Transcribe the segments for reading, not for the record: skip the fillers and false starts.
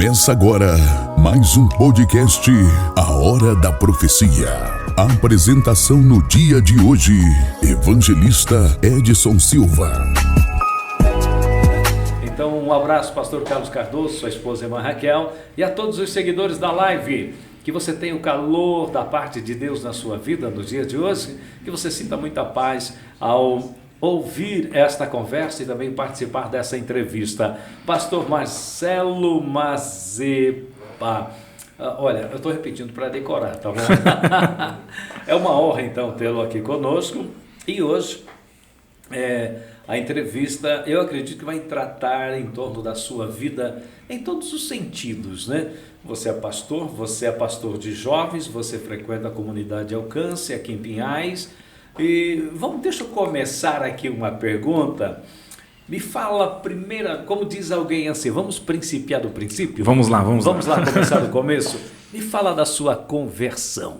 Começa agora mais um podcast, A Hora da Profecia. A apresentação no dia de hoje, Evangelista Edson Silva. Então, um abraço, pastor Carlos Cardoso, sua esposa irmã Raquel, e a todos os seguidores da live. Que você tenha o calor da parte de Deus na sua vida no dia de hoje, que você sinta muita paz ao ouvir esta conversa e também participar dessa entrevista. Pastor Marcelo Mazepa. Olha, eu estou repetindo para decorar, tá bom? É uma honra, então, tê-lo aqui conosco. E hoje, a entrevista, eu acredito que vai tratar em torno da sua vida em todos os sentidos, né? Você é pastor de jovens, você frequenta a comunidade Alcance aqui em Pinhais. E deixa eu começar aqui uma pergunta. Me fala primeiro, como diz alguém assim, vamos principiar do princípio? Vamos lá Começar do começo. Me fala da sua conversão.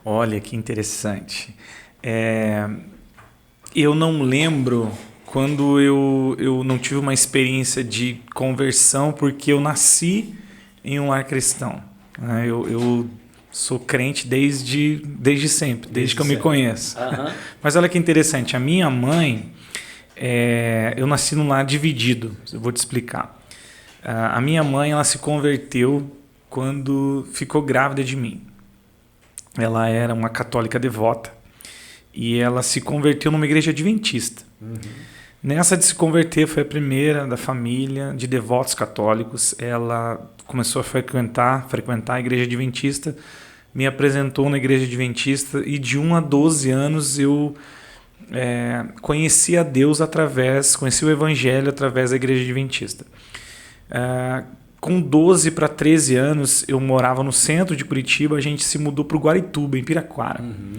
Olha que interessante. Eu não lembro quando eu não tive uma experiência de conversão, porque eu nasci em um lar cristão. Eu sou crente desde sempre, desde que eu me conheço. Uhum. Mas olha que interessante, a minha mãe, eu nasci num lar dividido, eu vou te explicar. A minha mãe, ela se converteu quando ficou grávida de mim. Ela era uma católica devota e ela se converteu numa igreja adventista. Uhum. Nessa de se converter, foi a primeira da família de devotos católicos. Ela começou a frequentar a igreja adventista, me apresentou na igreja adventista e de 1 a 12 anos eu conheci a Deus conheci o evangelho através da igreja adventista. Com 12 para 13 anos eu morava no centro de Curitiba, a gente se mudou para o Guarituba, em Piraquara. Uhum.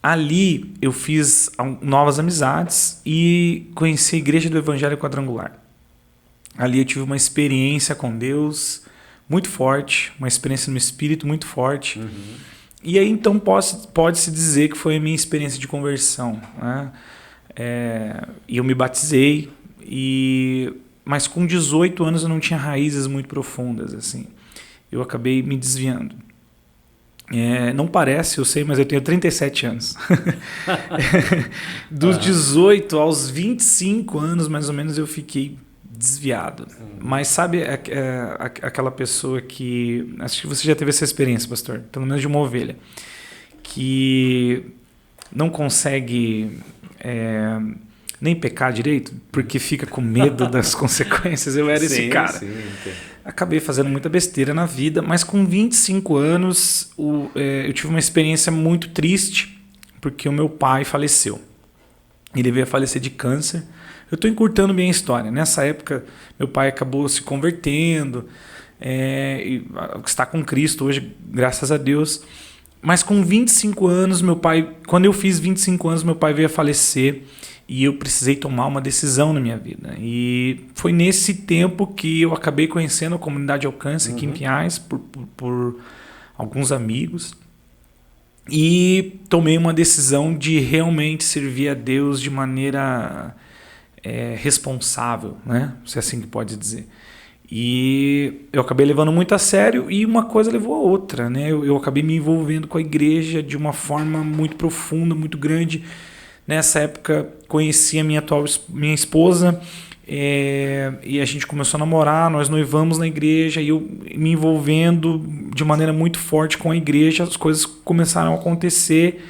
Ali eu fiz novas amizades e conheci a Igreja do Evangelho Quadrangular. Ali eu tive uma experiência com Deus muito forte, uma experiência no Espírito muito forte. Uhum. E aí então pode-se dizer que foi a minha experiência de conversão, né? E eu me batizei, mas com 18 anos eu não tinha raízes muito profundas, assim. Eu acabei me desviando. Não parece, eu sei, mas eu tenho 37 anos. Dos 18 aos 25 anos, mais ou menos, eu fiquei desviado. Mas sabe aquela pessoa que... Acho que você já teve essa experiência, pastor, pelo menos de uma ovelha, que não consegue nem pecar direito, porque fica com medo das consequências. Eu era esse cara. Sim. Acabei fazendo muita besteira na vida, mas com 25 anos eu tive uma experiência muito triste, porque o meu pai faleceu. Ele veio a falecer de câncer. Eu estou encurtando bem a história. Nessa época, meu pai acabou se convertendo, está com Cristo hoje, graças a Deus. Mas com 25 anos, quando eu fiz 25 anos, meu pai veio a falecer. E eu precisei tomar uma decisão na minha vida. E foi nesse tempo que eu acabei conhecendo a comunidade Alcance aqui em Pinhais, por alguns amigos. E tomei uma decisão de realmente servir a Deus de maneira responsável, né? Se é assim que pode dizer. E eu acabei levando muito a sério e uma coisa levou a outra, né? Eu acabei me envolvendo com a igreja de uma forma muito profunda, muito grande. Nessa época conheci a minha esposa e a gente começou a namorar, nós noivamos na igreja e eu me envolvendo de maneira muito forte com a igreja, as coisas começaram a acontecer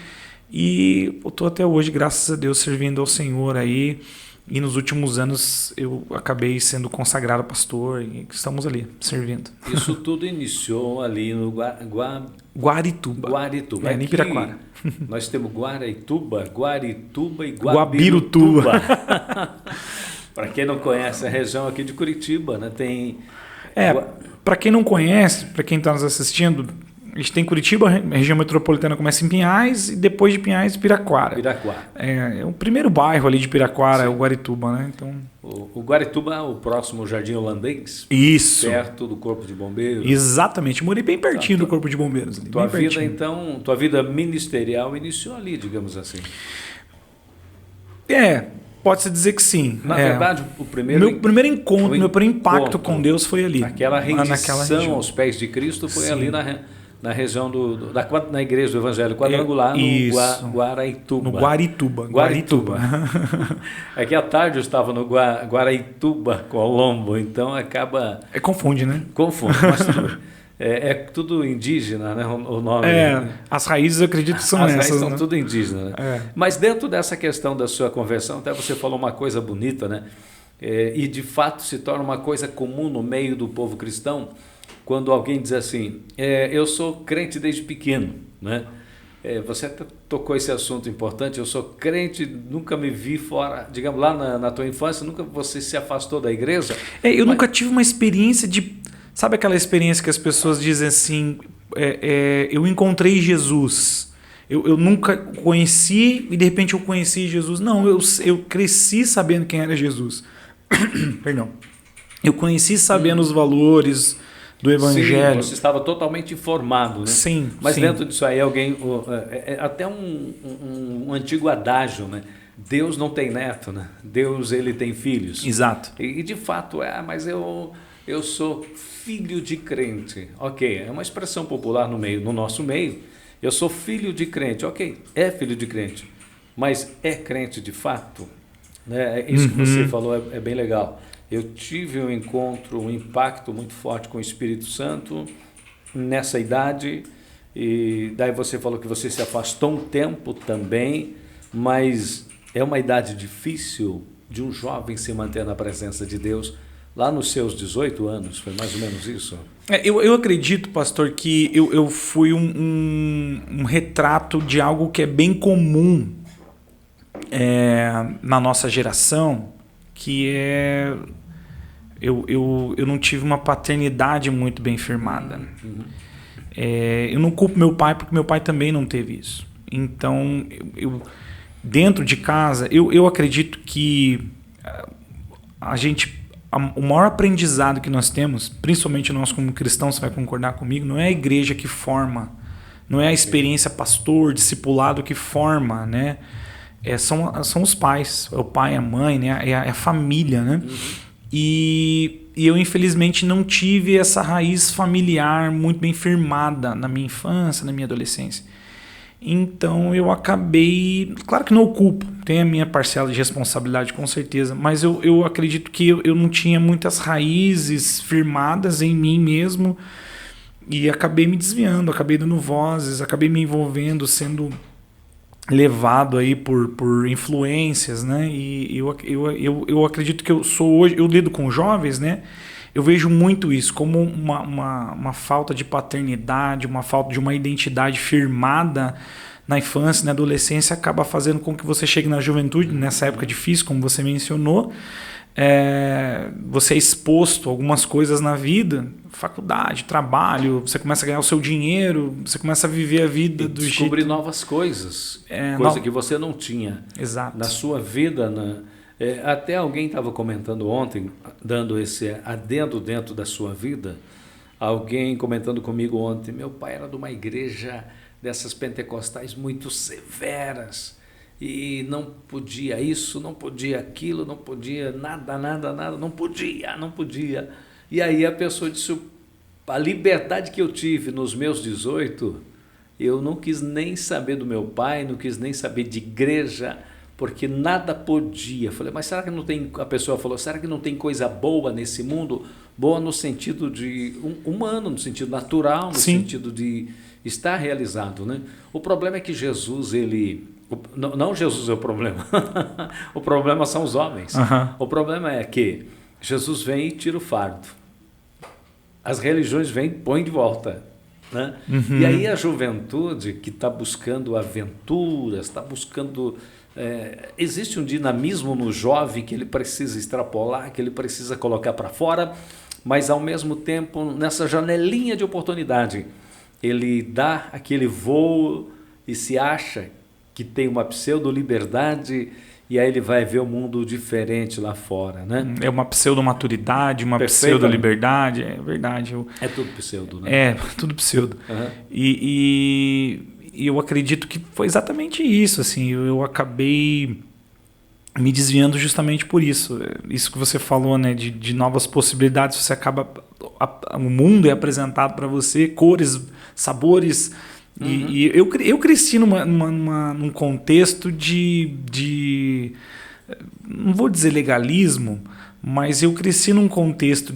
e eu estou até hoje, graças a Deus, servindo ao Senhor aí. E nos últimos anos eu acabei sendo consagrado pastor e estamos ali, servindo. Isso tudo iniciou ali no Guarituba. Guarituba. Em Piraquara. Nós temos Guarituba e Guabirutuba. Para quem não conhece a região aqui de Curitiba, né? Para quem não conhece, para quem está nos assistindo, a gente tem Curitiba, a região metropolitana começa em Pinhais e depois de Pinhais, Piraquara. O primeiro bairro ali de Piraquara. Sim. É o Guarituba, né? Então... O Guarituba é o próximo Jardim Holandês? Isso. Perto do Corpo de Bombeiros? Exatamente, morei bem pertinho do Corpo de Bombeiros. Ali, tua vida ministerial iniciou ali, digamos assim. Pode-se dizer que sim. Na verdade, o primeiro... Meu primeiro encontro, meu primeiro impacto com Deus foi ali. Aquela rendição naquela região. aos pés de Cristo foi ali na região na igreja do Evangelho Quadrangular, no Guaraituba. No Guarituba. Aqui à tarde eu estava no Guaraituba, Colombo, então acaba... Confunde, né? Confunde, mas tudo bem. É tudo indígena, né? O nome. As raízes eu acredito que são as essas. As raízes né? são tudo indígenas. Né? Mas dentro dessa questão da sua conversão, até você falou uma coisa bonita, né? E de fato se torna uma coisa comum no meio do povo cristão, quando alguém diz assim, eu sou crente desde pequeno, né? Você até tocou esse assunto importante, eu sou crente, nunca me vi fora, digamos, lá na tua infância, nunca você se afastou da igreja? Nunca tive uma experiência de... Sabe aquela experiência que as pessoas dizem assim, eu encontrei Jesus, eu nunca conheci e de repente eu conheci Jesus. Não, eu cresci sabendo quem era Jesus. Perdão. Eu conheci sabendo os valores do Evangelho. Sim, você estava totalmente informado, né? Sim. Mas sim. dentro disso aí alguém, até um antigo adágio, né? Deus não tem neto, né? Deus ele tem filhos. Exato. E de fato mas eu sou filho de crente. Ok, é uma expressão popular no nosso meio. Eu sou filho de crente. Ok, é filho de crente. Mas é crente de fato? Isso que você falou é bem legal. Eu tive um encontro, um impacto muito forte com o Espírito Santo nessa idade. E daí você falou que você se afastou um tempo também. Mas é uma idade difícil de um jovem se manter na presença de Deus. Lá nos seus 18 anos, foi mais ou menos isso? Eu acredito, pastor, que eu fui um retrato de algo que é bem comum na nossa geração, que eu não tive uma paternidade muito bem firmada. Eu não culpo meu pai, porque meu pai também não teve isso. Então, dentro de casa, eu acredito que o maior aprendizado que nós temos, principalmente nós como cristãos, você vai concordar comigo, não é a igreja que forma, não é a experiência pastor, discipulado que forma, né? São os pais, é o pai, a mãe, né? É a família, né? E eu infelizmente não tive essa raiz familiar muito bem firmada na minha infância, na minha adolescência. Então eu acabei, claro que não ocupo, tem a minha parcela de responsabilidade com certeza, mas eu acredito que eu não tinha muitas raízes firmadas em mim mesmo e acabei me desviando, acabei dando vozes, acabei me envolvendo, sendo levado aí por influências, né? E eu acredito que eu sou hoje, eu lido com jovens, né? Eu vejo muito isso como uma falta de paternidade, uma falta de uma identidade firmada na infância, na adolescência, acaba fazendo com que você chegue na juventude, nessa época difícil, como você mencionou, você é exposto a algumas coisas na vida, faculdade, trabalho, você começa a ganhar o seu dinheiro, você começa a viver a vida do jeito... Descobrir novas coisas, que você não tinha. Exato. Na sua vida, até alguém estava comentando ontem, dando esse adendo dentro da sua vida, alguém comentando comigo ontem, meu pai era de uma igreja dessas pentecostais muito severas, e não podia isso, não podia aquilo, não podia nada, não podia. E aí a pessoa disse, a liberdade que eu tive nos meus 18, eu não quis nem saber do meu pai, não quis nem saber de igreja, porque nada podia. Falei, mas será que não tem... A pessoa falou, será que não tem coisa boa nesse mundo? Boa no sentido de humano, no sentido natural, no Sim. sentido de estar realizado, né? O problema é que Jesus, não Jesus é o problema. O problema são os homens. O problema é que Jesus vem e tira o fardo. As religiões vêm e põem de volta. Né? E aí a juventude que está buscando aventuras, está buscando... existe um dinamismo no jovem que ele precisa extrapolar, que ele precisa colocar para fora, mas ao mesmo tempo, nessa janelinha de oportunidade, ele dá aquele voo e se acha que tem uma pseudo-liberdade, e aí ele vai ver o mundo diferente lá fora, né? É uma pseudo-maturidade, uma pseudo-liberdade, é verdade. É tudo pseudo, né? É, tudo pseudo. E eu acredito que foi exatamente isso, assim, eu acabei me desviando justamente por isso. Isso que você falou, né, de novas possibilidades, você acaba... o mundo é apresentado para você, cores, sabores... E eu cresci num contexto de... Não vou dizer legalismo, mas eu cresci num contexto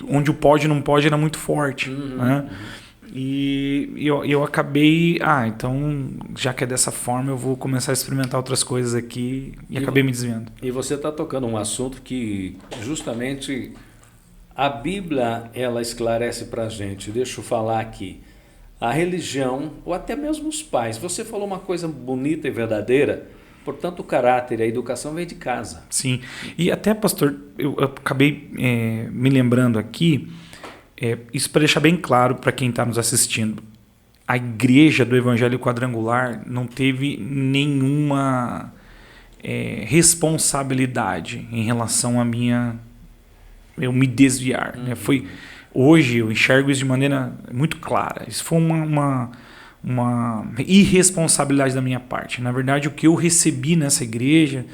onde o pode e não pode era muito forte. Né? E eu acabei... então, já que é dessa forma, eu vou começar a experimentar outras coisas aqui e acabei me desviando. E você está tocando um assunto que justamente a Bíblia ela esclarece para a gente. Deixa eu falar aqui. A religião, ou até mesmo os pais. Você falou uma coisa bonita e verdadeira, portanto o caráter e a educação vem de casa. Sim, e até, pastor, eu acabei me lembrando aqui, isso para deixar bem claro para quem está nos assistindo, a igreja do Evangelho Quadrangular não teve nenhuma responsabilidade em relação a eu me desviar. Né? Hoje eu enxergo isso de maneira muito clara. Isso foi uma irresponsabilidade da minha parte. Na verdade, o que eu recebi nessa igreja,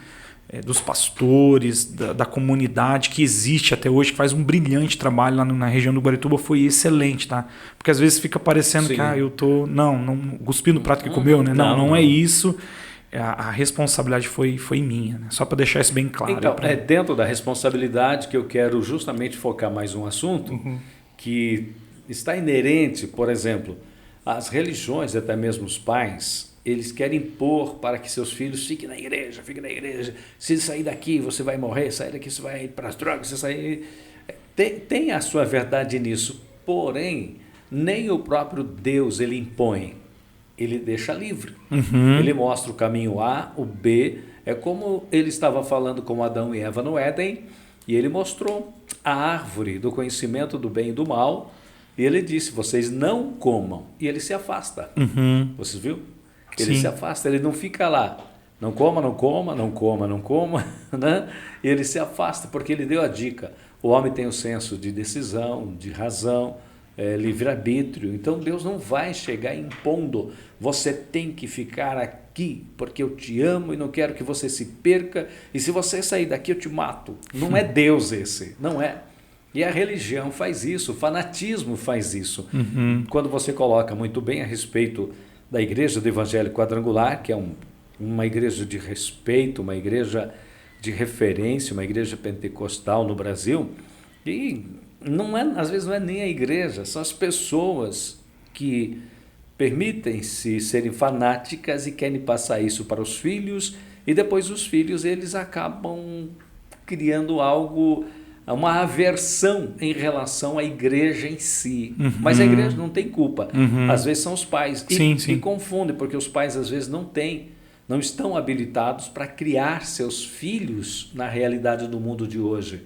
dos pastores, da comunidade que existe até hoje, que faz um brilhante trabalho lá na região do Guarituba, foi excelente, tá? Porque às vezes fica parecendo que eu tô... Não, cuspi no prato que comeu, né? Não é isso. A responsabilidade foi minha, né? Só para deixar isso bem claro. Então, é dentro da responsabilidade que eu quero justamente focar mais um assunto que está inerente, por exemplo, às religiões, até mesmo os pais, eles querem impor para que seus filhos fiquem na igreja. Se sair daqui, você vai morrer, sair daqui, você vai para as drogas, você sair... Tem a sua verdade nisso, porém, nem o próprio Deus ele impõe. Ele deixa livre. Ele mostra o caminho A, o B. É como ele estava falando com Adão e Eva no Éden, e ele mostrou a árvore do conhecimento do bem e do mal, e ele disse, vocês não comam. E ele se afasta. Você viu? Ele se afasta, ele não fica lá. Não coma, não coma, não coma, não coma. Né? E ele se afasta, porque ele deu a dica. O homem tem o senso de decisão, de razão, livre-arbítrio. Então Deus não vai chegar impondo, você tem que ficar aqui porque eu te amo e não quero que você se perca, e se você sair daqui eu te mato. Não é Deus esse, não é. E a religião faz isso, o fanatismo faz isso. Quando você coloca muito bem a respeito da igreja do Evangelho Quadrangular, que é uma igreja de respeito, uma igreja de referência, uma igreja pentecostal no Brasil, e às vezes não é nem a igreja, são as pessoas que permitem-se serem fanáticas e querem passar isso para os filhos, e depois os filhos eles acabam criando uma aversão em relação à igreja em si. Mas a igreja não tem culpa. Às vezes são os pais. E confundem, porque os pais às vezes não estão habilitados para criar seus filhos na realidade do mundo de hoje.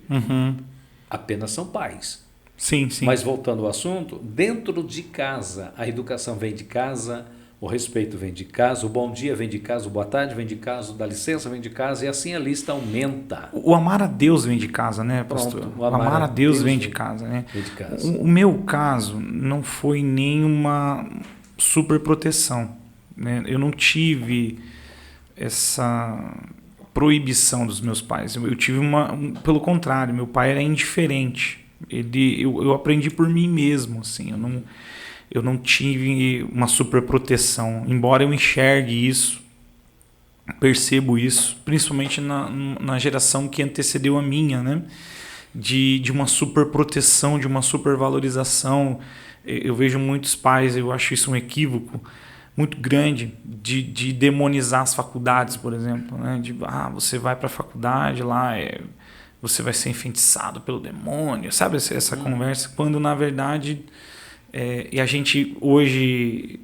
Apenas são pais. Sim. Mas voltando ao assunto, dentro de casa, a educação vem de casa, o respeito vem de casa, o bom dia vem de casa, o boa tarde vem de casa, o dá licença vem de casa, e assim a lista aumenta. O amar a Deus vem de casa, né, pastor? Pronto, o amar a Deus vem de casa, né? Vem de casa. O meu caso não foi nenhuma super proteção, né? Eu não tive essa proibição dos meus pais. Eu tive pelo contrário, meu pai era indiferente. Eu aprendi por mim mesmo, assim. Eu não tive uma super proteção, embora eu enxergue isso, percebo isso, principalmente na geração que antecedeu a minha, né? De uma super proteção, de uma super valorização. Eu vejo muitos pais, eu acho isso um equívoco muito grande, de demonizar as faculdades, por exemplo, né? Você vai para a faculdade, lá você vai ser enfeitiçado pelo demônio, sabe essa conversa, quando na verdade... e a gente hoje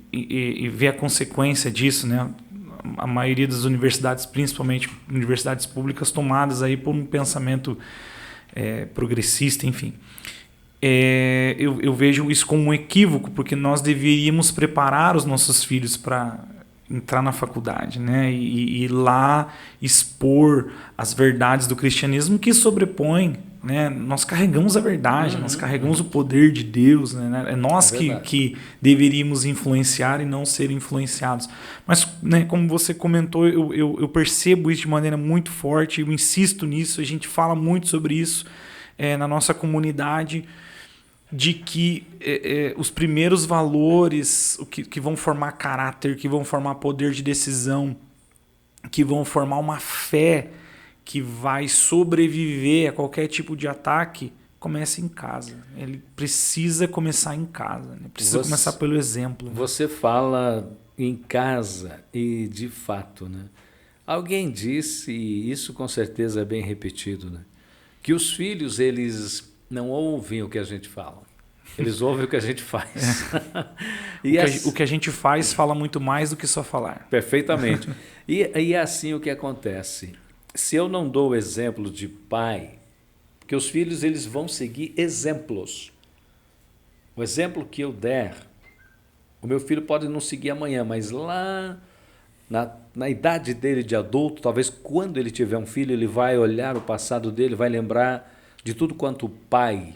vê a consequência disso, né? A maioria das universidades, principalmente universidades públicas, tomadas aí por um pensamento progressista, enfim. Eu vejo isso como um equívoco, porque nós deveríamos preparar os nossos filhos para entrar na faculdade, né? E lá expor as verdades do cristianismo que sobrepõem né? Nós carregamos a verdade, nós carregamos o poder de Deus, né? É nós que deveríamos influenciar e não ser influenciados. Mas, né, como você comentou, eu percebo isso de maneira muito forte, eu insisto nisso, a gente fala muito sobre isso na nossa comunidade, de que os primeiros valores que vão formar caráter, que vão formar poder de decisão, que vão formar uma fé que vai sobreviver a qualquer tipo de ataque, começa em casa. Ele precisa começar em casa, né? Precisa começar pelo exemplo. Né? Você fala em casa e, de fato, né? Alguém disse, e isso com certeza é bem repetido, né? Que os filhos, eles não ouvem o que a gente fala. Eles ouvem o que a gente faz. O que a gente faz fala muito mais do que só falar. Perfeitamente. E é assim o que acontece. Se eu não dou o exemplo de pai, porque os filhos eles vão seguir exemplos. O exemplo que eu der, o meu filho pode não seguir amanhã, mas lá na idade dele de adulto, talvez quando ele tiver um filho, ele vai olhar o passado dele, vai lembrar de tudo quanto o pai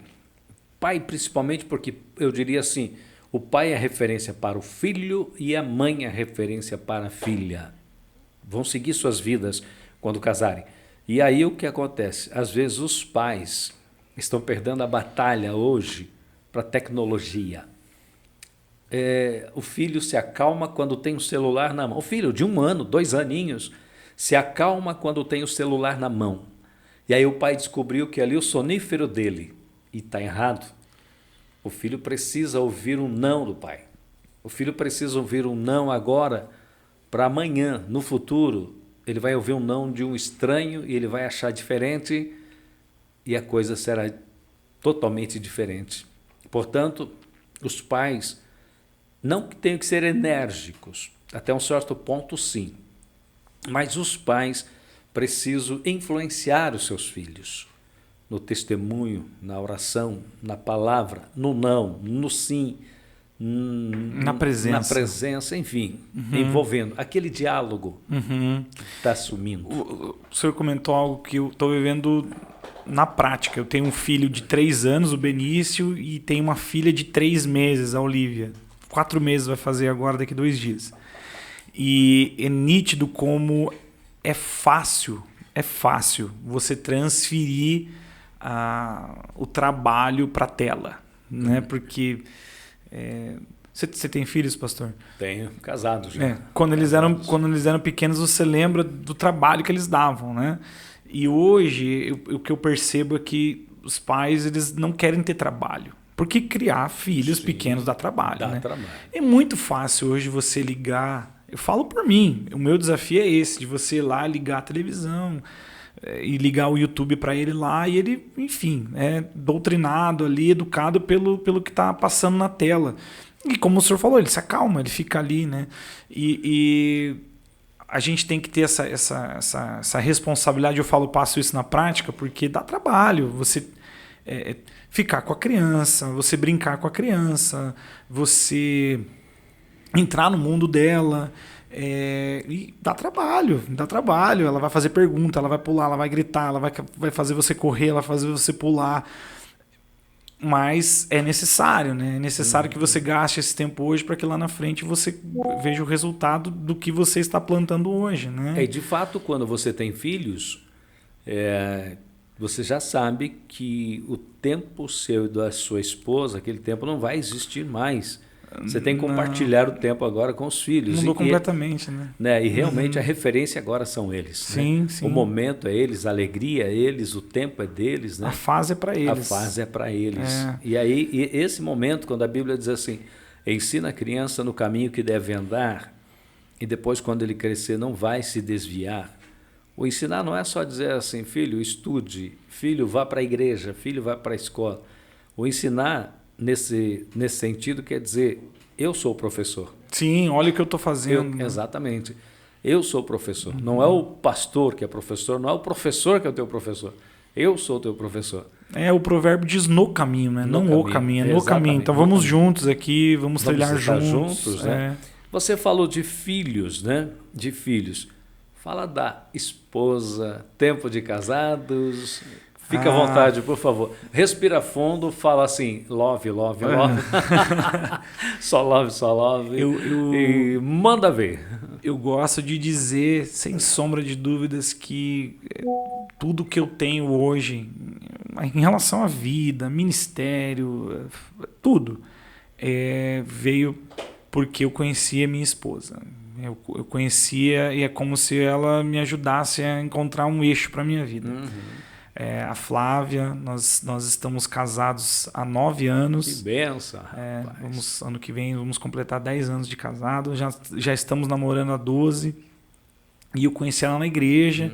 principalmente porque eu diria assim, o pai é referência para o filho e a mãe é referência para a filha. Vão seguir suas vidas quando casarem. E aí o que acontece? Às vezes os pais estão perdendo a batalha hoje para a tecnologia. O filho se acalma quando tem o celular na mão. O filho de 1 ano, 2 aninhos, se acalma quando tem o celular na mão. E aí o pai descobriu que ali o sonífero dele, e está errado, o filho precisa ouvir um não do pai. O filho precisa ouvir um não agora para amanhã, no futuro, ele vai ouvir um não de um estranho e ele vai achar diferente e a coisa será totalmente diferente. Portanto, os pais não tenham que ser enérgicos, até um certo ponto sim, mas os pais precisam influenciar os seus filhos no testemunho, na oração, na palavra, no não, no sim, na presença, enfim, envolvendo aquele diálogo que está sumindo. O senhor comentou algo que eu estou vivendo na prática. Eu tenho um filho de 3 anos, o Benício, e tenho uma filha de 3 meses, a Olivia. 4 meses vai fazer agora, daqui 2 dias. E é nítido como é fácil você transferir o trabalho para a tela, né? Porque você tem filhos, pastor? Tenho, casado já. Quando eles eram pequenos, você lembra do trabalho que eles davam, né? E hoje o que eu percebo é que os pais eles não querem ter trabalho, porque criar filhos pequenos dá trabalho, dá né? trabalho. É muito fácil hoje você ligar. Eu falo por mim, o meu desafio é esse, de você ir lá ligar a televisão e ligar o YouTube para ele lá e ele, enfim, é doutrinado ali, educado pelo que está passando na tela. E como o senhor falou, ele se acalma, ele fica ali, né? E a gente tem que ter essa responsabilidade. Eu passo isso na prática porque dá trabalho você ficar com a criança, você brincar com a criança, você entrar no mundo dela. E dá trabalho, ela vai fazer pergunta, ela vai pular, ela vai gritar, ela vai fazer você correr, ela vai fazer você pular, mas é necessário, né? É necessário que você gaste esse tempo hoje para que lá na frente você veja o resultado do que você está plantando hoje, né? E de fato, quando você tem filhos, você já sabe que o tempo seu e da sua esposa, aquele tempo não vai existir mais. Você tem que compartilhar o tempo agora com os filhos. Mudou completamente, né? E realmente a referência agora são eles. Sim, né? sim. O momento é eles, a alegria é eles, o tempo é deles. Né? A fase é para eles. A fase é para eles. E aí, esse momento, quando a Bíblia diz assim, ensina a criança no caminho que deve andar, e depois, quando ele crescer, não vai se desviar. O ensinar não é só dizer assim, filho, estude, filho, vá para a igreja, filho, vá para a escola. O ensinar nesse sentido quer dizer, eu sou o professor. Sim, olha o que eu estou fazendo. Exatamente. Eu sou o professor. Não é o pastor que é professor, não é o professor que é o teu professor. Eu sou o teu professor. O provérbio diz no caminho, né? Não o caminho, é no caminho. Então vamos juntos aqui, vamos trilhar juntos. Né? Você falou de filhos, né? Fala da esposa, tempo de casados. Fica à vontade, por favor. Respira fundo, fala assim, love, love, love. Só love, só love. E manda ver. Eu gosto de dizer, sem sombra de dúvidas, que tudo que eu tenho hoje, em relação à vida, ministério, tudo, veio porque eu conhecia minha esposa. Eu conhecia e é como se ela me ajudasse a encontrar um eixo para a minha vida. A Flávia, nós estamos casados há 9 anos. Que benção. Ano que vem vamos completar 10 anos de casado. Já estamos namorando há 12. E eu conheci ela na igreja.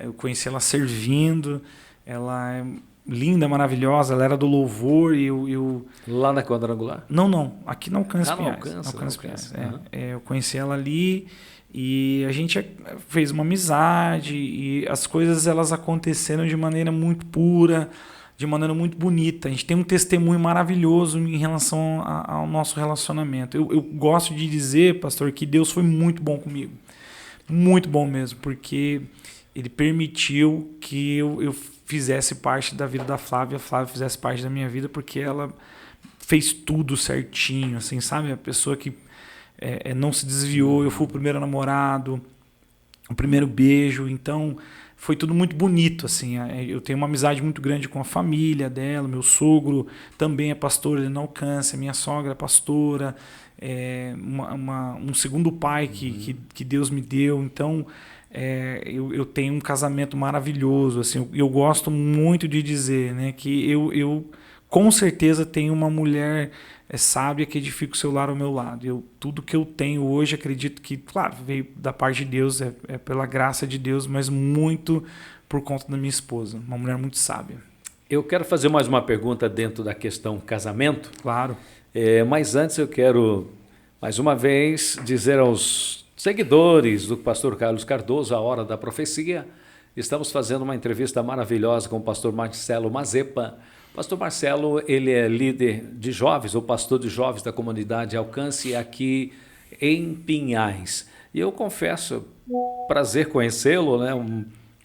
Eu conheci ela servindo. Ela é linda, maravilhosa. Ela era do louvor. Lá na Quadrangular? Não. Aqui na Alcance Pinhais. Eu conheci ela ali. E a gente fez uma amizade e as coisas elas aconteceram de maneira muito pura, de maneira muito bonita. A gente tem um testemunho maravilhoso em relação ao nosso relacionamento. Eu gosto de dizer, pastor, que Deus foi muito bom comigo. Muito bom mesmo, porque Ele permitiu que eu fizesse parte da vida da Flávia, a Flávia fizesse parte da minha vida, porque ela fez tudo certinho, assim, sabe? A pessoa que não se desviou, eu fui o primeiro namorado, o primeiro beijo, então foi tudo muito bonito, assim. Eu tenho uma amizade muito grande com a família dela, meu sogro também é pastor, ele não alcança, minha sogra é pastora, um segundo pai que Deus me deu, então eu tenho um casamento maravilhoso, assim. Eu gosto muito de dizer, né, que eu com certeza tenho uma mulher sábia que edifica o seu lar ao meu lado. Tudo que eu tenho hoje, acredito que, claro, veio da parte de Deus, é pela graça de Deus, mas muito por conta da minha esposa, uma mulher muito sábia. Eu quero fazer mais uma pergunta dentro da questão casamento. Claro. Mas antes eu quero, mais uma vez, dizer aos seguidores do pastor Carlos Cardoso, a Hora da Profecia, estamos fazendo uma entrevista maravilhosa com o pastor Marcelo Mazepa. Pastor Marcelo, ele é líder de jovens, ou pastor de jovens da comunidade Alcance aqui em Pinhais. E eu confesso, prazer conhecê-lo, né?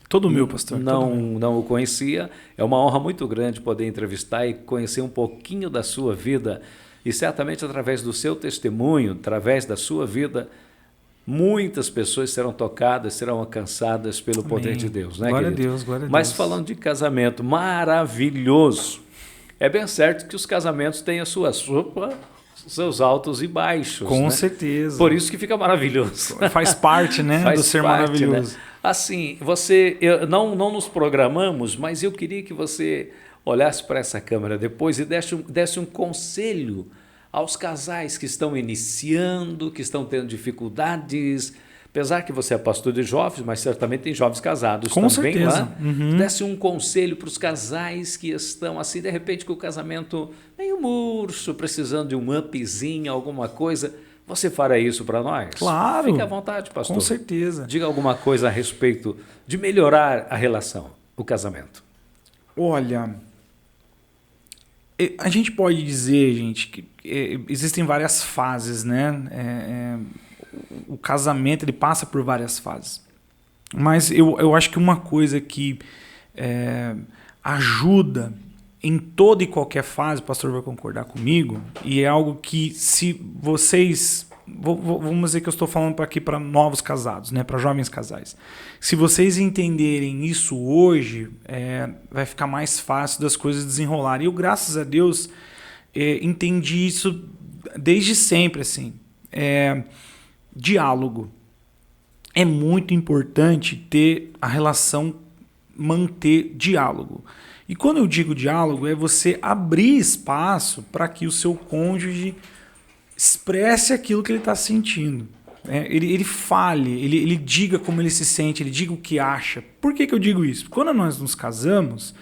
Todo meu, pastor. Não o conhecia. É uma honra muito grande poder entrevistar e conhecer um pouquinho da sua vida. E certamente através do seu testemunho, através da sua vida, muitas pessoas serão tocadas, serão alcançadas pelo poder de Deus, né, glória querido? A Deus, glória a Deus. Mas falando de casamento maravilhoso, é bem certo que os casamentos têm a sua sopa, seus altos e baixos. Com né? certeza. Por isso que fica maravilhoso. Faz parte, né, do ser maravilhoso. Né? Assim, não nos programamos, mas eu queria que você olhasse para essa câmera depois e desse um conselho aos casais que estão iniciando, que estão tendo dificuldades, apesar que você é pastor de jovens, mas certamente tem jovens casados com também certeza. lá. Desse um conselho para os casais que estão assim, de repente com o casamento meio murcho, precisando de um upzinho, alguma coisa. Você fará isso para nós? Claro. Fique à vontade, pastor. Com certeza. Diga alguma coisa a respeito de melhorar a relação, o casamento. Olha, a gente pode dizer, gente, que existem várias fases, né? O casamento ele passa por várias fases. Mas eu acho que uma coisa que ajuda em toda e qualquer fase, o pastor vai concordar comigo, e é algo que se vocês... Vamos dizer que eu estou falando aqui para novos casados, né, para jovens casais. Se vocês entenderem isso hoje, vai ficar mais fácil das coisas desenrolarem. Eu, graças a Deus, entendi isso desde sempre. Assim, diálogo. É muito importante ter a relação, manter diálogo. E quando eu digo diálogo, é você abrir espaço para que o seu cônjuge expresse aquilo que ele está sentindo. Ele fale, ele diga como ele se sente, ele diga o que acha. Por que eu digo isso? Quando nós nos casamos,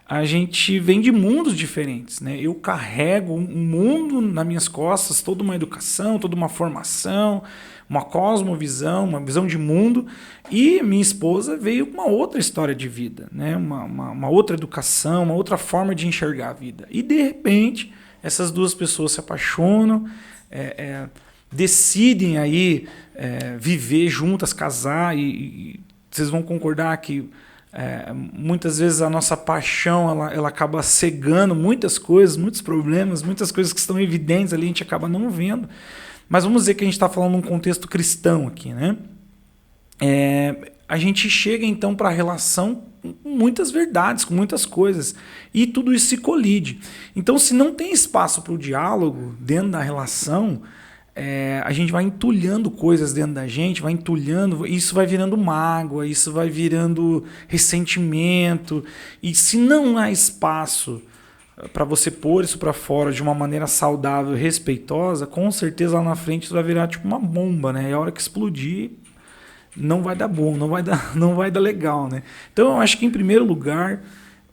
a gente vem de mundos diferentes. Né? Eu carrego um mundo nas minhas costas, toda uma educação, toda uma formação, uma cosmovisão, uma visão de mundo, e minha esposa veio com uma outra história de vida, né? uma outra educação, uma outra forma de enxergar a vida. E, de repente, essas duas pessoas se apaixonam, decidem aí viver juntas, casar, e vocês vão concordar que Muitas vezes a nossa paixão ela acaba cegando muitas coisas, muitos problemas, muitas coisas que estão evidentes ali, a gente acaba não vendo. Mas vamos dizer que a gente está falando num contexto cristão aqui, né? A gente chega então para a relação com muitas verdades, com muitas coisas, e tudo isso se colide. Então, se não tem espaço para o diálogo dentro da relação, a gente vai entulhando coisas dentro da gente, vai entulhando, isso vai virando mágoa, isso vai virando ressentimento, e se não há espaço para você pôr isso para fora de uma maneira saudável, respeitosa, com certeza lá na frente isso vai virar tipo uma bomba, né? E a hora que explodir, não vai dar bom, não vai dar legal, né? Então eu acho que em primeiro lugar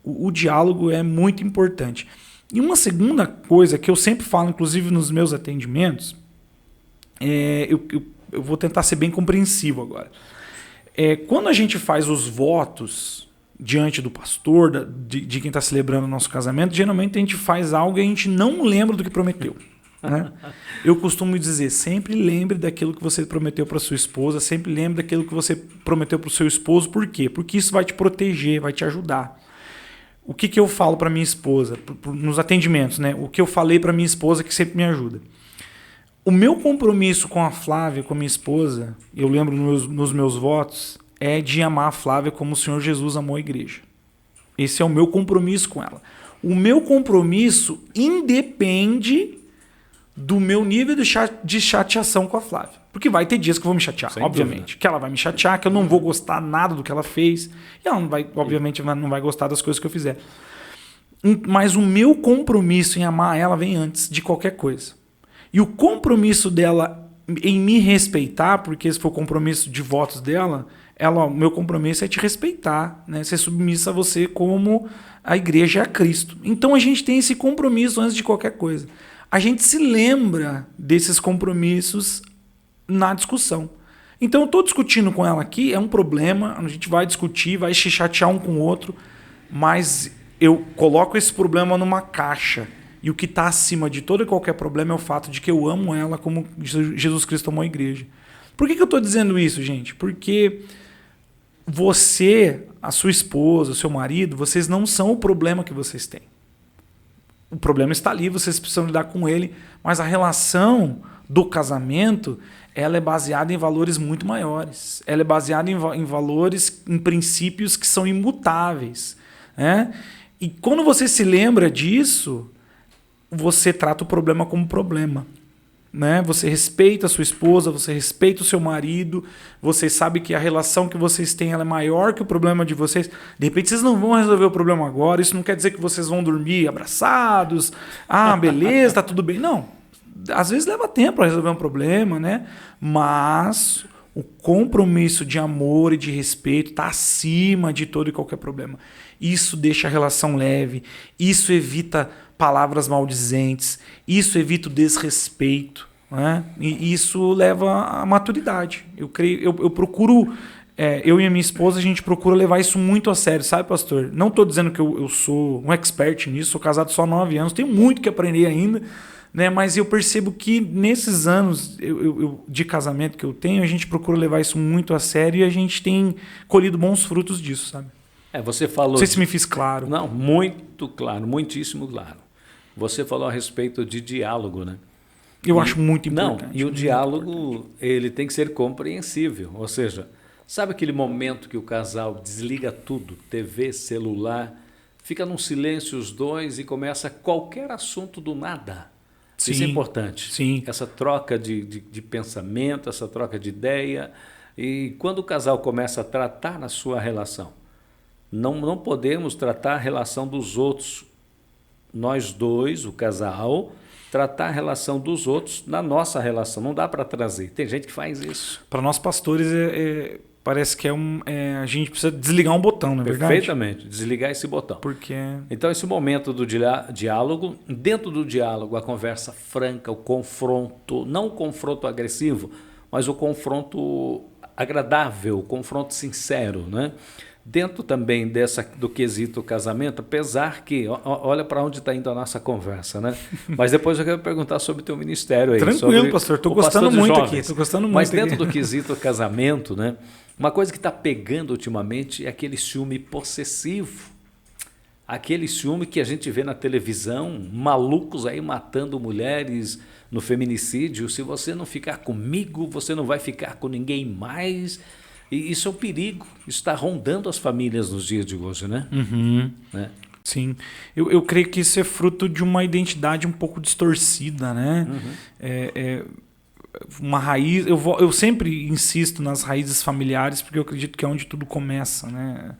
o diálogo é muito importante. E uma segunda coisa que eu sempre falo, inclusive nos meus atendimentos, eu vou tentar ser bem compreensivo agora. Quando a gente faz os votos diante do pastor, de quem está celebrando o nosso casamento, geralmente a gente faz algo e a gente não lembra do que prometeu. Né? Eu costumo dizer, sempre lembre daquilo que você prometeu para sua esposa, sempre lembre daquilo que você prometeu para o seu esposo. Por quê? Porque isso vai te proteger, vai te ajudar. O que eu falo para minha esposa nos atendimentos, né? O que eu falei para minha esposa que sempre me ajuda. O meu compromisso com a Flávia, com a minha esposa, eu lembro nos meus votos, é de amar a Flávia como o Senhor Jesus amou a igreja. Esse é o meu compromisso com ela. O meu compromisso independe do meu nível de chateação com a Flávia. Porque vai ter dias que eu vou me chatear, sem obviamente. dúvida. Que ela vai me chatear, que eu não vou gostar nada do que ela fez. E ela, obviamente, não vai gostar das coisas que eu fizer. Mas o meu compromisso em amar ela vem antes de qualquer coisa. E o compromisso dela em me respeitar, porque esse foi o compromisso de votos dela, o meu compromisso é te respeitar, né? Ser submissa a você como a igreja é a Cristo. Então a gente tem esse compromisso antes de qualquer coisa. A gente se lembra desses compromissos na discussão. Então eu estou discutindo com ela aqui, é um problema, a gente vai discutir, vai se chatear um com o outro, mas eu coloco esse problema numa caixa. E o que está acima de todo e qualquer problema é o fato de que eu amo ela como Jesus Cristo amou a igreja. Por que eu estou dizendo isso, gente? Porque você, a sua esposa, o seu marido, vocês não são o problema que vocês têm. O problema está ali, vocês precisam lidar com ele, mas a relação do casamento, ela é baseada em valores muito maiores. Ela é baseada em valores, em princípios que são imutáveis. Né? E quando você se lembra disso, você trata o problema como problema. Né? Você respeita a sua esposa, você respeita o seu marido, você sabe que a relação que vocês têm ela é maior que o problema de vocês. De repente vocês não vão resolver o problema agora, isso não quer dizer que vocês vão dormir abraçados, beleza, tá tudo bem. Não, às vezes leva tempo para resolver um problema, né? Mas o compromisso de amor e de respeito está acima de todo e qualquer problema. Isso deixa a relação leve, isso evita palavras maldizentes, isso evita o desrespeito, né? E isso leva à maturidade. Eu procuro, eu e a minha esposa, a gente procura levar isso muito a sério, sabe, pastor? Não estou dizendo que eu sou um expert nisso, sou casado só há 9 anos, tenho muito que aprender ainda, né? Mas eu percebo que nesses anos de casamento que eu tenho, a gente procura levar isso muito a sério e a gente tem colhido bons frutos disso, sabe? Você falou... Não sei se me fiz claro. Não, muito claro, muitíssimo claro. Você falou a respeito de diálogo, né? Eu acho muito importante. Não, e o diálogo, ele tem que ser compreensível. Ou seja, sabe aquele momento que o casal desliga tudo, TV, celular, fica num silêncio os dois e começa qualquer assunto do nada? Sim, isso é importante. Sim. Essa troca de pensamento, essa troca de ideia. E quando o casal começa a tratar na sua relação, não podemos tratar a relação dos outros. Nós dois, o casal, tratar a relação dos outros na nossa relação. Não dá para trazer. Tem gente que faz isso. Para nós pastores, parece que a gente precisa desligar um botão, não é verdade? Perfeitamente, desligar esse botão. Porque... Então, esse momento do diálogo, dentro do diálogo, a conversa franca, o confronto, não o confronto agressivo, mas o confronto agradável, o confronto sincero, né? dentro também do quesito casamento, apesar que, olha para onde está indo a nossa conversa, né? Mas depois eu quero perguntar sobre o teu ministério aí. Tranquilo, pastor, estou gostando muito aqui. Mas dentro do quesito casamento, né? Uma coisa que está pegando ultimamente é aquele ciúme possessivo. Aquele ciúme que a gente vê na televisão, malucos aí matando mulheres no feminicídio. Se você não ficar comigo, você não vai ficar com ninguém mais. E isso é um perigo. Isso está rondando as famílias nos dias de hoje, né? Uhum. Né? Sim. Eu creio que isso é fruto de uma identidade um pouco distorcida, né? Uma raiz. Eu sempre insisto nas raízes familiares, porque eu acredito que é onde tudo começa, né?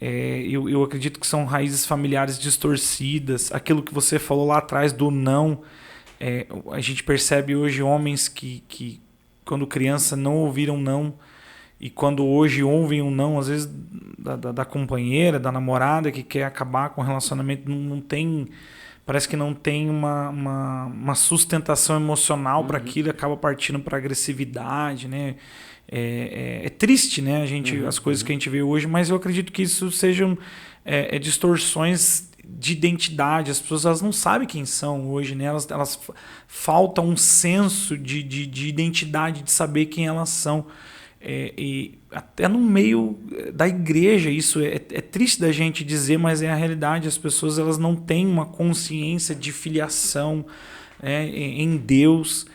Eu acredito que são raízes familiares distorcidas. Aquilo que você falou lá atrás do não. A gente percebe hoje homens que quando criança não ouviram não, e quando hoje ouvem um não, às vezes da companheira, da namorada que quer acabar com o relacionamento, não tem, parece que não tem uma sustentação emocional para aquilo, acaba partindo para agressividade, né? É triste, né, as coisas que a gente vê hoje, mas eu acredito que isso sejam distorções de identidade. As pessoas elas não sabem quem são hoje, né? Elas falta um senso de identidade, de saber quem elas são. E até no meio da igreja isso é triste da gente dizer, mas é a realidade. As pessoas elas não têm uma consciência de filiação em Deus.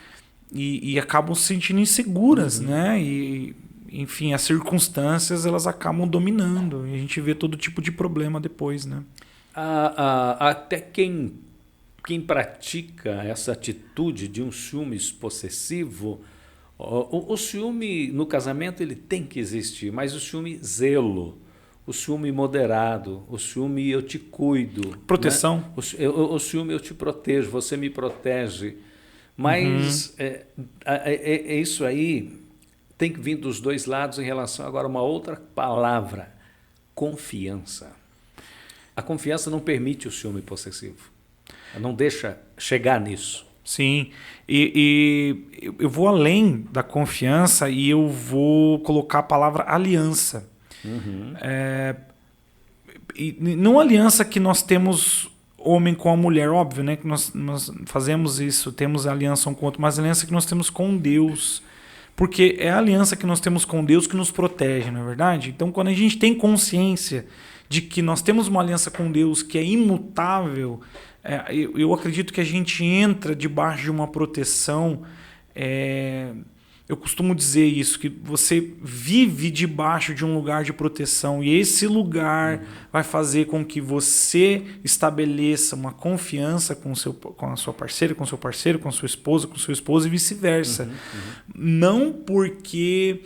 E acabam se sentindo inseguras, né? E, enfim, as circunstâncias elas acabam dominando. E a gente vê todo tipo de problema depois, né? Até quem pratica essa atitude de um ciúme possessivo, o ciúme no casamento ele tem que existir, mas o ciúme zelo, o ciúme moderado, o ciúme eu te cuido. Proteção. Né? O ciúme eu te protejo, você me protege. Mas isso aí tem que vir dos dois lados em relação agora a uma outra palavra, confiança. A confiança não permite o ciúme possessivo. Ela não deixa chegar nisso. Sim, e eu vou além da confiança e eu vou colocar a palavra aliança. E não aliança que nós temos homem com a mulher, óbvio, né? Que nós fazemos isso, temos aliança um com o outro, mas a aliança que nós temos com Deus. Porque é a aliança que nós temos com Deus que nos protege, não é verdade? Então, quando a gente tem consciência de que nós temos uma aliança com Deus que é imutável, eu acredito que a gente entra debaixo de uma proteção. Eu costumo dizer isso, que você vive debaixo de um lugar de proteção e esse lugar vai fazer com que você estabeleça uma confiança com a sua parceira, com o seu parceiro, com a sua esposa, com o seu esposo e vice-versa. Não porque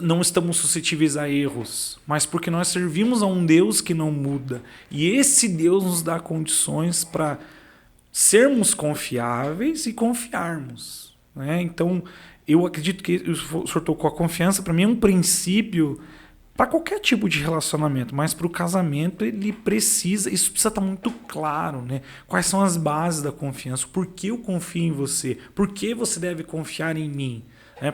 não estamos suscetíveis a erros, mas porque nós servimos a um Deus que não muda. E esse Deus nos dá condições para sermos confiáveis e confiarmos, né? Então, eu acredito que o senhor tocou a confiança, para mim é um princípio para qualquer tipo de relacionamento, mas para o casamento isso precisa estar muito claro, né? Quais são as bases da confiança? Por que eu confio em você? Por que você deve confiar em mim?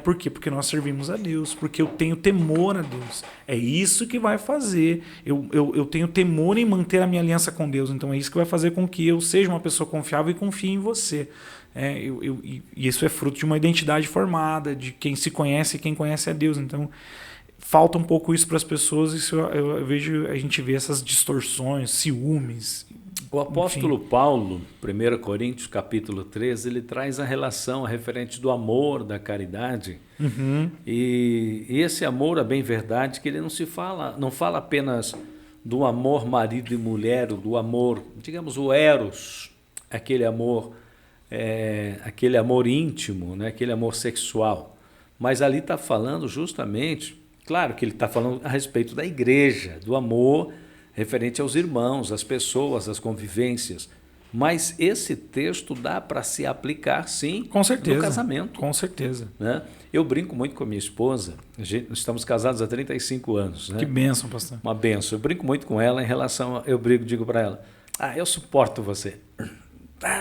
Por quê? Porque nós servimos a Deus, porque eu tenho temor a Deus. É isso que vai fazer. Eu tenho temor em manter a minha aliança com Deus. Então é isso que vai fazer com que eu seja uma pessoa confiável e confie em você. E isso é fruto de uma identidade formada, de quem se conhece e quem conhece a Deus. Então falta um pouco isso para as pessoas. Isso a gente vê essas distorções, ciúmes. O apóstolo Paulo, 1 Coríntios capítulo 13, ele traz a relação referente do amor, da caridade. E esse amor, a bem verdade, que ele não fala apenas do amor marido e mulher, do amor, digamos, o eros, aquele amor íntimo, né? Aquele amor sexual. Mas ali está falando justamente, claro que ele está falando a respeito da igreja, do amor referente aos irmãos, às pessoas, às convivências. Mas esse texto dá para se aplicar, sim, com certeza, no casamento. Com certeza. Né? Eu brinco muito com a minha esposa, estamos casados há 35 anos. Né? Que bênção, pastor. Uma bênção. Eu brinco muito com ela em relação, digo para ela, eu suporto você.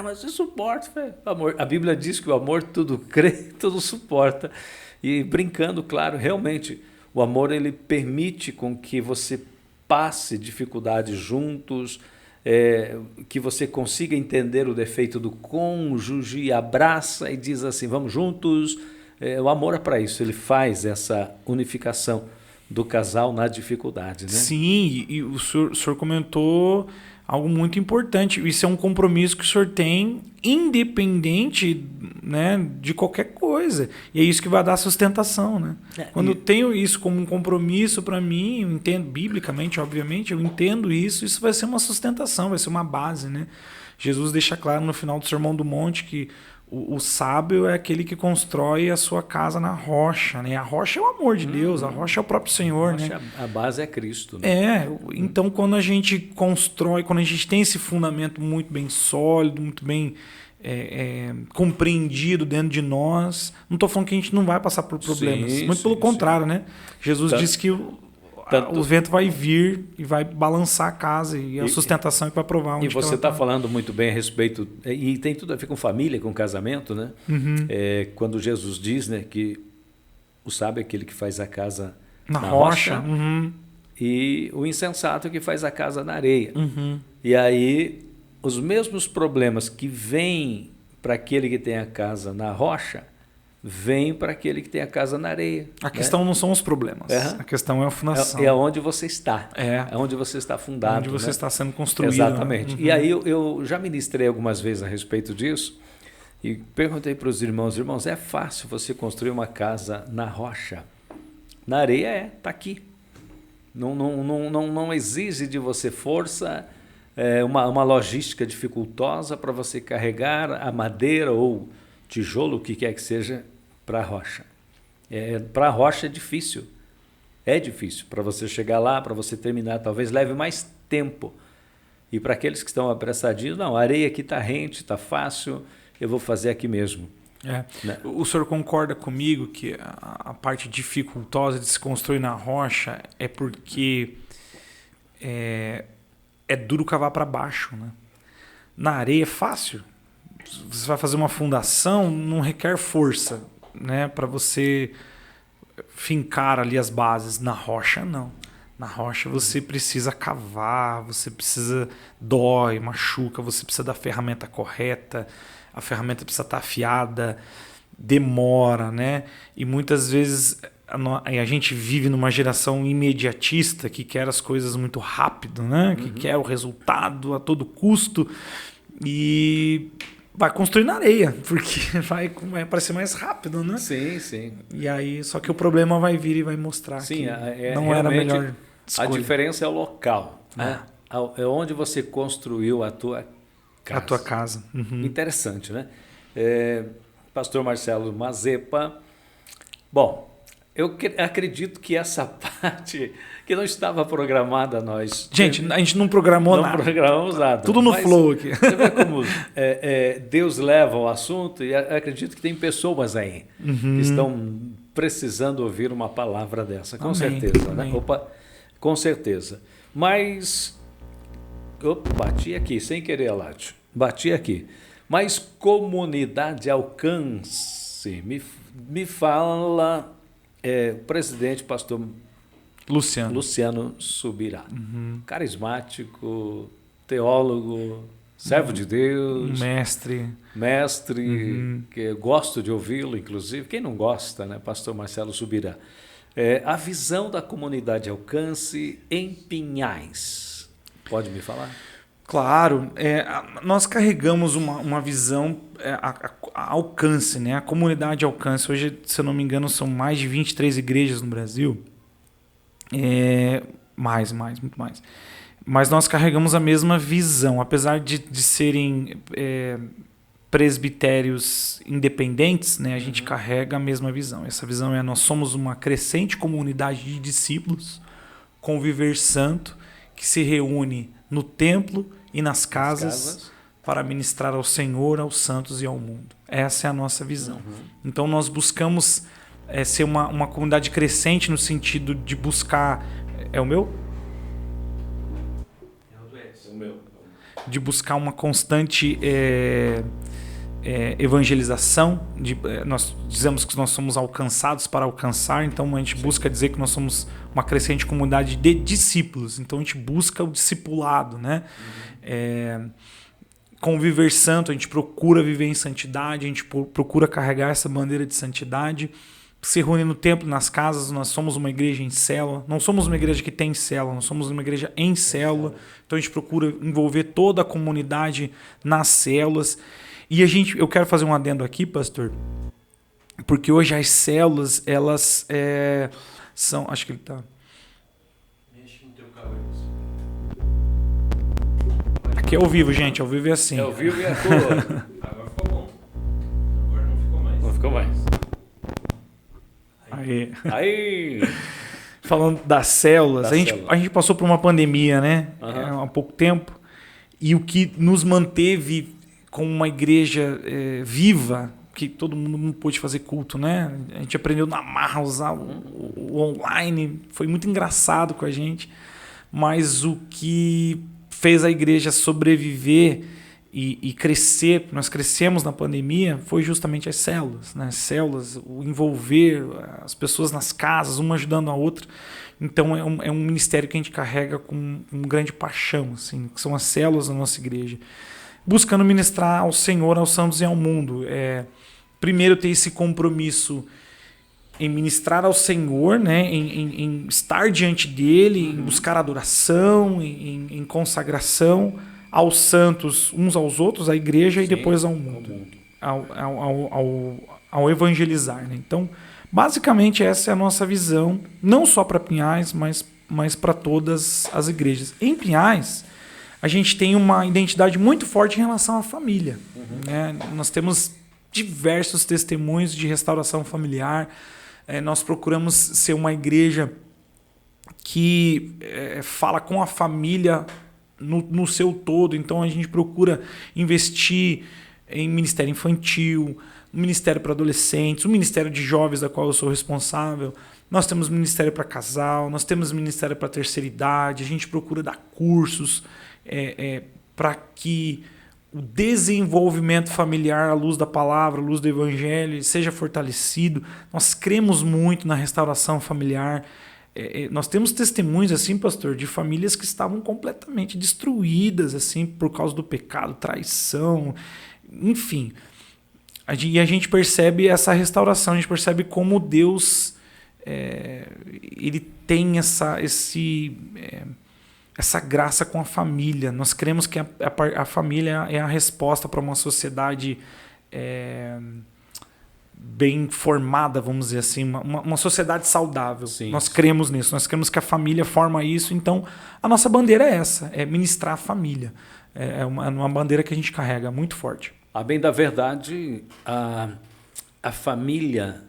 Mas eu suporto, amor. A Bíblia diz que o amor tudo crê, tudo suporta. E brincando, claro, realmente, O amor, ele permite com que você passe dificuldades juntos, que você consiga entender o defeito do cônjuge, abraça e diz assim, vamos juntos. O amor é para isso, ele faz essa unificação do casal na dificuldade, né? Sim, e o senhor comentou algo muito importante. Isso é um compromisso que o senhor tem, independente, né, de qualquer coisa. E é isso que vai dar sustentação, né? Quando eu tenho isso como um compromisso para mim, eu entendo biblicamente, obviamente, eu entendo isso vai ser uma sustentação, vai ser uma base, né? Jesus deixa claro no final do Sermão do Monte que o sábio é aquele que constrói a sua casa na rocha, né? A rocha é o amor de Deus, a rocha é o próprio Senhor, né? A base é Cristo, né? Então quando a gente constrói, quando a gente tem esse fundamento muito bem sólido, muito bem compreendido dentro de nós, não estou falando que a gente não vai passar por problemas, muito pelo contrário, né? Jesus disse que o vento vai vir e vai balançar a casa e a sustentação que vai provar onde. E você está falando muito bem a respeito, e tem tudo a ver com família, com casamento, né? Quando Jesus diz, né, que o sábio é aquele que faz a casa na rocha, e o insensato é que faz a casa na areia. E aí os mesmos problemas que vêm para aquele que tem a casa na rocha vem para aquele que tem a casa na areia. A questão não são os problemas, a questão é a fundação. É onde você está, é onde você está fundado. Onde você está sendo construído. Exatamente. E aí eu já ministrei algumas vezes a respeito disso e perguntei para os irmãos, é fácil você construir uma casa na rocha? Na areia está aqui. Não exige de você força, uma logística dificultosa para você carregar a madeira ou tijolo, o que quer que seja, para a rocha. Para a rocha é difícil. É difícil. Para você chegar lá, para você terminar, talvez leve mais tempo. E para aqueles que estão apressadinhos, não, a areia aqui está rente, está fácil, eu vou fazer aqui mesmo. Né? O senhor concorda comigo que a parte dificultosa de se construir na rocha é porque é duro cavar para baixo, né? Na areia é fácil. Você vai fazer uma fundação, não requer força, né, para você fincar ali as bases. Na rocha, não. Na rocha você precisa cavar, você precisa, dói, machuca, você precisa da ferramenta correta, a ferramenta precisa estar afiada, demora, né? E muitas vezes a gente vive numa geração imediatista que quer as coisas muito rápido, né? Que quer o resultado a todo custo e vai construir na areia, porque vai parecer mais rápido, né? Sim, sim. E aí, só que o problema vai vir e vai mostrar que não era a melhor escolha. A diferença é o local, né? É onde você construiu a tua casa. A tua casa. Interessante, né? Pastor Marcelo Mazepa. Bom, eu acredito que essa parte que não estava programada nós... Gente, a gente não programou nada. Não programamos nada. Tudo no flow aqui. Você vê como Deus leva o assunto e acredito que tem pessoas aí que estão precisando ouvir uma palavra dessa, com certeza. Né? Com certeza. Mas... bati aqui, sem querer, Aládio. Bati aqui. Mas comunidade alcance. Me fala... o presidente, pastor Luciano Subirá. Carismático, teólogo, servo de Deus. Mestre, que eu gosto de ouvi-lo, inclusive. Quem não gosta, né? Pastor Marcelo Subirá. A visão da comunidade alcance em Pinhais. Pode me falar? Claro, nós carregamos uma visão a alcance, né? A comunidade alcance. Hoje, se eu não me engano, são mais de 23 igrejas no Brasil. Muito mais. Mas nós carregamos a mesma visão, apesar de serem presbitérios independentes, né? A gente carrega a mesma visão. Essa visão nós somos uma crescente comunidade de discípulos, com viver santo, que se reúne no templo e nas casas para ministrar ao Senhor, aos santos e ao mundo. Essa é a nossa visão. Então nós buscamos ser uma comunidade crescente no sentido de buscar... É o meu? É o meu. De buscar uma constante evangelização, nós dizemos que nós somos alcançados para alcançar, então a gente busca dizer que nós somos uma crescente comunidade de discípulos, então a gente busca o discipulado, né? Conviver santo, a gente procura viver em santidade, a gente procura carregar essa bandeira de santidade, se reúne no templo, nas casas. Nós somos uma igreja em célula, não somos uma igreja que tem célula, nós somos uma igreja em célula, então a gente procura envolver toda a comunidade nas células. E eu quero fazer um adendo aqui, pastor, porque hoje as células, elas são, acho que ele está... Aqui é ao vivo, gente, ao vivo é assim. É ao vivo e a cor. Agora ficou bom. Agora não ficou mais. Não ficou mais. Aí. Falando das células, a gente passou por uma pandemia, né? Há pouco tempo. E o que nos manteve como uma igreja viva, que todo mundo não pôde fazer culto, né? A gente aprendeu na marra a usar o online, foi muito engraçado com a gente, mas o que fez a igreja sobreviver e crescer, nós crescemos na pandemia, foi justamente as células, né? As células, o envolver as pessoas nas casas, uma ajudando a outra. Então é um ministério que a gente carrega com grande paixão, assim, que são as células da nossa igreja, buscando ministrar ao Senhor, aos santos e ao mundo. Primeiro ter esse compromisso em ministrar ao Senhor, né? em estar diante dele, em buscar adoração, em consagração aos santos, uns aos outros, à igreja. Sim, e depois ao mundo, ao evangelizar. Né? Então, basicamente essa é a nossa visão, não só para Pinhais, mas para todas as igrejas. Em Pinhais, a gente tem uma identidade muito forte em relação à família. Né? Nós temos diversos testemunhos de restauração familiar. Nós procuramos ser uma igreja que fala com a família no seu todo. Então a gente procura investir em ministério infantil, ministério para adolescentes, o ministério de jovens, da qual eu sou responsável. Nós temos ministério para casal, nós temos ministério para terceira idade. A gente procura dar cursos para que o desenvolvimento familiar à luz da palavra, à luz do evangelho, seja fortalecido. Nós cremos muito na restauração familiar. Nós temos testemunhos, assim, pastor, de famílias que estavam completamente destruídas, assim, por causa do pecado, traição, enfim. E a gente percebe essa restauração, a gente percebe como Deus ele tem essa graça com a família. Nós cremos que a família é a resposta para uma sociedade bem formada, vamos dizer assim, uma sociedade saudável. Sim. Nós cremos nisso, nós cremos que a família forma isso. Então, a nossa bandeira é essa, é ministrar a família. É uma bandeira que a gente carrega muito forte. A bem da verdade, a família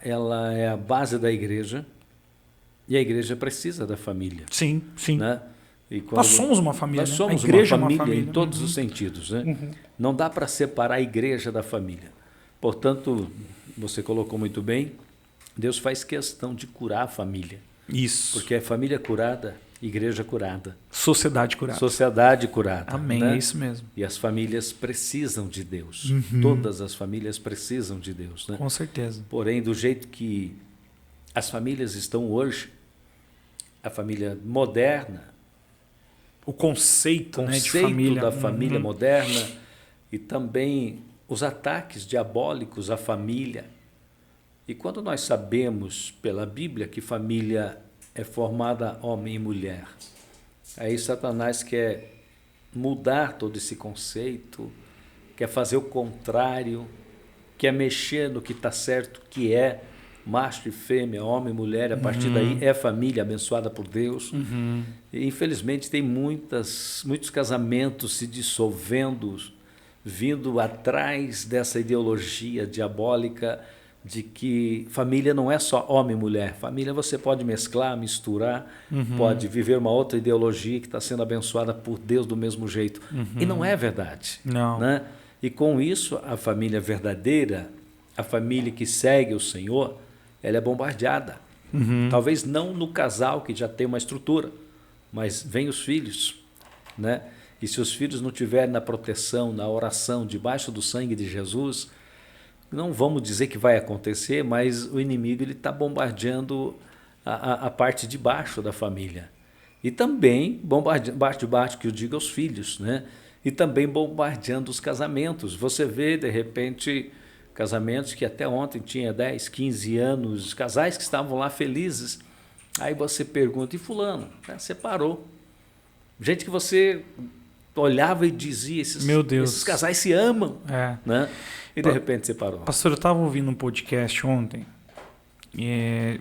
ela é a base da igreja. E a igreja precisa da família. Sim, sim. Né? Nós somos uma família. Nós somos a igreja uma família, é uma família em todos os sentidos. Né? Não dá para separar a igreja da família. Portanto, você colocou muito bem, Deus faz questão de curar a família. Isso. Porque é família curada, igreja curada. Sociedade curada. Sociedade curada. Amém, né? É isso mesmo. E as famílias precisam de Deus. Todas as famílias precisam de Deus. Né? Com certeza. Porém, do jeito que as famílias estão hoje, a família moderna, o conceito né, de família. da família moderna e também os ataques diabólicos à família. E quando nós sabemos pela Bíblia que família é formada homem e mulher, aí Satanás quer mudar todo esse conceito, quer fazer o contrário, quer mexer no que está certo, que é macho e fêmea, homem e mulher. A partir daí é família abençoada por Deus. E, infelizmente, tem muitos casamentos se dissolvendo, vindo atrás dessa ideologia diabólica de que família não é só homem e mulher. Família você pode mesclar, misturar, pode viver uma outra ideologia que está sendo abençoada por Deus do mesmo jeito. E não é verdade. Não. Né? E com isso, a família verdadeira, a família que segue o Senhor, ela é bombardeada. Talvez não no casal que já tem uma estrutura, mas vem os filhos, né? E se os filhos não estiverem na proteção, na oração, debaixo do sangue de Jesus, não vamos dizer que vai acontecer, mas o inimigo está bombardeando a parte de baixo da família. E também bombardeando, parte de baixo, que eu digo aos filhos, né? E também bombardeando os casamentos. Você vê, de repente, casamentos que até ontem tinha 10, 15 anos, casais que estavam lá felizes. Aí você pergunta, e fulano? Separou. Gente que você olhava e dizia, esses casais se amam, né? E de repente separou. Pastor, eu estava ouvindo um podcast ontem, e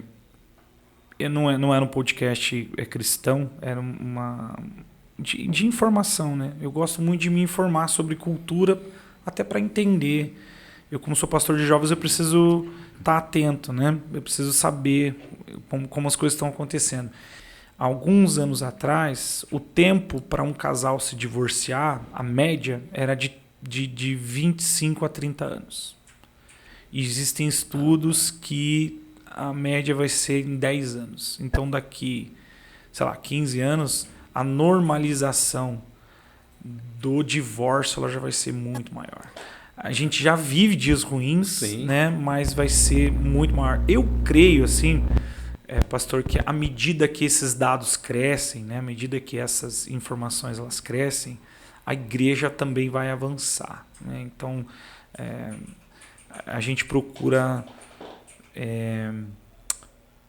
não era um podcast cristão, era uma de informação, né? Eu gosto muito de me informar sobre cultura, até para entender. Eu, como sou pastor de jovens, eu preciso estar atento, né? Eu preciso saber como as coisas estão acontecendo. Alguns anos atrás, o tempo para um casal se divorciar, a média era de 25 a 30 anos. E existem estudos que a média vai ser em 10 anos. Então, daqui, 15 anos, a normalização do divórcio ela já vai ser muito maior. A gente já vive dias ruins, né? Mas vai ser muito maior. Eu creio, assim, pastor, que à medida que esses dados crescem, né? À medida que essas informações elas crescem, a igreja também vai avançar, né? Então, a gente procura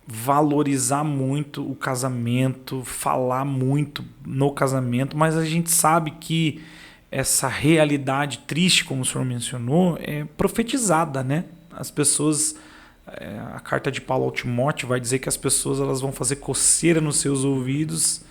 valorizar muito o casamento, falar muito no casamento, mas a gente sabe que essa realidade triste, como o senhor mencionou, é profetizada, né? As pessoas, a carta de Paulo ao Timóteo vai dizer que as pessoas elas vão fazer coceira nos seus ouvidos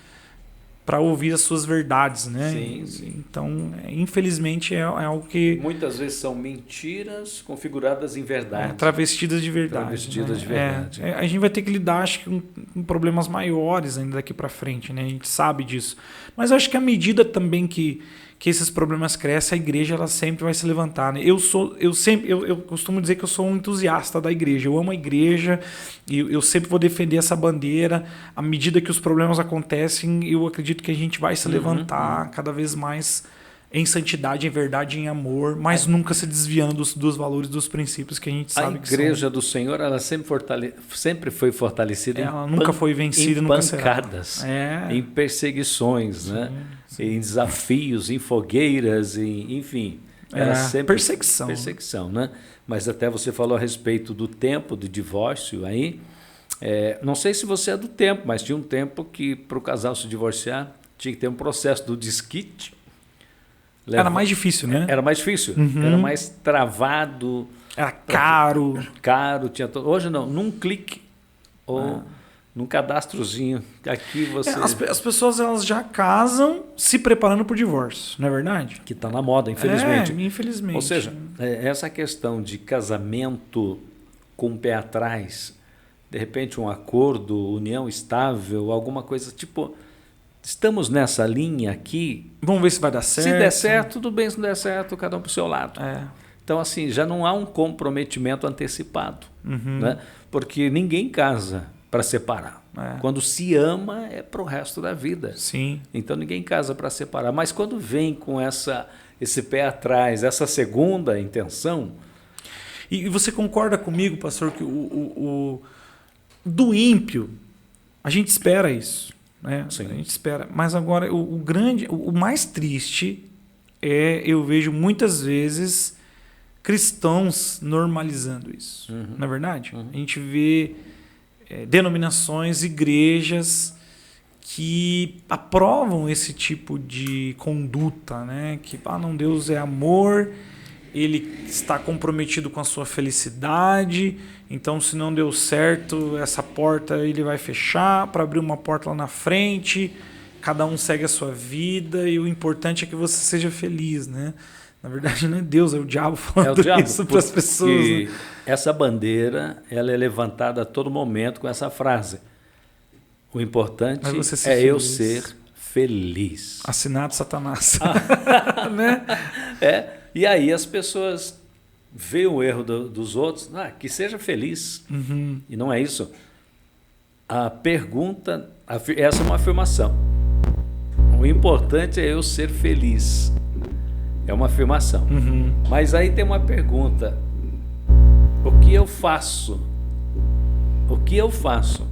para ouvir as suas verdades, né? Sim. Então, infelizmente, é algo que muitas vezes são mentiras configuradas em verdade. Travestidas de verdade. Travestidas de verdade. A gente vai ter que lidar, acho que, com problemas maiores ainda daqui para frente, né? A gente sabe disso. Mas eu acho que à medida também que esses problemas crescem, a igreja ela sempre vai se levantar, né? Eu costumo dizer que eu sou um entusiasta da igreja. Eu amo a igreja e eu sempre vou defender essa bandeira. À medida que os problemas acontecem, eu acredito que a gente vai se levantar cada vez mais em santidade, em verdade, em amor, mas nunca se desviando dos valores, dos princípios que a gente sabe que são. A igreja do Senhor, ela sempre foi fortalecida. Ela nunca foi vencida, em nunca pancadas, em perseguições, né? Em desafios, em fogueiras, enfim. Era sempre perseguição, né? Mas até você falou a respeito do tempo do divórcio aí. Não sei se você é do tempo, mas tinha um tempo que para o casal se divorciar tinha que ter um processo do desquite. Era mais difícil, né? Era mais difícil, era mais travado. Era caro. Tinha hoje não, num clique ou num cadastrozinho. Aqui você... As pessoas elas já casam se preparando para o divórcio, não é verdade? Que está na moda, infelizmente. Infelizmente. Ou seja, essa questão de casamento com o pé atrás, de repente um acordo, união estável, alguma coisa tipo... Estamos nessa linha aqui. Vamos ver se vai dar certo. Se der certo, tudo bem. Se não der certo, cada um para o seu lado. Então, assim, já não há um comprometimento antecipado. Né? Porque ninguém casa para separar. Quando se ama, é para o resto da vida. Sim. Então, ninguém casa para separar. Mas quando vem com esse pé atrás, essa segunda intenção... E você concorda comigo, pastor, que do ímpio, a gente espera isso. A gente espera. Mas agora, o mais triste eu vejo muitas vezes cristãos normalizando isso. Não é verdade? A gente vê denominações, igrejas que aprovam esse tipo de conduta, né? Que não, Deus é amor, ele está comprometido com a sua felicidade, então se não deu certo essa porta ele vai fechar para abrir uma porta lá na frente, cada um segue a sua vida e o importante é que você seja feliz, né? Na verdade não é Deus, é o diabo falando isso para as pessoas. Né? Essa bandeira ela é levantada a todo momento com essa frase: o importante é eu ser feliz. Assinado Satanás. Né? E aí as pessoas veem o erro dos outros, que seja feliz. E não é isso. A pergunta, essa é uma afirmação. O importante é eu ser feliz. É uma afirmação. Mas aí tem uma pergunta. O que eu faço? O que eu faço?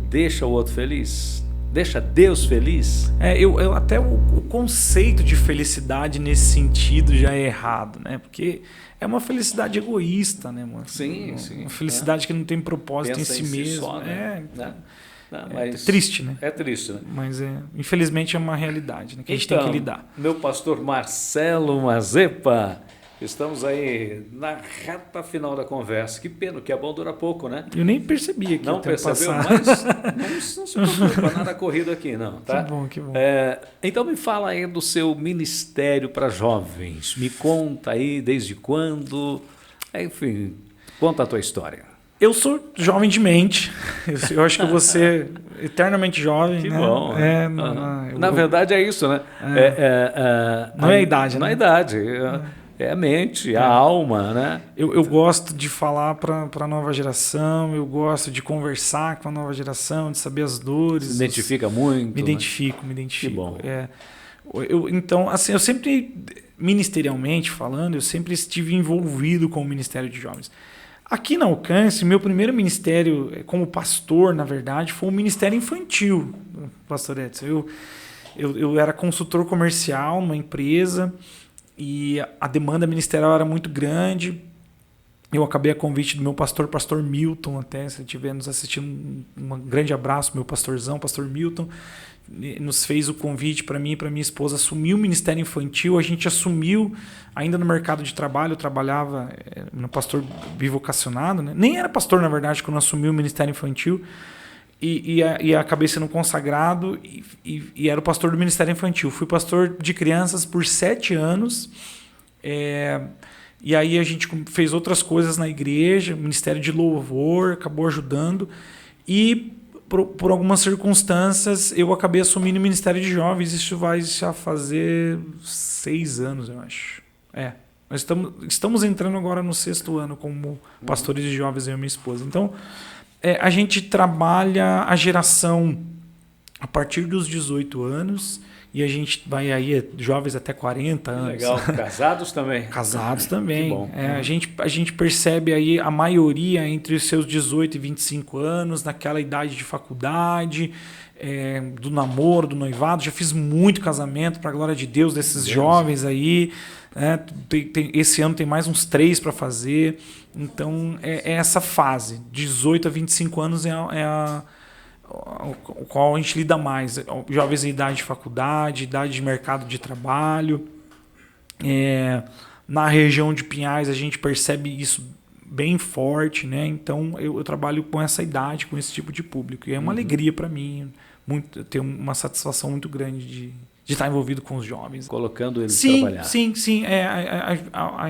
Deixa o outro feliz? Deixa Deus feliz? Eu até o conceito de felicidade nesse sentido já é errado, né? Porque é uma felicidade egoísta, né, mano? Sim. Uma felicidade que não tem propósito Pensa em si si mesmo. só, né? Não, É mas triste, né? É triste, né? Mas infelizmente é uma realidade, né, que a gente tem que lidar. Meu pastor Marcelo Mazepa, estamos aí na reta final da conversa. Que pena, que é bom durar pouco, né? Eu nem percebi que Não percebeu, mas não se preocupa, nada corrido aqui, não. Tá? Que bom. Então me fala aí do seu ministério para jovens. Me conta aí desde quando. Enfim, conta a tua história. Eu sou jovem de mente. Eu acho que eu vou ser eternamente jovem. Que né? bom. Na verdade é isso, né? Não é a idade, não né? é a idade. É a mente, a alma, né? Eu gosto de falar para a nova geração, eu gosto de conversar com a nova geração, de saber as dores. Se identifica muito. Me identifico. Que bom. Então, assim, eu sempre, ministerialmente falando, eu sempre estive envolvido com o Ministério de Jovens. Aqui na Alcance, meu primeiro ministério como pastor, na verdade, foi um ministério infantil, pastor Edson. Eu era consultor comercial numa empresa e a demanda ministerial era muito grande. Eu acabei a convite do meu pastor Milton, até se estiver nos assistindo, um grande abraço, meu pastorzão, pastor Milton, nos fez o convite para mim e para minha esposa assumir o ministério infantil. A gente assumiu ainda no mercado de trabalho. Eu trabalhava no pastor bivocacionado, né? Nem era pastor, na verdade, quando assumi o ministério infantil. E acabei sendo consagrado e era o pastor do ministério infantil. Fui pastor de crianças por 7 anos. E aí a gente fez outras coisas na igreja, ministério de louvor, acabou ajudando. E por algumas circunstâncias eu acabei assumindo o ministério de jovens. Isso vai já fazer 6 anos, eu acho. Nós estamos entrando agora no 6º ano como pastores de jovens, eu e minha esposa. Então, a gente trabalha a geração a partir dos 18 anos e a gente vai aí jovens até 40 anos. Legal. Casados também? Casados também. Que bom. A gente percebe aí a maioria entre os seus 18 e 25 anos, naquela idade de faculdade, do namoro, do noivado. Já fiz muito casamento, para a glória de Deus, desses jovens aí. Esse ano tem mais uns 3 para fazer. Então, é essa fase. 18 a 25 anos o qual a gente lida mais. Jovens em idade de faculdade, idade de mercado de trabalho. Na região de Pinhais a gente percebe isso bem forte, né? Então eu trabalho com essa idade, com esse tipo de público. E é uma alegria para mim, ter uma satisfação muito grande de estar envolvido com os jovens. Colocando eles a trabalhar. Sim.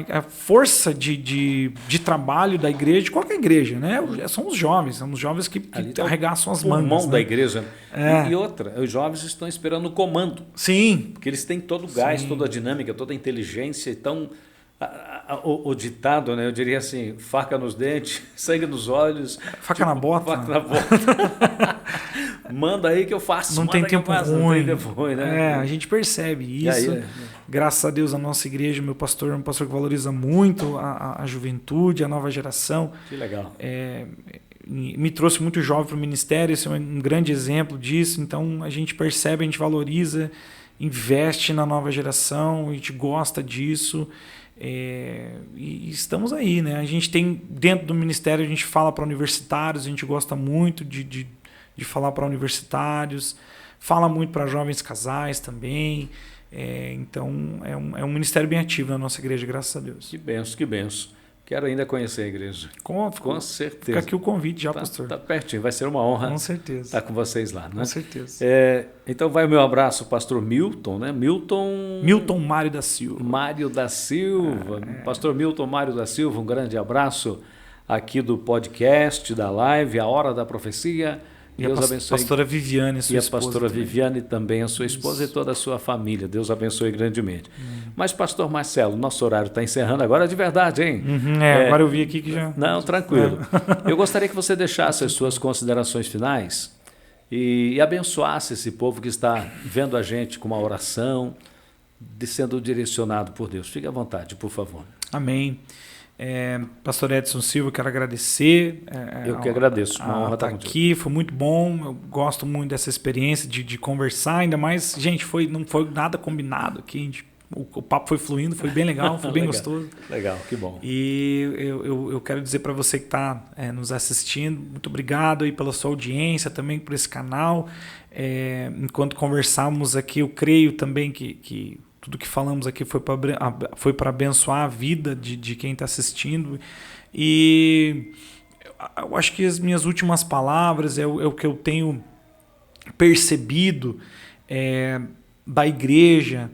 A força de trabalho da igreja, de qualquer igreja, né? São os jovens que arregaçam as mangas. O pulmão da igreja. E outra, os jovens estão esperando o comando. Sim. Porque eles têm todo o gás, toda a dinâmica, toda a inteligência. Então, o ditado, né? Eu diria assim, faca nos dentes, sangue nos olhos. Faca na bota. Faca na bota. Manda aí que eu faço. Não tem tempo ruim. Não tem tempo ruim, né? A gente percebe isso. Graças a Deus, a nossa igreja, meu pastor é um pastor que valoriza muito a juventude, a nova geração. Que legal. Me trouxe muito jovem para o ministério, esse é um grande exemplo disso. Então, a gente percebe, a gente valoriza, investe na nova geração, a gente gosta disso. E estamos aí, né? A gente tem, dentro do ministério, a gente fala para universitários, a gente gosta muito de falar para universitários, fala muito para jovens casais também. Então, é um ministério bem ativo na nossa igreja, graças a Deus. Que benção, que benção. Quero ainda conhecer a igreja. Com certeza. Fica aqui o convite já, pastor. Está pertinho, vai ser uma honra. Com certeza. Estar com vocês lá, né? Com certeza. Então vai o meu abraço, pastor Milton, né? Milton Mário da Silva. Mário da Silva. Pastor Milton Mário da Silva, um grande abraço aqui do podcast, da live, A Hora da Profecia. Deus abençoe. A pastora Viviane, sua esposa. E a pastora também. Viviane também, a sua esposa e toda a sua família. Deus abençoe grandemente. Mas, pastor Marcelo, nosso horário está encerrando agora de verdade, hein? Agora eu vi aqui que já... Não, tranquilo. Eu gostaria que você deixasse as suas considerações finais e abençoasse esse povo que está vendo a gente com uma oração, sendo direcionado por Deus. Fique à vontade, por favor. Amém. Pastor Edson Silva, quero agradecer. Eu que agradeço, uma honra estar aqui, foi muito bom, eu gosto muito dessa experiência de conversar, ainda mais, gente, não foi nada combinado aqui, o papo foi fluindo, foi bem legal, foi bem gostoso. Legal, que bom. E eu quero dizer para você que está nos assistindo, muito obrigado aí pela sua audiência, também por esse canal. Enquanto conversamos aqui, eu creio também que tudo que falamos aqui foi para abençoar a vida de quem está assistindo. E eu acho que as minhas últimas palavras é o que eu tenho percebido da igreja,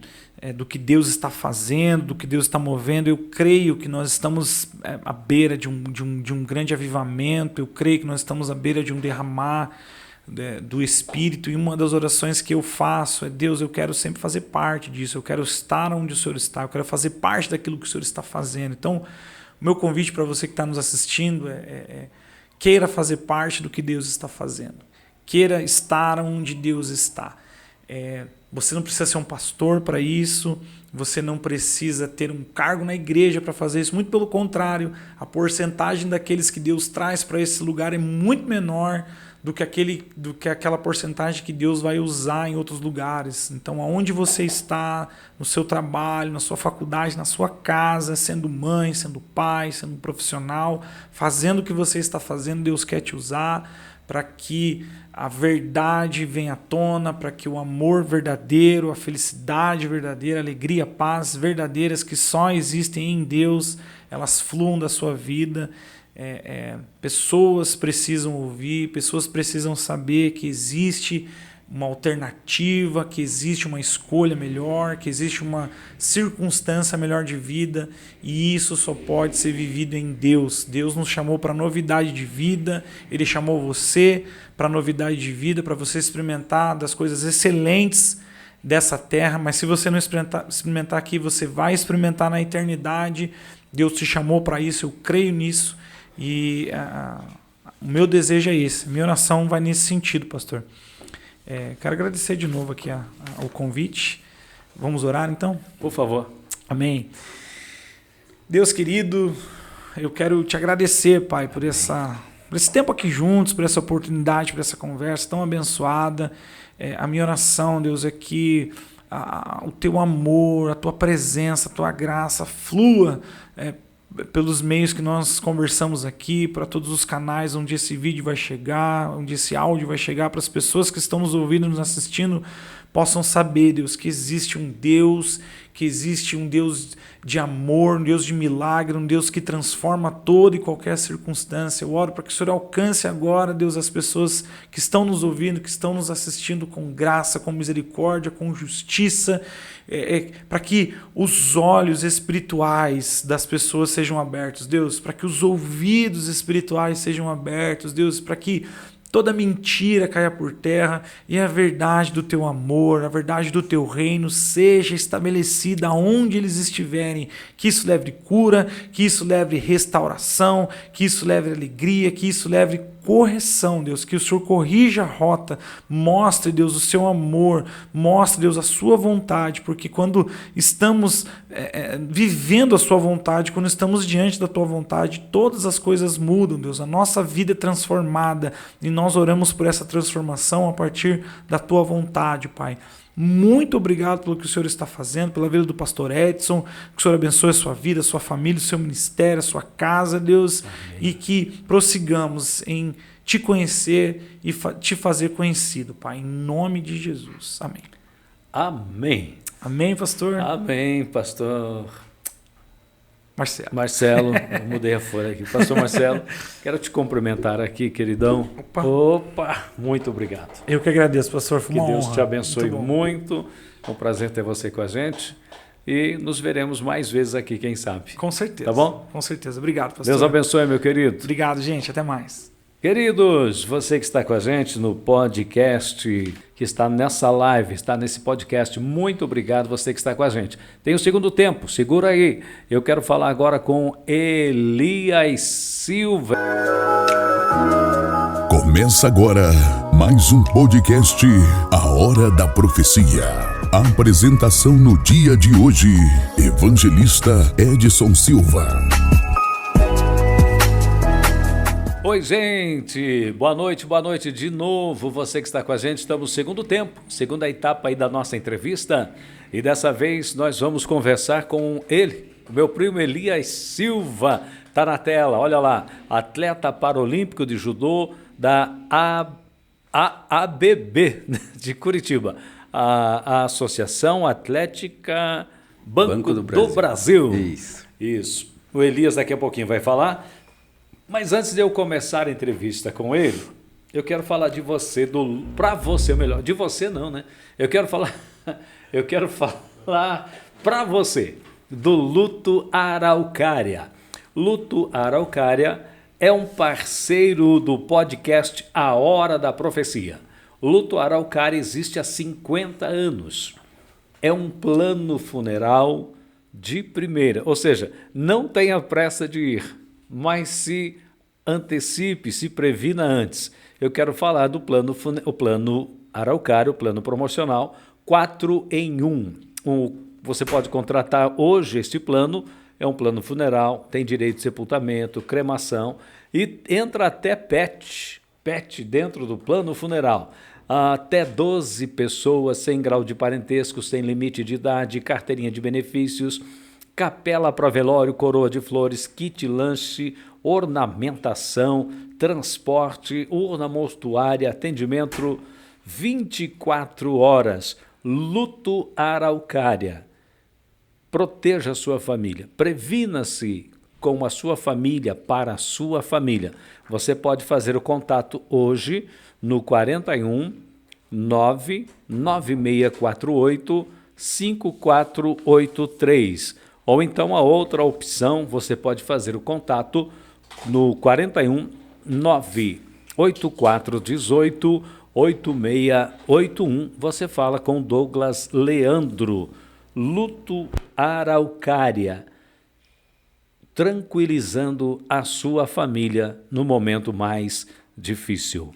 do que Deus está fazendo, do que Deus está movendo. Eu creio que nós estamos à beira de um grande avivamento, eu creio que nós estamos à beira de um derramar do Espírito, e uma das orações que eu faço é: Deus, eu quero sempre fazer parte disso, eu quero estar onde o Senhor está, eu quero fazer parte daquilo que o Senhor está fazendo. Então, o meu convite para você que está nos assistindo queira fazer parte do que Deus está fazendo, queira estar onde Deus está. Você não precisa ser um pastor para isso, você não precisa ter um cargo na igreja para fazer isso, muito pelo contrário, a porcentagem daqueles que Deus traz para esse lugar é muito menor do que aquela porcentagem que Deus vai usar em outros lugares. Então, aonde você está, no seu trabalho, na sua faculdade, na sua casa, sendo mãe, sendo pai, sendo profissional, fazendo o que você está fazendo, Deus quer te usar para que a verdade venha à tona, para que o amor verdadeiro, a felicidade verdadeira, a alegria, a paz verdadeiras que só existem em Deus, elas fluam da sua vida. Pessoas precisam ouvir, pessoas precisam saber que existe uma alternativa, que existe uma escolha melhor, que existe uma circunstância melhor de vida, e isso só pode ser vivido em Deus. Deus nos chamou para novidade de vida, Ele chamou você para novidade de vida, para você experimentar das coisas excelentes dessa terra, mas se você não experimentar aqui, você vai experimentar na eternidade. Deus te chamou para isso, eu creio nisso. E o meu desejo é esse, minha oração vai nesse sentido, pastor. Quero agradecer de novo aqui o convite. Vamos orar então? Por favor. Amém. Deus querido, eu quero te agradecer, Pai, por esse tempo aqui juntos, por essa oportunidade, por essa conversa tão abençoada. A minha oração, Deus, é que o teu amor, a tua presença, a tua graça flua pelos meios que nós conversamos aqui, para todos os canais onde esse vídeo vai chegar, onde esse áudio vai chegar, para as pessoas que estão nos ouvindo, nos assistindo, possam saber, Deus, que existe um Deus de amor, um Deus de milagre, um Deus que transforma toda e qualquer circunstância. Eu oro para que o Senhor alcance agora, Deus, as pessoas que estão nos ouvindo, que estão nos assistindo com graça, com misericórdia, com justiça, para que os olhos espirituais das pessoas sejam abertos, Deus, para que os ouvidos espirituais sejam abertos, Deus, para que toda mentira caia por terra e a verdade do teu amor, a verdade do teu reino seja estabelecida onde eles estiverem. Que isso leve cura, que isso leve restauração, que isso leve alegria, que isso leve correção, Deus, que o Senhor corrija a rota, mostre, Deus, o seu amor, mostre, Deus, a sua vontade, porque quando estamos vivendo a sua vontade, quando estamos diante da tua vontade, todas as coisas mudam, Deus, a nossa vida é transformada e nós oramos por essa transformação a partir da tua vontade, Pai. Muito obrigado pelo que o Senhor está fazendo, pela vida do pastor Edson, que o Senhor abençoe a sua vida, a sua família, o seu ministério, a sua casa, Deus. Amém. E que prossigamos em te conhecer e te fazer conhecido, Pai, em nome de Jesus. Amém. Amém. Amém, pastor? Amém, pastor Marcelo, eu mudei a folha aqui. Pastor Marcelo, quero te cumprimentar aqui, queridão. Opa, muito obrigado. Eu que agradeço, pastor. Foi uma honra. Que Deus te abençoe muito. É um prazer ter você com a gente. E nos veremos mais vezes aqui, quem sabe. Com certeza. Tá bom? Com certeza. Obrigado, pastor. Deus abençoe, meu querido. Obrigado, gente. Até mais. Queridos, você que está com a gente no podcast, que está nessa live, está nesse podcast, muito obrigado você que está com a gente. Tem o segundo tempo, segura aí. Eu quero falar agora com Elias Silva. Começa agora Mais um podcast, A Hora da Profecia. A apresentação no dia de hoje, Evangelista Edson Silva. Oi, gente, boa noite de novo, você que está com a gente. Estamos no segundo tempo, segunda etapa aí da nossa entrevista, e dessa vez nós vamos conversar com ele, o meu primo Elias Silva, está na tela, olha lá, atleta paralímpico de judô da ABB de Curitiba, a Associação Atlética Banco do Brasil. Isso. O Elias daqui a pouquinho vai falar. Mas antes de eu começar a entrevista com ele, eu quero falar de você, para você, melhor, de você não, né? Eu quero falar para você do Luto Araucária. Luto Araucária é um parceiro do podcast A Hora da Profecia. O Luto Araucária existe há 50 anos. É um plano funeral de primeira, ou seja, não tenha pressa de ir, mas se antecipe, se previna antes. Eu quero falar do plano Araucária, o plano promocional 4 em 1. Você pode contratar hoje este plano, é um plano funeral, tem direito de sepultamento, cremação e entra até pet dentro do plano funeral. Até 12 pessoas, sem grau de parentesco, sem limite de idade, carteirinha de benefícios, capela para velório, coroa de flores, kit lanche, ornamentação, transporte, urna mortuária, atendimento 24 horas. Luto Araucária. Proteja a sua família, previna-se com a sua família, para a sua família. Você pode fazer o contato hoje no 41 99648 5483. Ou então a outra opção, você pode fazer o contato no 41 98418 8681. Você fala com Douglas Leandro. Luto Araucária, tranquilizando a sua família no momento mais difícil.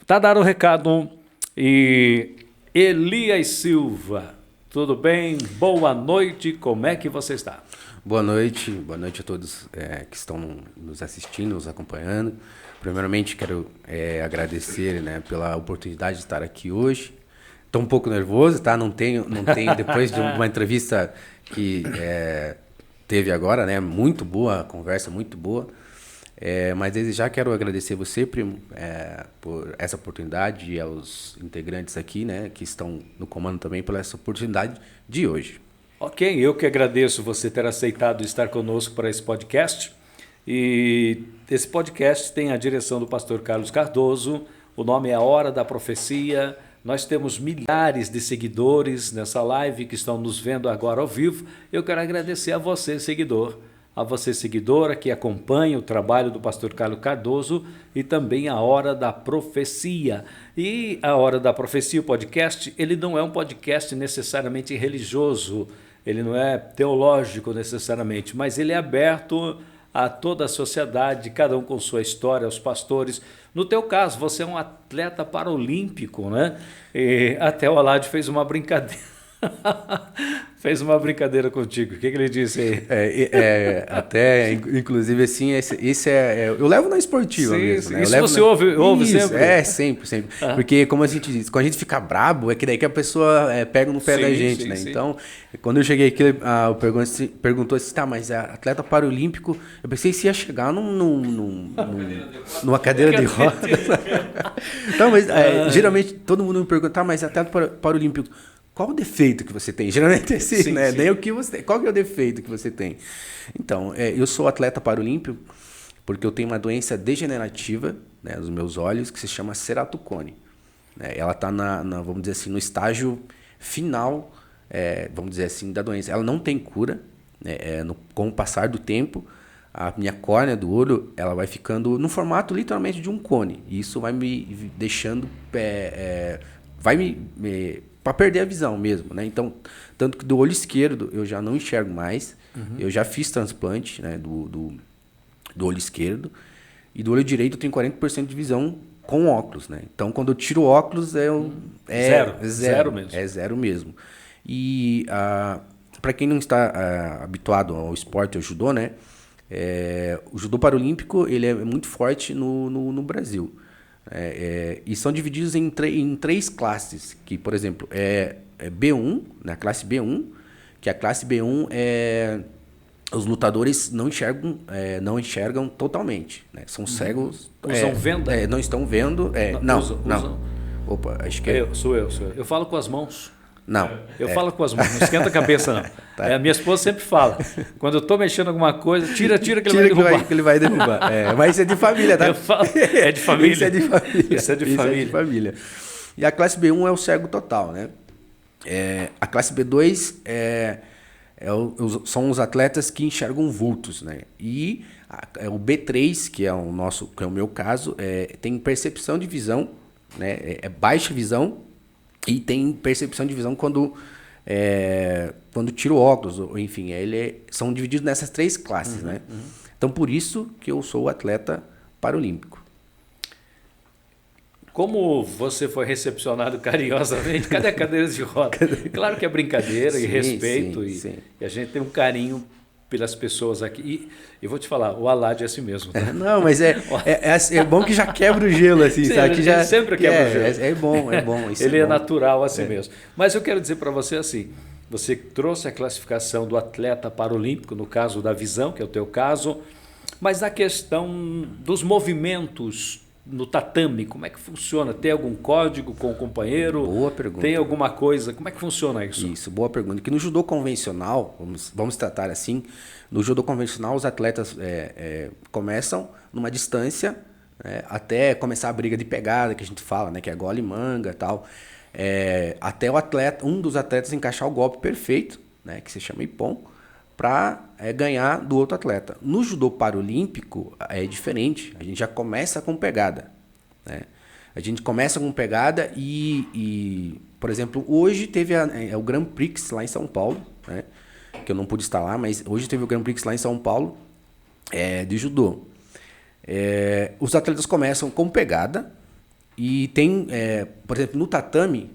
Tá dado o recado. E Elias Silva, tudo bem? Boa noite, como é que você está? Boa noite a todos que estão nos assistindo, nos acompanhando. Primeiramente, quero agradecer, né, pela oportunidade de estar aqui hoje. Estou um pouco nervoso, tá? Não tenho depois de uma entrevista que teve agora, né? Muito boa, a conversa muito boa. Mas desde já quero agradecer você, primo, por essa oportunidade e aos integrantes aqui, né, que estão no comando também, por essa oportunidade de hoje. Ok, eu que agradeço você ter aceitado estar conosco para esse podcast. E esse podcast tem a direção do pastor Carlos Cardoso, o nome é A Hora da Profecia. Nós temos milhares de seguidores nessa live que estão nos vendo agora ao vivo. Eu quero agradecer a você, seguidor, a você, seguidora, que acompanha o trabalho do pastor Carlos Cardoso e também a Hora da Profecia. E a Hora da Profecia, o podcast, ele não é um podcast necessariamente religioso, ele não é teológico necessariamente, mas ele é aberto a toda a sociedade, cada um com sua história, os pastores. No teu caso, você é um atleta paralímpico, né? E até o Alad fez uma brincadeira. Fez uma brincadeira contigo. O que ele disse aí? Até, inclusive, assim, esse eu levo na esportiva mesmo. Né? Isso você ouve sempre? Sempre. Porque, como a gente diz, quando a gente fica brabo, é que daí que a pessoa pega no pé da gente, né? Sim. Então, quando eu cheguei aqui, o perguntou assim, tá, mas atleta paralímpico, eu pensei se ia chegar numa cadeira de rodas. Então, mas geralmente todo mundo me pergunta, tá, mas atleta paralímpico, qual o defeito que você tem? Geralmente é assim, né? Sim. Nem o que você, qual que é o defeito que você tem? Então, eu sou atleta paralímpico porque eu tenho uma doença degenerativa, né, nos meus olhos, que se chama ceratocone. Ela está vamos dizer assim, no estágio final, vamos dizer assim, da doença. Ela não tem cura, né? Com o passar do tempo, a minha córnea do olho, ela vai ficando no formato literalmente de um cone. E isso vai me deixando, para perder a visão mesmo, né? Então, tanto que do olho esquerdo eu já não enxergo mais. Uhum. Eu já fiz transplante, né, do olho esquerdo. E do olho direito eu tenho 40% de visão com óculos, né? Então, quando eu tiro o óculos, Zero mesmo. É zero mesmo. E para quem não está habituado ao esporte, ao judô, né? O judô paralímpico ele é muito forte no Brasil. E são divididos em 3 classes, que, por exemplo, B1, na classe B1, que a classe B1 os lutadores não enxergam totalmente, né? São cegos. Usam venda? Não estão vendo. Não. Usam. Opa, acho que Sou eu. Eu falo com as mãos. Não. Eu falo com as mãos, não esquenta a cabeça, não. Tá. A minha esposa sempre fala, quando eu estou mexendo em alguma coisa, tira que ele vai derrubar. Que ele vai derrubar. Mas isso é de família, tá? Eu falo, é de família. Isso é de família. Isso é de família. E a classe B1 é o cego total, né? A classe B2 são os atletas que enxergam vultos, né? E o B3, que é o meu caso, tem percepção de visão, né? É baixa visão e tem percepção de visão quando tira o óculos, ou enfim, são divididos nessas 3 classes, né? Então, por isso que eu sou atleta paralímpico. Como você foi recepcionado carinhosamente, cadê a cadeira de roda? Claro que é brincadeira e respeito, sim. E a gente tem um carinho pelas pessoas aqui. E eu vou te falar, o Alad é assim mesmo. Tá? Não, mas é bom que já quebra o gelo, assim, Sim, sabe? Que já sempre quebra o gelo. É bom. Isso Ele é é bom. natural assim mesmo. Mas eu quero dizer para você assim, você trouxe a classificação do atleta paralímpico, no caso da visão, que é o teu caso, mas na questão dos movimentos no tatame, como é que funciona? Tem algum código com o companheiro? Boa pergunta. Tem alguma coisa? Como é que funciona isso? Isso, boa pergunta. Que no judô convencional, vamos tratar assim, no judô convencional os atletas começam numa distância, até começar a briga de pegada, que a gente fala, né, que é gola e manga e tal, até um dos atletas encaixar o golpe perfeito, né, que se chama ippon, para ganhar do outro atleta. No judô paralímpico é diferente, a gente já começa com pegada, né? A gente começa com pegada e por exemplo, hoje teve o Grand Prix lá em São Paulo, né? Que eu não pude estar lá, mas hoje teve o Grand Prix lá em São Paulo de judô. Os atletas começam com pegada e tem, por exemplo, no tatame,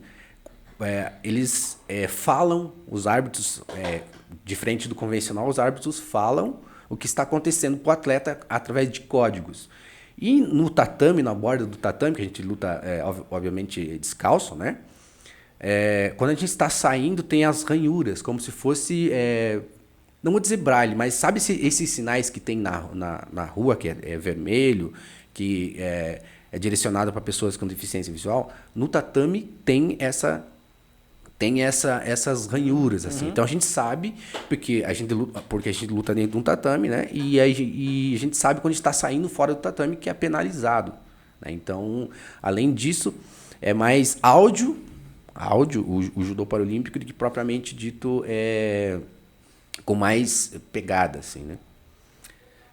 eles falam, os árbitros, diferente do convencional, os árbitros falam o que está acontecendo para o atleta através de códigos. E no tatame, na borda do tatame, que a gente luta, obviamente, descalço, né? Quando a gente está saindo, tem as ranhuras, como se fosse, não vou dizer braille, mas sabe esses sinais que tem na rua, que é vermelho, que é direcionado para pessoas com deficiência visual? No tatame tem essas ranhuras, assim. Então a gente sabe, porque a gente luta dentro de um tatame, né? E a gente sabe quando está saindo fora do tatame, que é penalizado, né? Então, além disso, é mais áudio, o judô paralímpico, do que propriamente dito com mais pegada, assim, né?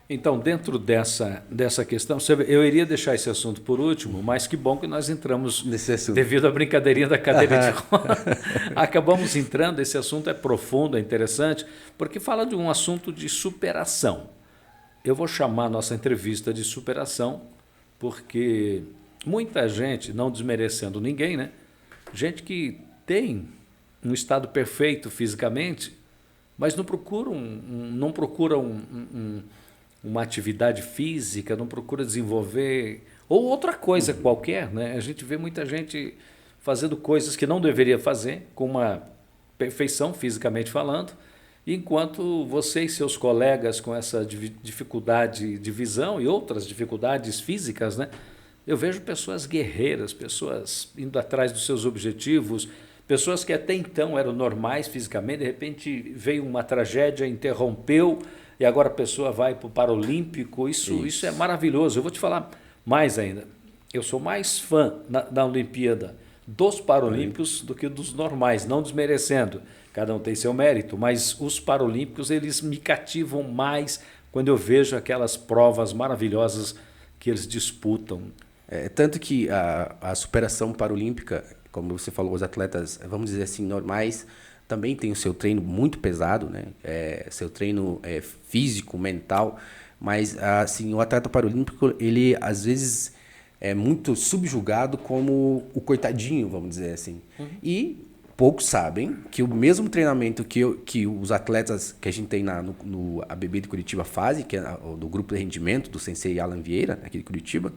Então, dentro dessa questão, eu iria deixar esse assunto por último, mas que bom que nós entramos nesse assunto. Devido à brincadeirinha da cadeira de roda. Acabamos entrando, esse assunto é profundo, é interessante, porque fala de um assunto de superação. Eu vou chamar a nossa entrevista de superação, porque muita gente, não desmerecendo ninguém, né? Gente que tem um estado perfeito fisicamente, mas não procura uma atividade física, não procura desenvolver, ou outra coisa qualquer, né? A gente vê muita gente fazendo coisas que não deveria fazer, com uma perfeição fisicamente falando, enquanto você e seus colegas com essa dificuldade de visão e outras dificuldades físicas, né? Eu vejo pessoas guerreiras, pessoas indo atrás dos seus objetivos, pessoas que até então eram normais fisicamente, de repente veio uma tragédia, interrompeu, e agora a pessoa vai para o Paralímpico. Isso é maravilhoso. Eu vou te falar mais ainda. Eu sou mais fã da Olimpíada dos Paralímpicos do que dos normais, não desmerecendo. Cada um tem seu mérito, mas os Paralímpicos, eles me cativam mais quando eu vejo aquelas provas maravilhosas que eles disputam. Tanto que a superação paralímpica, como você falou, os atletas, vamos dizer assim, normais, também tem o seu treino muito pesado, né? Seu treino físico, mental, mas assim, o atleta paralímpico, ele às vezes é muito subjugado como o coitadinho, vamos dizer assim. E poucos sabem que o mesmo treinamento que os atletas que a gente tem no ABB de Curitiba fazem, que é do grupo de rendimento do sensei Alan Vieira, aqui de Curitiba,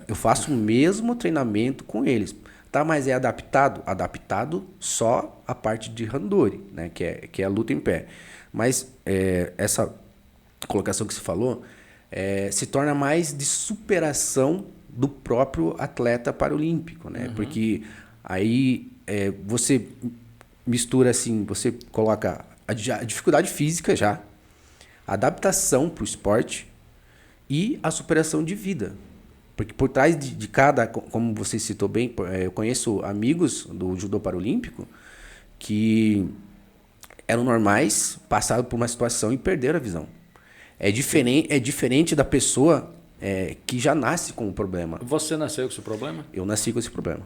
eu faço o mesmo treinamento com eles. Tá, mas é adaptado? Adaptado só a parte de randori, né, que é a luta em pé. Mas essa colocação que você falou se torna mais de superação do próprio atleta paralímpico, né? Porque aí você mistura assim, você coloca a dificuldade física já, a adaptação para o esporte e a superação de vida. Porque por trás de cada, como você citou bem, eu conheço amigos do judô paralímpico que eram normais, passaram por uma situação e perderam a visão. É diferente da pessoa que já nasce com o problema. Você nasceu com esse problema? Eu nasci com esse problema.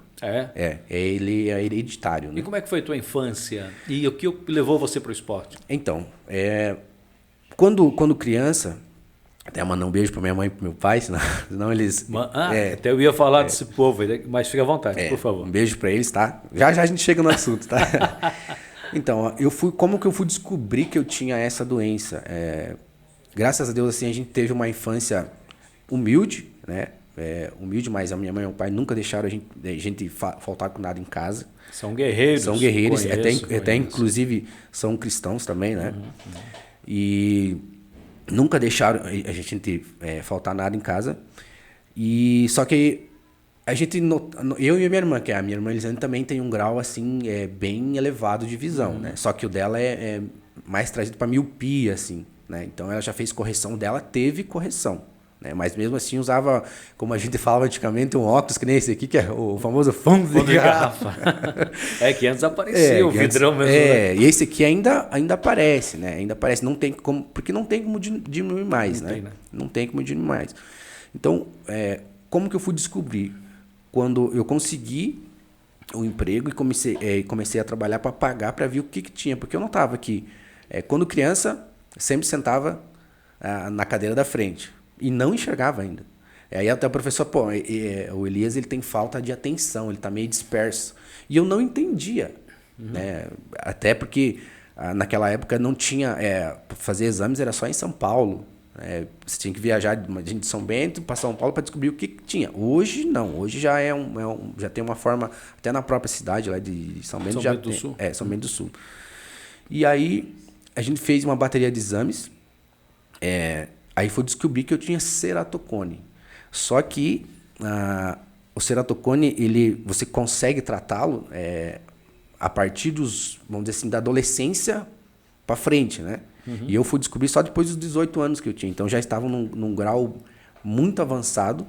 Ele é hereditário. Né? E como é que foi a tua infância? E o que levou você para o esporte? Então, quando criança, até mandar um beijo para minha mãe e para meu pai, senão eles... até eu ia falar desse povo, mas fica à vontade, por favor. Um beijo para eles, tá? Já a gente chega no assunto, tá? Então, como que eu fui descobrir que eu tinha essa doença? Graças a Deus, assim, a gente teve uma infância humilde, né? Humilde, mas a minha mãe e meu pai nunca deixaram a gente faltar com nada em casa. São guerreiros. São guerreiros, até inclusive são cristãos também, né? E nunca deixaram a gente faltar nada em casa. E só que a gente, eu e a minha irmã, que é a minha irmã Elisane, também tem um grau assim bem elevado de visão, né? Só que o dela é mais trazido para miopia, assim, né? Então ela já fez correção dela, teve correção, né? Mas mesmo assim usava, como a gente falava antigamente, um óculos que nem esse aqui, que é o famoso fundo de garrafa. Que antes aparecia o vidrão mesmo. Né? E esse aqui ainda aparece, né? Ainda aparece, não tem como, porque não tem como diminuir mais, né? Não tem como diminuir mais. Então, como que eu fui descobrir? Quando eu consegui o emprego e comecei a trabalhar para pagar, para ver o que tinha, porque eu notava que quando criança sempre sentava na cadeira da frente e não enxergava ainda. Aí até o professor, o Elias, ele tem falta de atenção, ele está meio disperso. E eu não entendia, né? Até porque naquela época não tinha, fazer exames era só em São Paulo. Você tinha que viajar de São Bento para São Paulo para descobrir o que tinha. Hoje não, hoje já já tem uma forma, até na própria cidade lá de São Bento. São Bento do Sul. São Bento do Sul. E aí a gente fez uma bateria de exames, aí foi descobrir que eu tinha ceratocone. Só que o ceratocone, você consegue tratá-lo a partir vamos dizer assim, da adolescência para frente, né? E eu fui descobrir só depois dos 18 anos que eu tinha. Então já estava num grau muito avançado,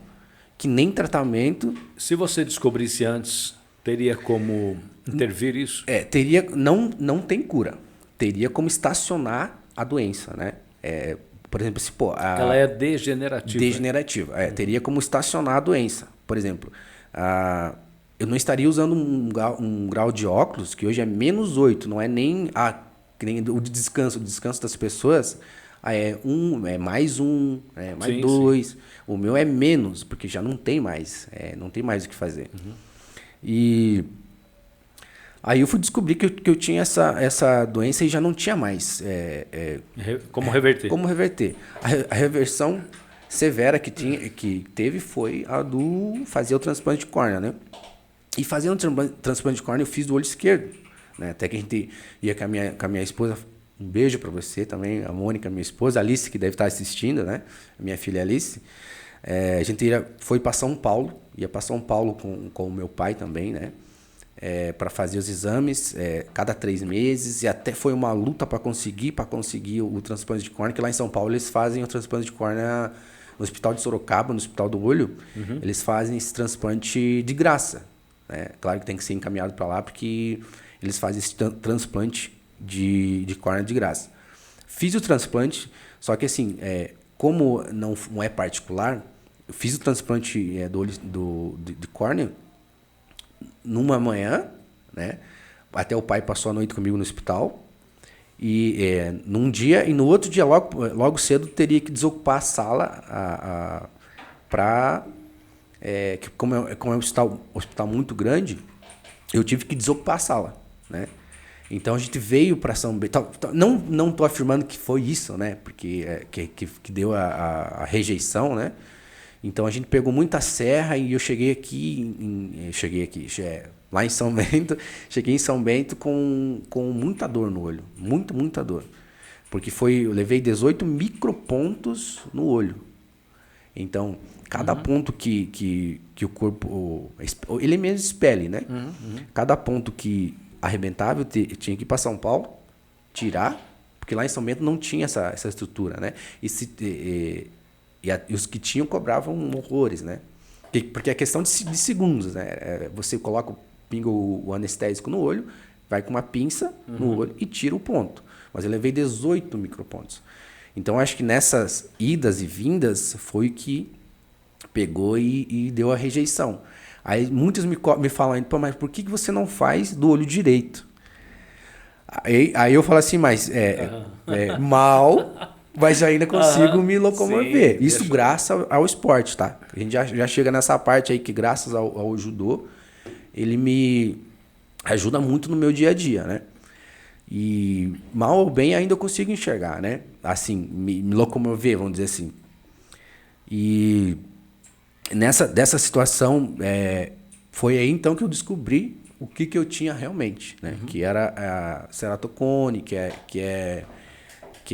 que nem tratamento... Se você descobrisse antes, teria como intervir isso? Teria, não tem cura. Teria como estacionar a doença, né? Por exemplo, se ela é degenerativa. Degenerativa, teria como estacionar a doença. Por exemplo, eu não estaria usando um grau de óculos, que hoje é -8, não é nem... que nem o descanso das pessoas mais um, mais sim, 2. Sim. O meu é menos, porque já não tem mais. Não tem mais o que fazer. E aí eu fui descobrir que eu tinha essa doença e já não tinha mais. Como reverter? Como reverter. A reversão severa que teve foi a do fazer o transplante de córnea, né? E fazendo o transplante de córnea eu fiz do olho esquerdo. Né? Até que a gente ia com a minha esposa, um beijo para você também, a Mônica, minha esposa, a Alice, que deve estar assistindo, né? A minha filha Alice. A gente foi para São Paulo, ia para São Paulo com o meu pai também, né? Para fazer os exames cada 3 meses, e até foi uma luta para conseguir o transplante de córnea, que lá em São Paulo eles fazem o transplante de córnea no Hospital de Sorocaba, no Hospital do Olho, eles fazem esse transplante de graça. Né? Claro que tem que ser encaminhado para lá, porque eles fazem esse transplante de córnea de graça. Fiz o transplante, só que assim, como não é particular, eu fiz o transplante de córnea numa manhã, né? Até o pai passou a noite comigo no hospital. E num dia, e no outro dia, logo cedo, teria que desocupar a sala para que como é um hospital muito grande, eu tive que desocupar a sala, né? Então a gente veio para São Bento. Não estou afirmando que foi isso, né? Porque que deu a rejeição, né? Então a gente pegou muita serra e eu cheguei lá em São Bento. Cheguei em São Bento com muita dor no olho, muita dor, porque eu levei 18 micropontos no olho. Então cada ponto que o corpo, ele mesmo expele, né? Cada ponto que arrebentava, eu tinha que ir para São Paulo, tirar, porque lá em São Bento não tinha essa estrutura, né? E os que tinham cobravam horrores, né? Porque é questão de segundos, né? Você pinga o anestésico no olho, vai com uma pinça no olho e tira o ponto. Mas eu levei 18 micropontos. Então, acho que nessas idas e vindas foi que pegou e deu a rejeição. Aí muitos me falam ainda, mas por que você não faz do olho direito? Aí eu falo assim, mas mal, mas ainda consigo me locomover. Sim, isso graças ao esporte, tá? A gente já chega nessa parte aí que graças ao judô, ele me ajuda muito no meu dia a dia, né? E mal ou bem ainda eu consigo enxergar, né? Assim, me locomover, vamos dizer assim. E dessa situação, foi aí então que eu descobri o que eu tinha realmente, né? Que era a ceratocone, que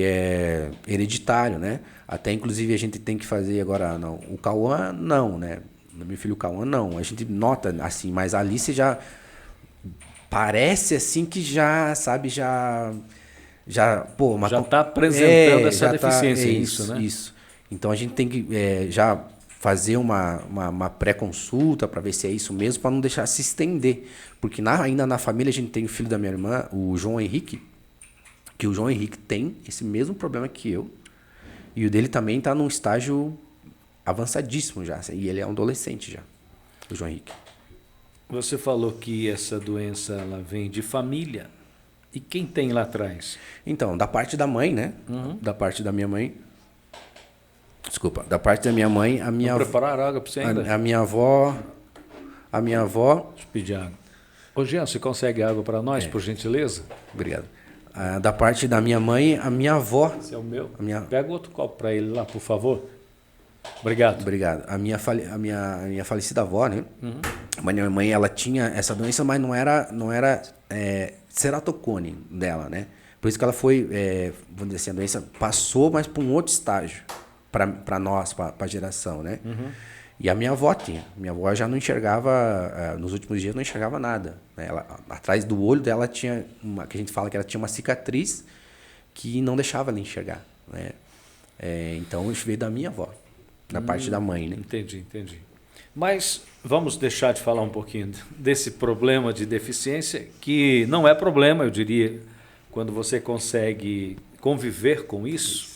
é hereditário, né? Até inclusive a gente tem que fazer agora, não, o Cauã não, né? Meu filho Cauã não, a gente nota assim, mas a Alice já parece assim que já, sabe, já está apresentando essa deficiência, isso, né? Isso. Então a gente tem que já fazer uma pré-consulta para ver se é isso mesmo, para não deixar se estender. Porque ainda na família a gente tem o filho da minha irmã, o João Henrique, que o João Henrique tem esse mesmo problema que eu, e o dele também está num estágio avançadíssimo já, e ele é um adolescente já, o João Henrique. Você falou que essa doença ela vem de família. E quem tem lá atrás? Então, da parte da mãe, né? Da parte da minha mãe. Desculpa, da parte da minha mãe, a minha... Vou preparar água para você ainda? A minha avó... Deixa eu pedir água. Ô, Jean, você consegue água para nós, por gentileza? Obrigado. Da parte da minha mãe, a minha avó... Esse é o meu. Pega outro copo para ele lá, por favor. Obrigado. Obrigado. A minha falecida avó, né? A minha mãe, ela tinha essa doença, mas não era ceratocone dela, né? Por isso que ela foi, vamos dizer assim, a doença passou, mas para um outro estágio, para nós, para a geração, né? E a minha avó tinha. Minha avó já não enxergava, nos últimos dias não enxergava nada, né? Atrás do olho dela tinha que a gente fala que ela tinha uma cicatriz que não deixava ela enxergar, né? Então isso veio da minha avó, da parte da mãe, né? Entendi. Mas vamos deixar de falar um pouquinho desse problema de deficiência, que não é problema, eu diria, quando você consegue conviver com isso,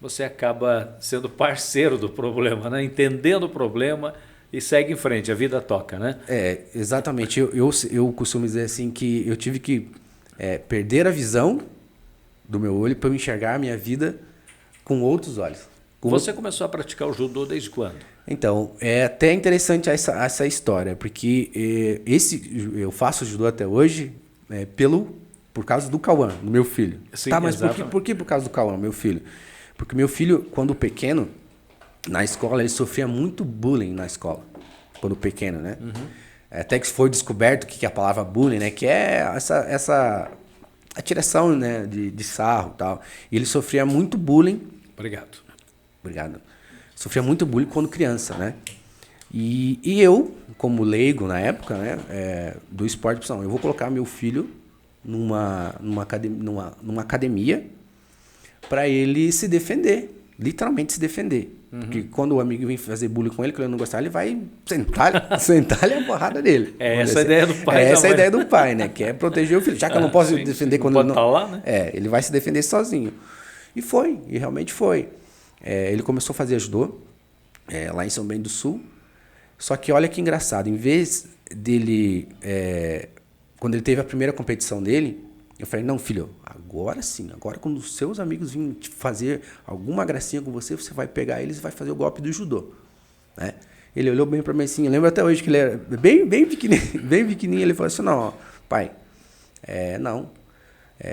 você acaba sendo parceiro do problema, né? Entendendo o problema e segue em frente, a vida toca, né? Exatamente. Eu costumo dizer assim que eu tive que perder a visão do meu olho para eu enxergar a minha vida com outros olhos. Você começou a praticar o judô desde quando? Então, é até interessante essa história, porque eu faço judô até hoje por causa do Cauã, do meu filho. Sim, tá, mas por que por causa do Cauã, meu filho? Porque meu filho, quando pequeno, na escola, ele sofria muito bullying na escola, quando pequeno, né? Até que foi descoberto que a palavra bullying, né? Que é essa atiração, né? De sarro e tal. E ele sofria muito bullying. Obrigado. Sofria muito bullying quando criança, né? E eu, como leigo na época, né? Do esporte, eu vou colocar meu filho numa academia para ele se defender, literalmente se defender. Porque quando o amigo vem fazer bullying com ele, que ele não gostar, ele vai sentar-lhe a porrada dele. Essa a ideia do pai. Essa é a ideia do pai, né? Que é proteger o filho. Já que eu não posso defender quando ele não... Pode estar lá, né? Ele vai se defender sozinho. E realmente foi. Ele começou a fazer judô lá em São Bento do Sul. Só que olha que engraçado. Em vez dele... quando ele teve a primeira competição dele, eu falei, não, filho, agora sim. Agora quando os seus amigos virem fazer alguma gracinha com você, você vai pegar eles e vai fazer o golpe do judô. Né? Ele olhou bem para mim assim, eu lembro até hoje que ele era bem pequenininho, bem pequenininho, ele falou assim, não, ó, pai,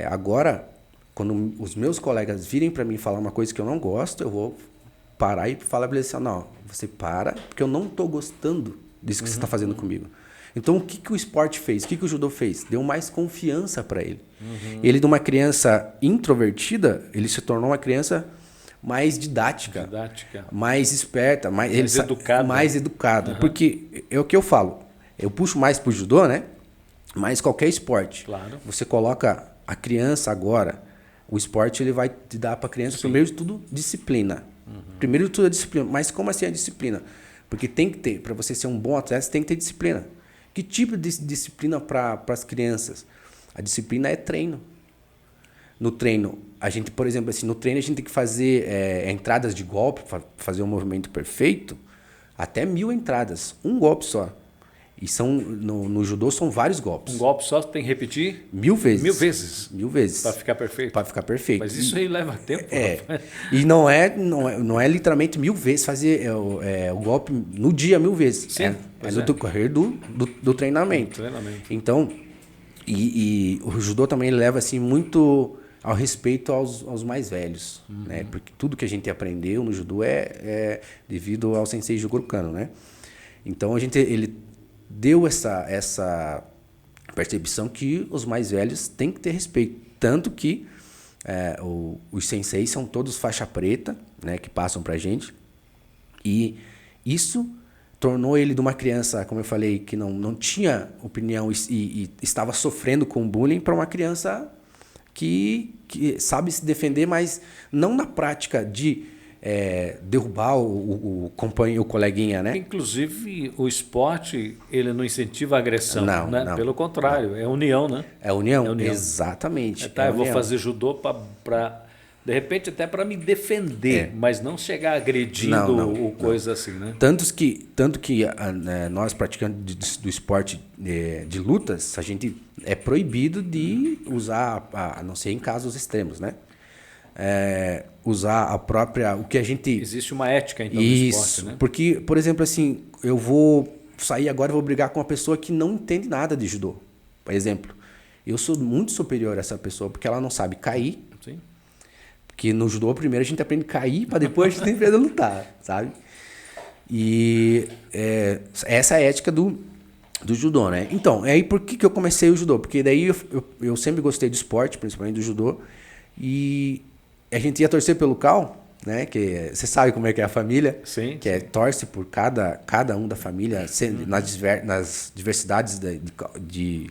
agora, quando os meus colegas virem para mim falar uma coisa que eu não gosto, eu vou parar e falar para ele assim, não, você para, porque eu não tô gostando disso que você está fazendo comigo. Então, o que o esporte fez? O que o judô fez? Deu mais confiança para ele. Ele, de uma criança introvertida, ele se tornou uma criança mais didática. Mais esperta, mais educada. Porque é o que eu falo. Eu puxo mais pro judô, né? Mas qualquer esporte. Claro. Você coloca a criança agora, o esporte ele vai te dar para a criança, primeiro de tudo, disciplina. Primeiro de tudo é disciplina. Mas como assim a disciplina? Porque tem que ter, para você ser um bom atleta, você tem que ter disciplina. Que tipo de disciplina para as crianças? A disciplina é treino. No treino, a gente, por exemplo, assim, no treino a gente tem que fazer entradas de golpe, para fazer um movimento perfeito, até 1000 entradas, um golpe só. E no judô são vários golpes. Um golpe só tem que repetir? 1000 vezes. 1000 vezes? 1000 vezes. Para ficar perfeito? Para ficar perfeito. Mas isso aí leva tempo. E não é literalmente 1000 vezes fazer o golpe no dia 1000 vezes. Sim, no decorrer do treinamento. Então, e o judô também leva assim, muito ao respeito aos mais velhos. Né? Porque tudo que a gente aprendeu no judô é devido ao sensei Jigoro Kano, né? Então, ele deu essa percepção que os mais velhos têm que ter respeito. Tanto que os senseis são todos faixa preta, né, que passam pra gente. E isso tornou ele de uma criança, como eu falei, que não tinha opinião e estava sofrendo com bullying, para uma criança que sabe se defender, mas não na prática de derrubar o companheiro, o coleguinha, né? Inclusive, o esporte, ele não incentiva a agressão, não, né? Não. Pelo contrário, é união, né? É união? Exatamente. Eu vou fazer judô para de repente até para me defender, mas não chegar agredindo coisa assim, né? Tanto que nós praticantes do esporte de lutas, a gente é proibido de usar, a não ser em casos extremos, né? Usar a própria, o que a gente... Existe uma ética, então, no esporte, né? Porque, por exemplo, assim, eu vou sair agora e vou brigar com uma pessoa que não entende nada de judô. Por exemplo, eu sou muito superior a essa pessoa, porque ela não sabe cair. Sim. Porque no judô, primeiro a gente aprende a cair, para depois a gente aprender a lutar, sabe? E essa é a ética do judô, né? Então, aí por que eu comecei o judô? Porque daí eu sempre gostei do esporte, principalmente do judô, e a gente ia torcer pelo Cal, né? Que você sabe como é que é a família. Sim. Que torce por cada um da família, nas diversidades de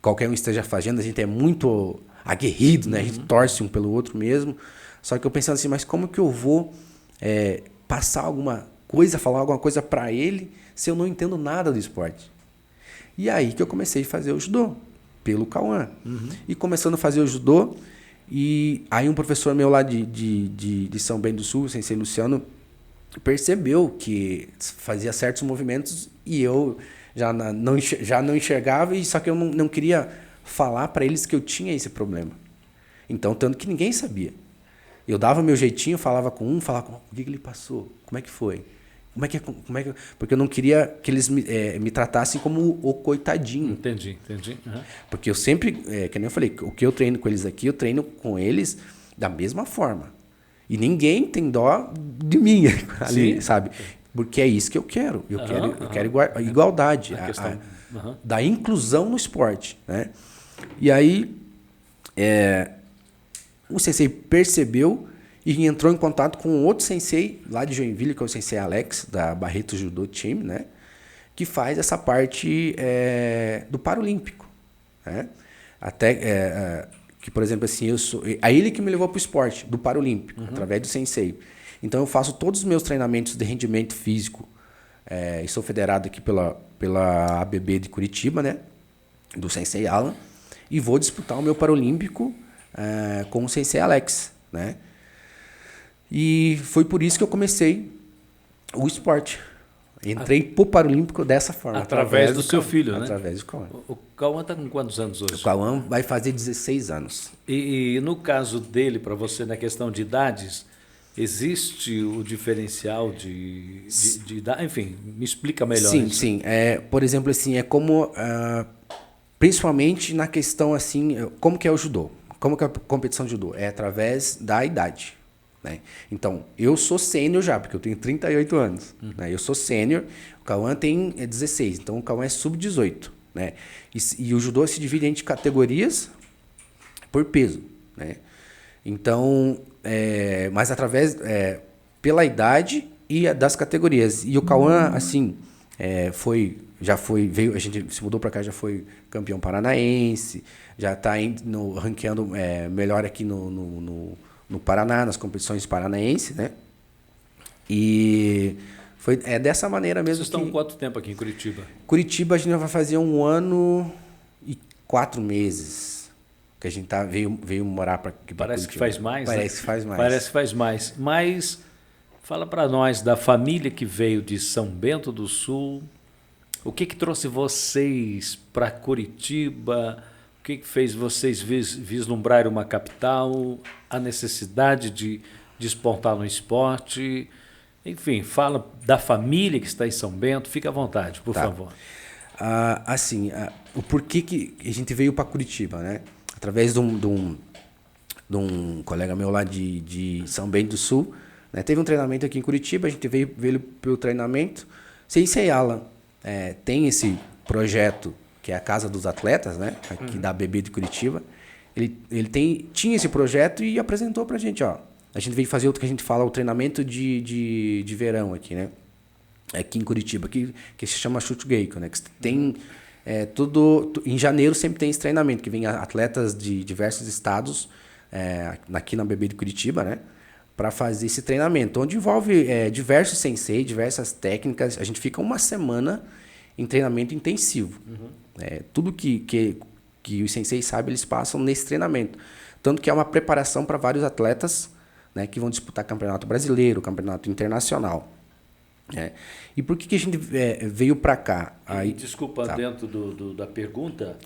qualquer um esteja fazendo, a gente é muito aguerrido, né? A gente torce um pelo outro mesmo. Só que eu pensando assim, mas como que eu vou passar alguma coisa, falar alguma coisa para ele, se eu não entendo nada do esporte? E aí que eu comecei a fazer o judô, pelo Cauã. E começando a fazer o judô, e aí um professor meu lá de São Bento do Sul, o sensei Luciano, percebeu que fazia certos movimentos e eu já não enxergava, e só que eu não queria falar para eles que eu tinha esse problema. Então, tanto que ninguém sabia. Eu dava meu jeitinho, falava com um, falava com o que ele passou, como é que foi? Porque eu não queria que eles me tratassem como o coitadinho. Entendi. Uhum. Porque eu sempre, que nem eu falei, o que eu treino com eles aqui, eu treino com eles da mesma forma. E ninguém tem dó de mim ali, sabe? Porque é isso que eu quero. Eu quero igualdade, da inclusão no esporte, né? E aí, o sensei percebeu e entrou em contato com outro sensei lá de Joinville, que é o sensei Alex, da Barreto Judô Team, né? Que faz essa parte do Paralímpico, né? Até que, por exemplo, assim, é ele que me levou para o esporte, do Paralímpico, através do sensei. Então, eu faço todos os meus treinamentos de rendimento físico, e sou federado aqui pela ABB de Curitiba, né? Do sensei Alan, e vou disputar o meu Paralímpico com o sensei Alex, né? E foi por isso que eu comecei o esporte. Entrei pro Paralímpico dessa forma. Através do seu filho, né? Através do Cauã. O Cauã está com quantos anos hoje? O Cauã vai fazer 16 anos. E no caso dele, para você, na questão de idades, existe o diferencial enfim, me explica melhor. Sim, isso. sim. Por exemplo, assim, é como, principalmente na questão, assim, como que é o judô? Como que é a competição de judô? É através da idade, né? Então, eu sou sênior já, porque eu tenho 38 anos. Né? Eu sou sênior, o Cauã tem 16, então o Cauã é sub-18. Né? E o judô se divide entre categorias por peso. Né? Então, mas através, pela idade e das categorias. E o Cauã, assim, a gente se mudou para cá, já foi campeão paranaense, já está ranqueando melhor aqui no Paraná, nas competições paranaenses, né? E é dessa maneira mesmo. Vocês estão quanto tempo aqui em Curitiba? Curitiba a gente vai fazer 1 ano e 4 meses que a gente veio morar para aqui. Parece que faz mais, Parece né? que faz mais. Parece que faz mais. Mas fala para nós da família que veio de São Bento do Sul. O que trouxe vocês para Curitiba? O que fez vocês vislumbrarem uma capital? A necessidade de despontar no esporte? Enfim, fala da família que está em São Bento. Fica à vontade, por favor. O porquê que a gente veio para Curitiba, né? Através de um colega meu lá de São Bento do Sul, né? Teve um treinamento aqui em Curitiba, a gente veio pelo treinamento. Sensei Alan tem esse projeto que é a Casa dos Atletas, né? Aqui da ABB de Curitiba. Ele tinha esse projeto e apresentou pra gente, ó. A gente veio fazer o que a gente fala, o treinamento de verão aqui, né? Aqui em Curitiba, que se chama Chute Geiko, né? Que tem em janeiro sempre tem esse treinamento, que vem atletas de diversos estados aqui na ABB de Curitiba, né? Para fazer esse treinamento, onde envolve diversos sensei, diversas técnicas. A gente fica 1 semana em treinamento intensivo. Tudo que os senseis sabem, eles passam nesse treinamento. Tanto que é uma preparação para vários atletas, né, que vão disputar campeonato brasileiro, campeonato internacional. E por que a gente veio para cá? Aí, desculpa, tá. Dentro da pergunta,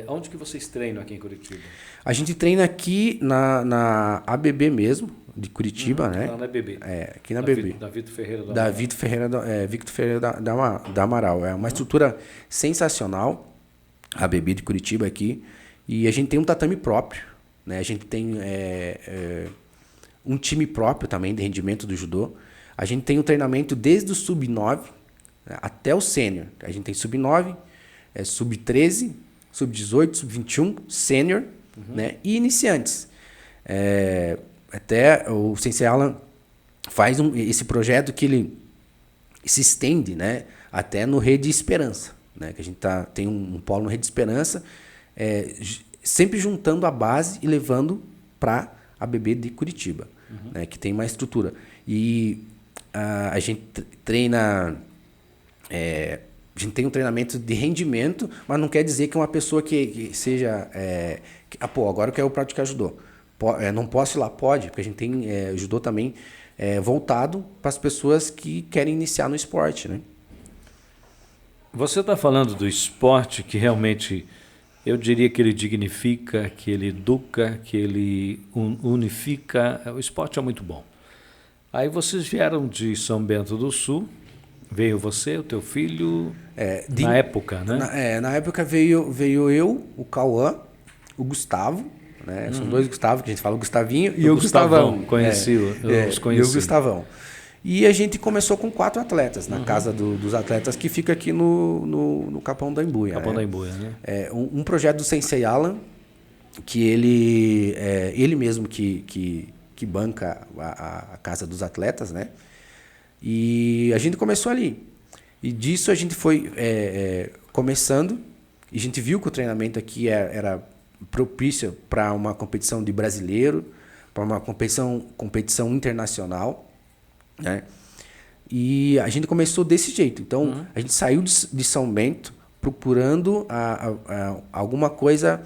onde que vocês treinam aqui em Curitiba? A gente treina aqui na ABB mesmo, de Curitiba, né? Lá na ABB. Aqui na ABB. Da Vitor Ferreira do Amaral. Victor Ferreira da Amaral. É uma estrutura sensacional, a ABB de Curitiba aqui. E a gente tem um tatame próprio, né? A gente tem um time próprio também de rendimento do judô. A gente tem um treinamento desde o sub-9 até o sênior. A gente tem sub-9, sub-13, sub-18, sub-21, sênior, né? E iniciantes. Até o Sensei Alan faz esse projeto que ele se estende, né? Até no Rede Esperança, né? Que a gente tem um polo no Rede Esperança, sempre juntando a base e levando para a ABB de Curitiba, né? Que tem mais estrutura. E a gente treina... a gente tem um treinamento de rendimento, mas não quer dizer que uma pessoa que seja... agora eu quero praticar judô. Não posso ir lá? Pode, porque a gente tem judô também voltado para as pessoas que querem iniciar no esporte, né? Você está falando do esporte que realmente, eu diria que ele dignifica, que ele educa, que ele unifica. O esporte é muito bom. Aí vocês vieram de São Bento do Sul, veio você, o teu filho, na época, né? Na época veio eu, o Cauã, o Gustavo, né? São 2 Gustavos, que a gente fala o Gustavinho e o Gustavão. Os conheci. E o Gustavão. E a gente começou com 4 atletas, na casa dos atletas, que fica aqui no Capão da Embuia. Capão da Embuia, né? Um projeto do Sensei Alan, que ele mesmo que banca a casa dos atletas, né? E a gente começou ali. E disso a gente foi começando, e a gente viu que o treinamento aqui era propício para uma competição de brasileiro, para uma competição internacional, né? E a gente começou desse jeito. Então, a gente saiu de São Bento procurando alguma coisa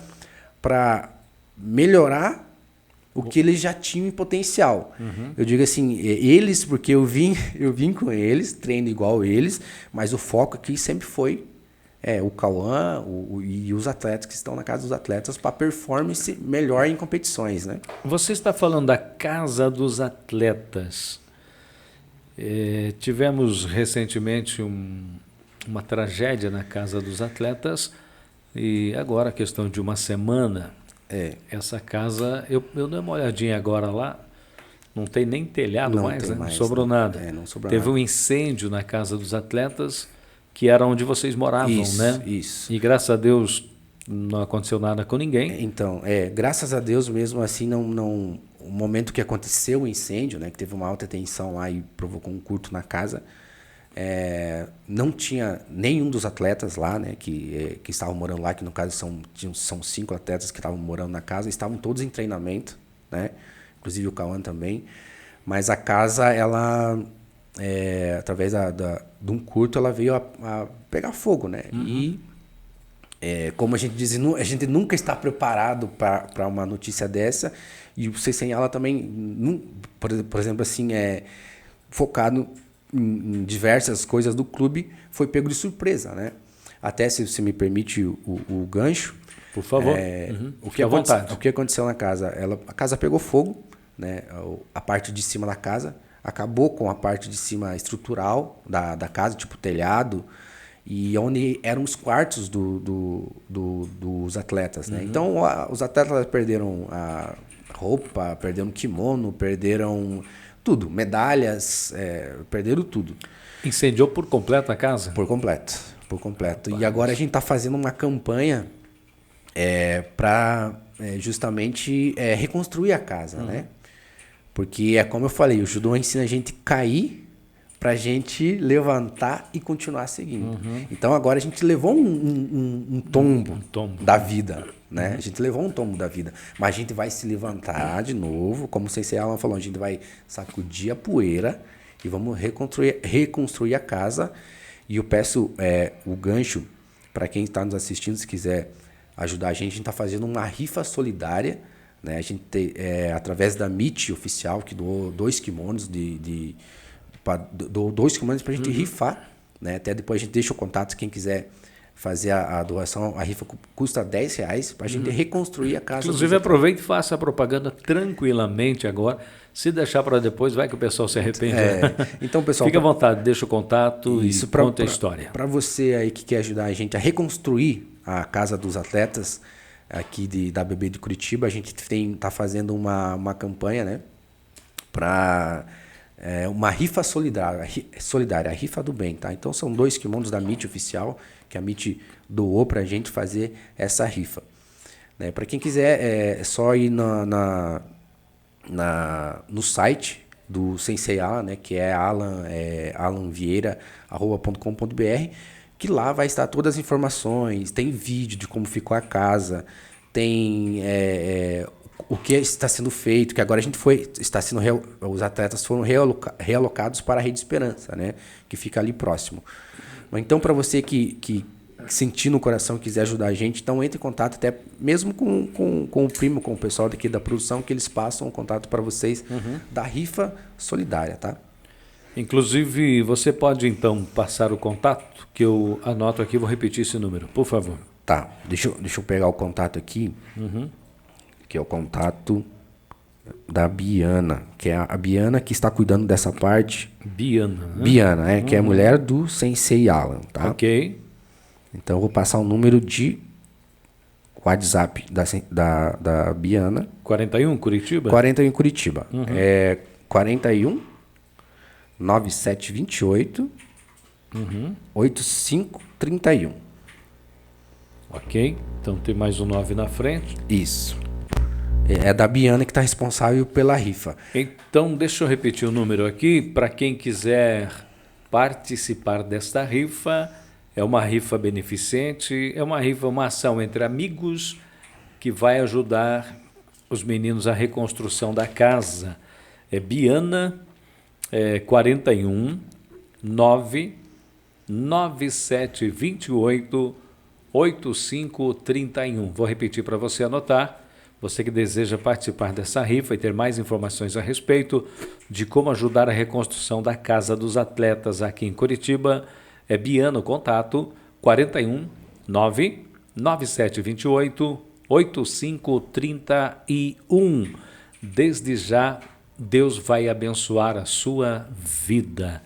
para melhorar o que eles já tinham em potencial. Eu digo assim, eles, porque eu vim com eles, treino igual eles, mas o foco aqui sempre foi o Cauã e os atletas que estão na casa dos atletas para performance melhor em competições, né? Você está falando da Casa dos Atletas. Tivemos recentemente uma tragédia na Casa dos Atletas e agora, a questão de uma semana, essa casa, eu dei uma olhadinha agora lá, não tem nem telhado Não mais, tem né? mais, Não sobrou né? nada. Não sobrou Teve nada. um incêndio na Casa dos Atletas, que era onde vocês moravam, Isso, né? isso. E graças a Deus não aconteceu nada com ninguém. Então, graças a Deus mesmo assim, o momento que aconteceu o incêndio, né, que teve uma alta tensão lá e provocou um curto na casa, não tinha nenhum dos atletas lá, né, que estavam morando lá, que no caso são 5 atletas que estavam morando na casa, estavam todos em treinamento, né, inclusive o Cauã também, mas a casa, ela, através de um curto, ela veio a pegar fogo, né, e como a gente diz, a gente nunca está preparado para uma notícia dessa, e o CCA também, por exemplo, assim, focado em diversas coisas do clube, foi pego de surpresa, né? Até, se você me permite o gancho, Por favor. o Fique à vontade. o que aconteceu na casa? A casa pegou fogo, né? A parte de cima da casa acabou com a parte de cima estrutural da casa, tipo telhado, e onde eram os quartos dos atletas, né? Então, os atletas perderam a roupa, perderam kimono, perderam tudo, medalhas, perderam tudo. Incendiou por completo a casa? Por completo, por completo. E agora a gente está fazendo uma campanha para justamente reconstruir a casa, né? Porque como eu falei, o judô ensina a gente cair para a gente levantar e continuar seguindo. Então agora a gente levou um tombo da vida, né? A gente levou um tombo da vida, mas a gente vai se levantar de novo, como o Sensei Alan falou, a gente vai sacudir a poeira e vamos reconstruir a casa. E eu peço o gancho para quem está nos assistindo, se quiser ajudar a gente está fazendo uma rifa solidária, né? A gente através da MIT oficial, que doou 2 kimonos doou 2 kimonos para a gente rifar, né? Até depois a gente deixa o contato, quem quiser fazer a doação, a rifa custa R$10 para a gente reconstruir a casa. Inclusive, aproveite e faça a propaganda tranquilamente agora. Se deixar para depois, vai que o pessoal se arrepende. Então, pessoal, fique à vontade, deixa o contato e conta a história. Para você aí que quer ajudar a gente a reconstruir a Casa dos Atletas aqui da BB de Curitiba, a gente está fazendo uma campanha, né, para uma rifa solidária, a rifa do bem, tá? Então são 2 kimonos da MIT oficial, que a MIT doou para a gente fazer essa rifa, né? Para quem quiser, é só ir no site do Sensei Alan, né, que é alanvieira.com.br, que lá vai estar todas as informações, tem vídeo de como ficou a casa, tem o que está sendo feito, que agora os atletas foram realocados para a Rede Esperança, né, que fica ali próximo. Então, para você que sentir no coração e quiser ajudar a gente, então entre em contato até mesmo com o primo, com o pessoal daqui da produção, que eles passam o contato para vocês da rifa solidária, tá? Inclusive, você pode então passar o contato, que eu anoto aqui, vou repetir esse número, por favor. Tá, deixa eu pegar o contato aqui, que é o contato da Biana, que é a Biana que está cuidando dessa parte. Biana, né? Biana, que é a mulher do Sensei Alan, tá? Ok. Então eu vou passar o número de WhatsApp da Biana. 41, Curitiba? 41 Curitiba. 41 9728 8531. Ok. Então tem mais um 9 na frente. Isso. É da Biana que está responsável pela rifa. Então, deixa eu repetir o número aqui. Para quem quiser participar desta rifa, é uma rifa beneficente, é uma ação entre amigos que vai ajudar os meninos à reconstrução da casa. É Biana 41 9 9728 8531. Vou repetir para você anotar. Você que deseja participar dessa rifa e ter mais informações a respeito de como ajudar a reconstrução da Casa dos Atletas aqui em Curitiba, é Biana o contato, 41 99728 8531. Desde já, Deus vai abençoar a sua vida.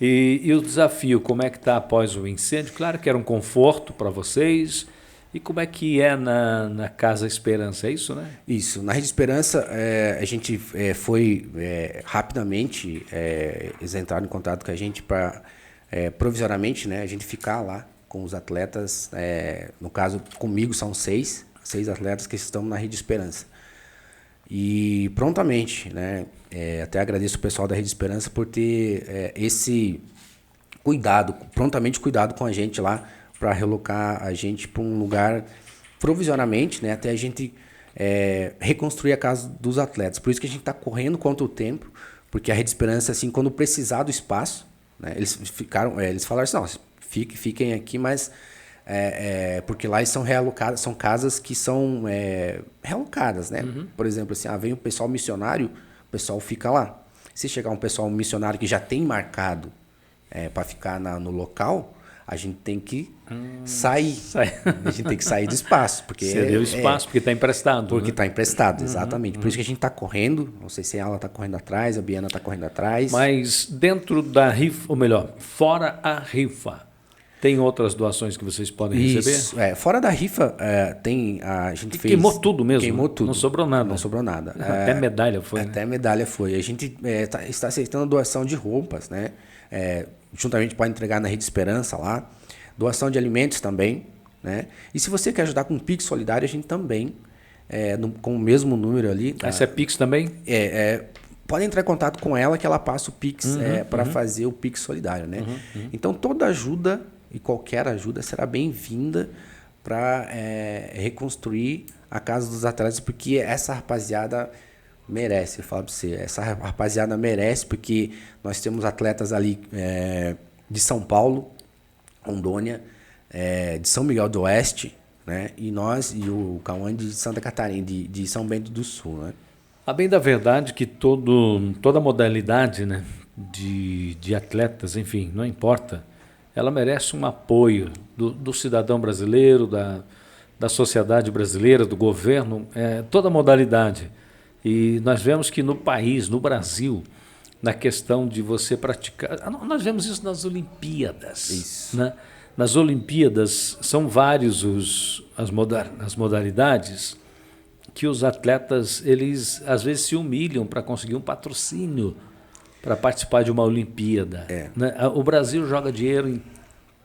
E o desafio, como é que está após o incêndio? Claro que era um conforto para vocês. E como é que é na Casa Esperança, é isso, né? Isso. Na Rede Esperança, a gente foi rapidamente, eles entraram em contato com a gente para, provisoriamente, né, a gente ficar lá com os atletas. No caso, comigo são seis atletas que estão na Rede Esperança. E prontamente, né, até agradeço o pessoal da Rede Esperança por ter esse prontamente cuidado com a gente lá, para relocar a gente para um lugar provisoriamente, né, até a gente reconstruir a casa dos atletas. Por isso que a gente está correndo contra o tempo, porque a Rede Esperança, assim, quando precisar do espaço, né, eles falaram assim, não, fiquem aqui, mas porque lá eles são realocados, são casas que são realocadas, né? Uhum. Por exemplo, assim, vem o pessoal missionário, o pessoal fica lá. Se chegar um pessoal missionário que já tem marcado para ficar no local, a gente tem que sair. A gente tem que sair do espaço. Porque cedeu o espaço, porque está emprestado. Porque está emprestado, exatamente. Por isso que a gente está correndo. Não sei se ela está correndo atrás, a Biana está correndo atrás. Mas dentro da rifa, ou melhor, fora a rifa, tem outras doações que vocês podem receber? Fora da rifa, a gente fez... Queimou tudo mesmo? Queimou tudo. Não sobrou nada? Não sobrou nada. Até medalha foi. Até medalha foi. A gente está aceitando doação de roupas, né? Juntamente pode entregar na Rede Esperança lá. Doação de alimentos também, né? E se você quer ajudar com o Pix Solidário, a gente também, com o mesmo número ali... Essa é Pix também? Pode entrar em contato com ela que ela passa o Pix para fazer o Pix Solidário, né? Então, toda ajuda e qualquer ajuda será bem-vinda para reconstruir a casa dos atletas, porque essa rapaziada merece, eu falo para você, essa rapaziada merece, porque nós temos atletas ali de São Paulo, Rondônia, de São Miguel do Oeste, né? E o Cauã de Santa Catarina, de São Bento do Sul, né? A bem da verdade que toda modalidade, né, de atletas, enfim, não importa, ela merece um apoio do cidadão brasileiro, da sociedade brasileira, do governo, toda modalidade. E nós vemos que no país, no Brasil, na questão de você praticar... Nós vemos isso nas Olimpíadas. Isso. Né? Nas Olimpíadas, são vários as modalidades que os atletas, eles às vezes se humilham para conseguir um patrocínio para participar de uma Olimpíada. Né? O Brasil joga dinheiro em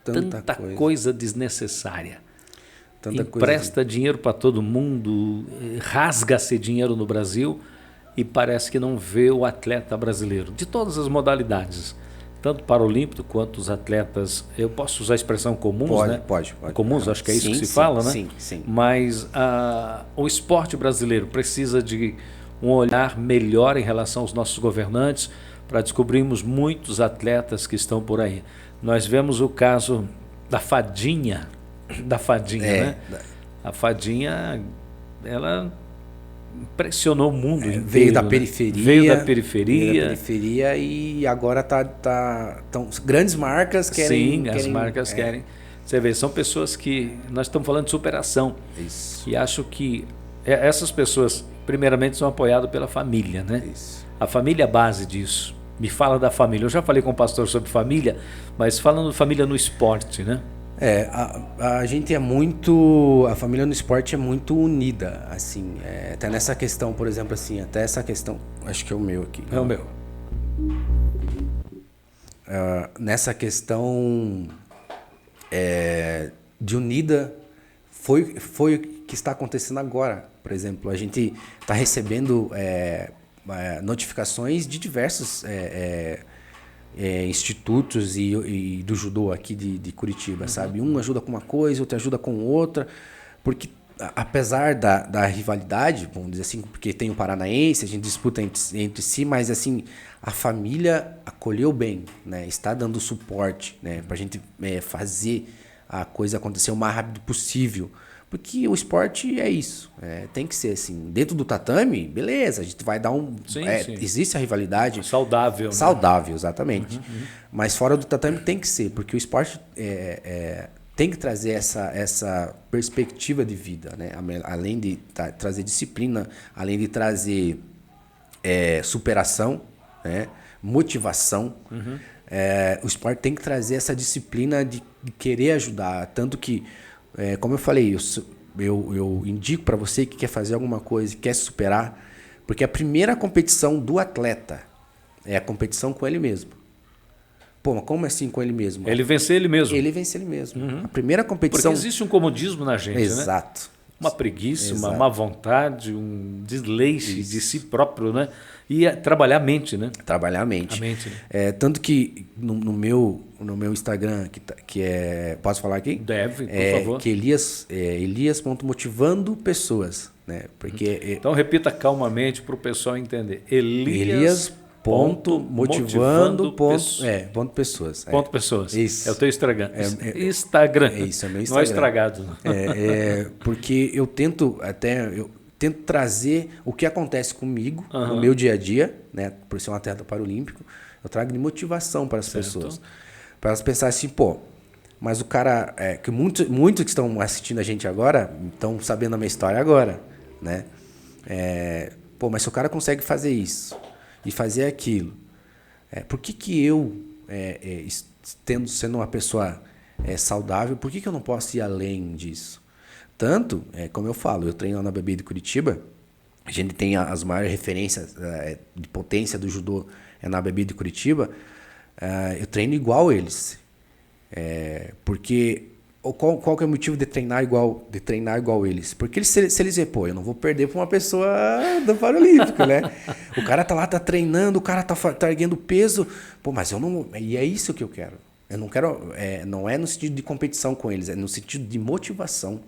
tanta coisa desnecessária. Empresta dinheiro para todo mundo, rasga-se dinheiro no Brasil e parece que não vê o atleta brasileiro, de todas as modalidades, tanto paralímpico quanto os atletas, eu posso usar a expressão comuns, né? Pode. Comuns, acho que é isso que se fala, né? Sim. Mas o esporte brasileiro precisa de um olhar melhor em relação aos nossos governantes para descobrirmos muitos atletas que estão por aí. Nós vemos o caso da Fadinha, né? A Fadinha, ela impressionou o mundo inteiro. Veio da né? periferia. Veio da periferia e agora tão grandes marcas querem... Sim, as marcas querem. Você vê, são pessoas que... Nós estamos falando de superação. Isso. E acho que essas pessoas, primeiramente, são apoiadas pela família, né? Isso. A família é a base disso. Me fala da família. Eu já falei com o pastor sobre família, mas falando de família no esporte, né? A gente a família no esporte é muito unida, assim, até nessa questão, por exemplo, assim, até essa questão, acho que é o meu aqui. É o meu. Nessa questão de unida, foi o que está acontecendo agora. Por exemplo, a gente está recebendo notificações de diversos institutos e do judô aqui de Curitiba, sabe? Um ajuda com uma coisa, outro ajuda com outra, porque apesar da rivalidade, vamos dizer assim, porque tem o paranaense, a gente disputa entre si, mas assim, a família acolheu bem, né? Está dando suporte, né? Para a gente fazer a coisa acontecer o mais rápido possível. Porque o esporte é isso, tem que ser assim. Dentro do tatame, beleza, a gente vai dar Sim. Existe a rivalidade. Saudável. Né? Saudável, exatamente. Mas fora do tatame tem que ser, porque o esporte tem que trazer essa perspectiva de vida, né? Além de trazer disciplina, além de trazer superação, né? Motivação. O esporte tem que trazer essa disciplina de querer ajudar. Tanto que, como eu falei, eu indico para você que quer fazer alguma coisa, quer se superar, porque a primeira competição do atleta é a competição com ele mesmo. Pô, mas como assim com ele mesmo? Ele vencer ele mesmo. Ele vence ele mesmo. A primeira competição... Porque existe um comodismo na gente, Exato. né? Uma preguiça, Exato. uma má vontade, um desleixo de si próprio, né? E trabalhar a mente, né? Trabalhar a mente. Tanto que no meu Instagram, que é... Posso falar aqui? Deve, por favor. Que Elias.motivando pessoas, né? Porque... Então repita calmamente para o pessoal entender. Elias.motivando ponto pessoas. Ponto pessoas. Isso. É o teu Instagram. Instagram. É isso, é meu Instagram. Não é estragado. Não. Porque eu tento trazer o que acontece comigo no meu dia a dia, né? Por ser um atleta paralímpico, eu trago de motivação para as pessoas. Para elas pensarem assim, pô, mas o cara... que muitos que estão assistindo a gente agora estão sabendo a minha história agora, né? Pô, mas se o cara consegue fazer isso e fazer aquilo, por que eu, sendo uma pessoa saudável, por que eu não posso ir além disso? Tanto, como eu falo, eu treino lá na BB de Curitiba, a gente tem as maiores referências de potência do judô na BB de Curitiba, eu treino igual eles. Porque qual que é o motivo de treinar igual eles? Porque se eles verem, pô, eu não vou perder para uma pessoa do Paralímpico, né? O cara tá lá, tá treinando, o cara tá erguendo peso, pô, mas eu não... E é isso que eu quero. Eu não quero... não é no sentido de competição com eles, é no sentido de motivação,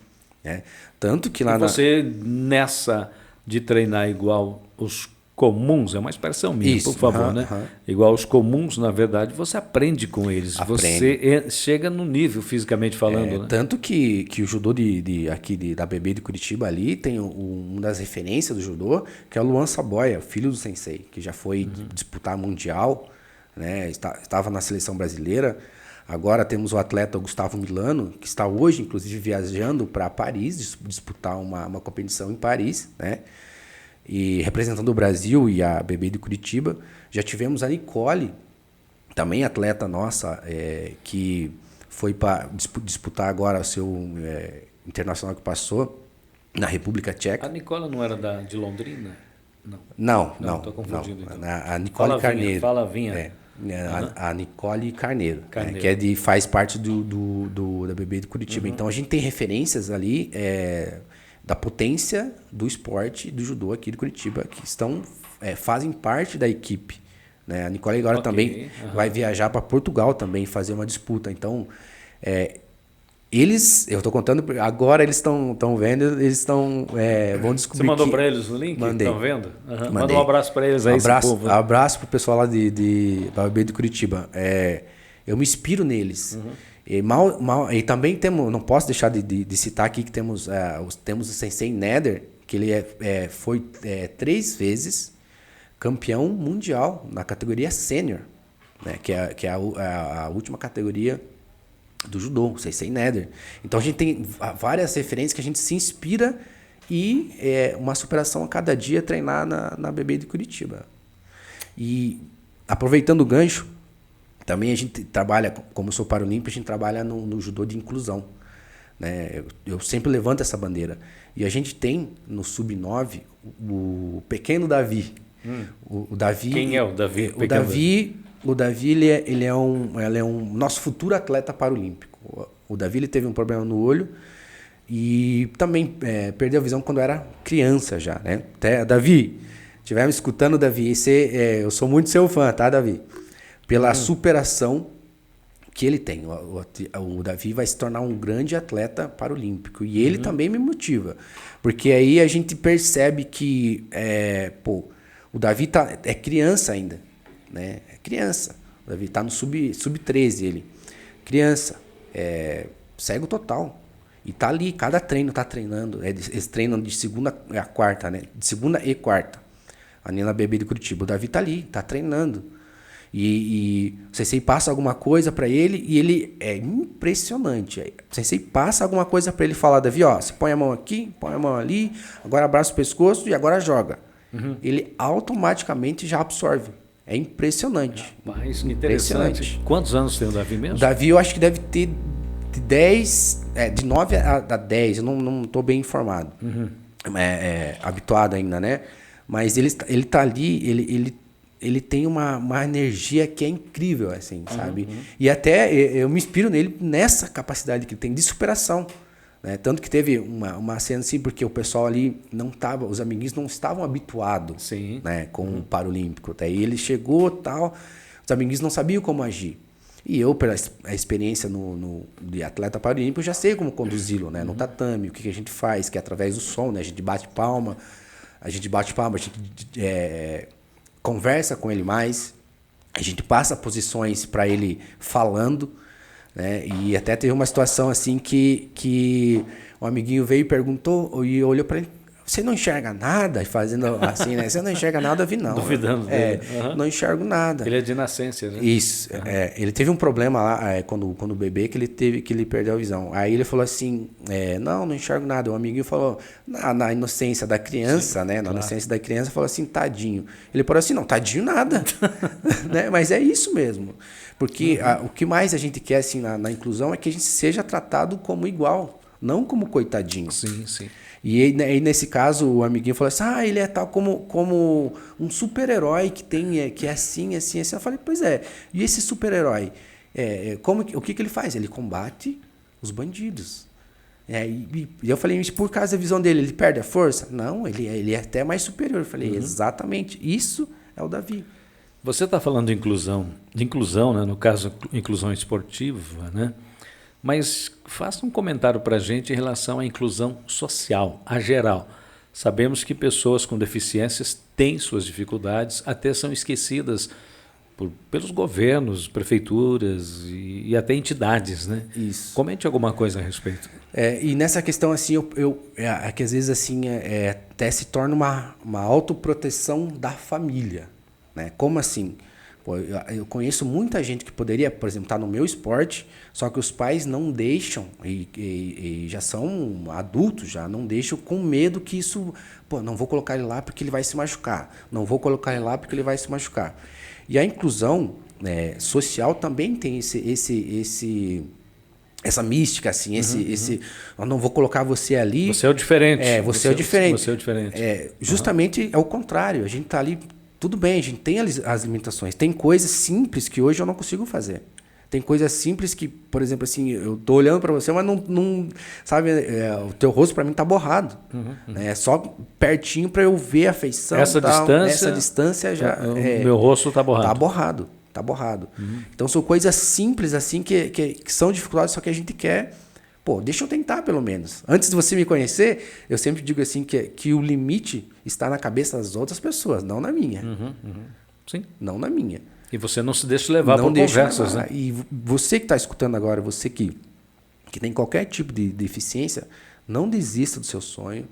né? Tanto que lá... E você, nessa de treinar igual os comuns, é uma expressão minha, por favor, né? Igual os comuns, na verdade, você aprende com eles. Você chega no nível, fisicamente falando, né? Tanto que o judô da BB de Curitiba ali tem uma das referências do judô, que é o Luan Saboia, filho do sensei, que já foi disputar mundial, né? Estava na seleção brasileira. Agora temos o atleta Gustavo Milano, que está hoje, inclusive, viajando para Paris, disputar uma competição em Paris, né? E representando o Brasil e a BB de Curitiba. Já tivemos a Nicole, também atleta nossa, que foi para disputar agora o seu internacional que passou na República Tcheca. A Nicole não era de Londrina? Não. Estou confundindo. Então. A Nicole Carneiro. A Nicole Carneiro. Né, que faz parte da BB de Curitiba. Então a gente tem referências ali da potência do esporte do judô aqui de Curitiba, que fazem parte da equipe. Né? A Nicole agora também vai viajar para Portugal também, fazer uma disputa. Então, eu estou contando, agora eles estão vendo, eles vão descobrir. Você mandou para eles o link? Mandei. Estão vendo? Manda um abraço para eles aí, esse povo. Abraço para o pessoal lá da BB de Curitiba. Eu me inspiro neles. E também temos, não posso deixar de citar aqui que temos o Sensei Nether, que ele foi 3 vezes campeão mundial na categoria sênior, né, que é a última categoria do judô, o Sensei Nether. Então a gente tem várias referências que a gente se inspira e uma superação a cada dia treinar na BB de Curitiba. E aproveitando o gancho, também a gente trabalha, como eu sou paralímpico, a gente trabalha no judô de inclusão. Né? Eu sempre levanto essa bandeira. E a gente tem no Sub-9 o pequeno Davi. O Davi. Quem é o Davi? O Davi ele é um nosso futuro atleta paralímpico. O Davi ele teve um problema no olho e também perdeu a visão quando era criança já. Né? Até, Davi, estiver me escutando, Davi, eu sou muito seu fã, tá, Davi? Pela superação que ele tem. O Davi vai se tornar um grande atleta paralímpico. E ele também me motiva. Porque aí a gente percebe que o Davi é criança ainda. Né? É criança. O Davi está no sub-13. Ele. Criança. Cego total. E tá ali, cada treino tá treinando. Eles treinam de segunda a quarta, né? De segunda e quarta. Ali na BB de Curitiba. O Davi tá ali, tá treinando. E o sensei passa alguma coisa para ele e ele é impressionante. O sensei passa alguma coisa para ele falar, Davi, ó, você põe a mão aqui, põe a mão ali, agora abraça o pescoço e agora joga. Ele automaticamente já absorve. É impressionante. Mas interessante. Quantos anos tem o Davi mesmo? O Davi eu acho que deve ter de 10, de 9 a 10, eu não estou bem informado. Habituado ainda, né? Mas ele tá ali, ele tem uma energia que é incrível, assim, sabe? E até eu me inspiro nele nessa capacidade que ele tem de superação. Né? Tanto que teve uma cena assim, porque o pessoal ali não estava, os amiguinhos não estavam habituados, né, com o Paralímpico. Daí ele chegou tal, os amiguinhos não sabiam como agir. E eu, pela experiência de atleta paralímpico, já sei como conduzi-lo, né? No tatame, o que a gente faz, que é através do som, né? A gente bate palma, a gente conversa com ele mais, a gente passa posições para ele falando, né? E até teve uma situação assim que um amiguinho veio e perguntou, e olhou para ele, você não enxerga nada? Fazendo assim, né? Você não enxerga nada, eu vi não. Duvidando dele. Não enxergo nada. Ele é de nascença, né? Isso. Ele teve um problema lá, quando bebê, que ele perdeu a visão. Aí ele falou assim, não enxergo nada. Um amiguinho falou, na inocência da criança, né? Na inocência da criança, falou assim, tadinho. Ele falou assim, não, tadinho nada. Né? Mas é isso mesmo. Porque o que mais a gente quer assim, na inclusão é que a gente seja tratado como igual, não como coitadinho. Sim, sim. E aí, nesse caso, o amiguinho falou assim, ele é tal como um super-herói que é assim, assim, assim. Eu falei, pois é. E esse super-herói, o que ele faz? Ele combate os bandidos. E eu falei, mas por causa da visão dele, ele perde a força? Não, ele é até mais superior. Eu falei, exatamente, isso é o Davi. Você está falando de inclusão, né? No caso, inclusão esportiva, né? Mas faça um comentário para a gente em relação à inclusão social, a geral. Sabemos que pessoas com deficiências têm suas dificuldades, até são esquecidas pelos governos, prefeituras e até entidades, né? Isso. Comente alguma coisa a respeito. E nessa questão, assim, que às vezes assim, até se torna uma autoproteção da família. Né? Como assim? Pô, eu conheço muita gente que poderia, por exemplo, estar no meu esporte, só que os pais não deixam, e já são adultos, já não deixam, com medo que isso... Pô, não vou colocar ele lá porque ele vai se machucar. Não vou colocar ele lá porque ele vai se machucar. E a inclusão social também tem essa mística, assim, eu não vou colocar você ali... Você é o diferente. Você é o diferente. Você é o diferente. Justamente é o contrário, a gente está ali... Tudo bem, a gente tem as limitações. Tem coisas simples que hoje eu não consigo fazer. Tem coisas simples que, por exemplo, assim, eu tô olhando para você, mas não sabe, o teu rosto para mim tá borrado. É só pertinho para eu ver a feição. Essa distância já... meu rosto tá borrado. Tá borrado. Então são coisas simples assim que são dificuldades, só que a gente quer... Pô, deixa eu tentar pelo menos. Antes de você me conhecer, eu sempre digo assim que o limite está na cabeça das outras pessoas, não na minha. Sim. Não na minha. E você não se deixa levar por conversas, né? E você que está escutando agora, você que tem qualquer tipo de deficiência, não desista do seu sonho.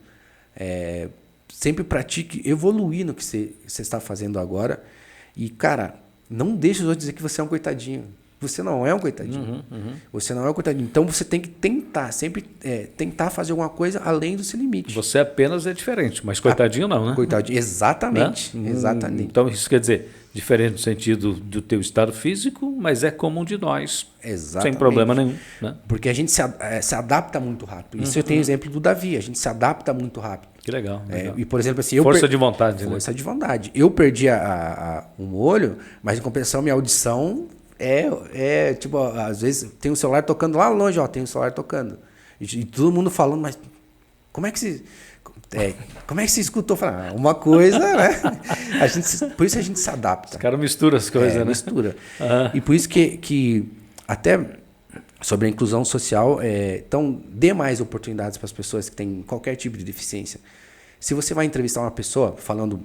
Sempre pratique evoluir no que você está fazendo agora. E, cara, não deixe os outros dizer que você é um coitadinho. Você não é um coitadinho. Você não é um coitadinho. Então você tem que tentar, sempre tentar fazer alguma coisa além do seu limite. Você apenas é diferente, mas coitadinho não, né? Coitadinho, exatamente. Né? Exatamente. Então isso quer dizer, diferente no sentido do teu estado físico, mas é como um de nós. Exatamente. Sem problema nenhum. Né? Porque a gente se adapta muito rápido. Isso eu tenho exemplo do Davi, a gente se adapta muito rápido. Que legal. E, por exemplo, assim... Força de vontade. Força de vontade. Eu perdi um olho, mas em compensação minha audição... tipo, às vezes tem um celular tocando lá longe, tem um celular tocando. E todo mundo falando, mas como é que se escutou? Falar, uma coisa, né? Por isso a gente se adapta. Os caras misturam as coisas, né? Mistura. E por isso que até sobre a inclusão social, então dê mais oportunidades para as pessoas que têm qualquer tipo de deficiência. Se você vai entrevistar uma pessoa falando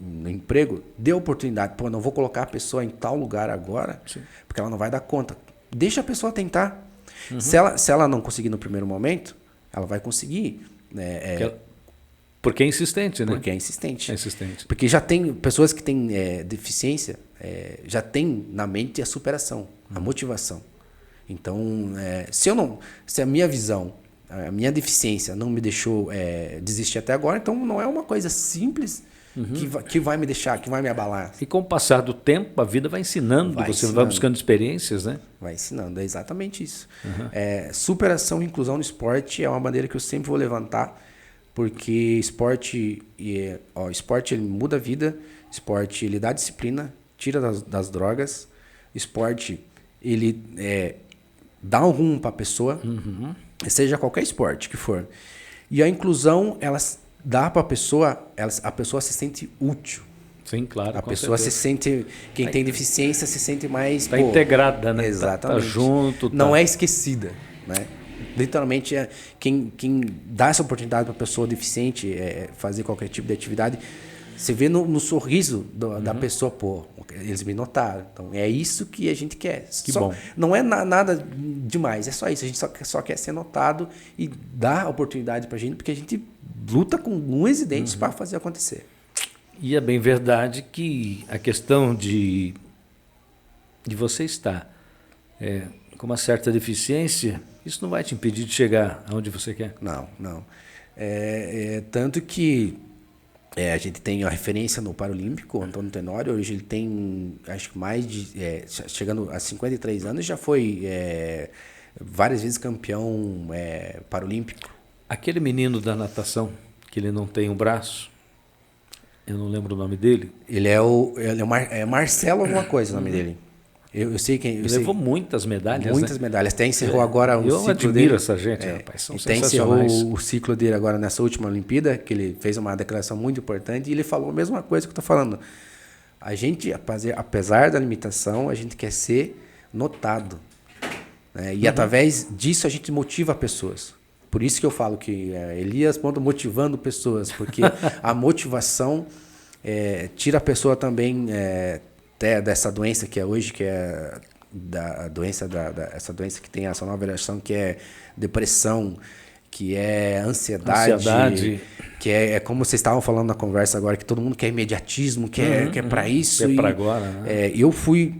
no emprego, dê oportunidade. Pô, não vou colocar a pessoa em tal lugar agora, porque ela não vai dar conta. Deixa a pessoa tentar. Se ela não conseguir no primeiro momento, ela vai conseguir. Porque é insistente, né? Porque é insistente. É insistente. Porque já tem pessoas que têm deficiência, já tem na mente a superação, a motivação. Então, se a minha visão, a minha deficiência não me deixou desistir até agora, então não é uma coisa simples que vai me deixar, que vai me abalar. E com o passar do tempo, a vida vai ensinando, vai buscando experiências, né? Vai ensinando, é exatamente isso. Superação e inclusão no esporte é uma bandeira que eu sempre vou levantar, porque esporte ele muda a vida, esporte ele dá disciplina, tira das drogas, esporte ele dá um rumo para a pessoa, seja qualquer esporte que for. E a inclusão, ela dá para a pessoa se sente útil. Sim, claro. A pessoa se sente, quem tem deficiência se sente mais... Está integrada, né? Exatamente. Tá junto. Não é esquecida, né? Literalmente, quem dá essa oportunidade para a pessoa deficiente fazer qualquer tipo de atividade, você vê no sorriso da pessoa, pô, eles me notaram. Então, é isso que a gente quer. Que bom. Não é nada demais, é só isso. A gente só quer ser notado e dar oportunidade para a gente, porque a gente luta com unhas e dentes para fazer acontecer. E é bem verdade que a questão de você estar com uma certa deficiência, isso não vai te impedir de chegar aonde você quer. Não. Tanto que a gente tem a referência no Paralímpico, Antônio Tenório, hoje ele tem, acho que mais de... chegando a 53 anos, já foi várias vezes campeão paralímpico. Aquele menino da natação, que ele não tem um braço, eu não lembro o nome dele. Ele é Marcelo alguma coisa o nome dele. Eu sei quem... Ele levou muitas medalhas, muitas medalhas. Até encerrou agora o ciclo dele. Eu admiro essa gente, rapaz. São sensacionais. Encerrou o ciclo dele agora nessa última Olimpíada, que ele fez uma declaração muito importante, e ele falou a mesma coisa que eu estou falando. A gente, apesar da limitação, a gente quer ser notado. Né? E através disso a gente motiva pessoas. Por isso que eu falo que Elias Ponto motivando pessoas, porque a motivação tira a pessoa também até dessa doença que é hoje, que é essa doença que tem essa nova geração, que é depressão, que é ansiedade. Que é como vocês estavam falando na conversa agora, que todo mundo quer imediatismo, quer para isso. É para agora, né? Eu fui,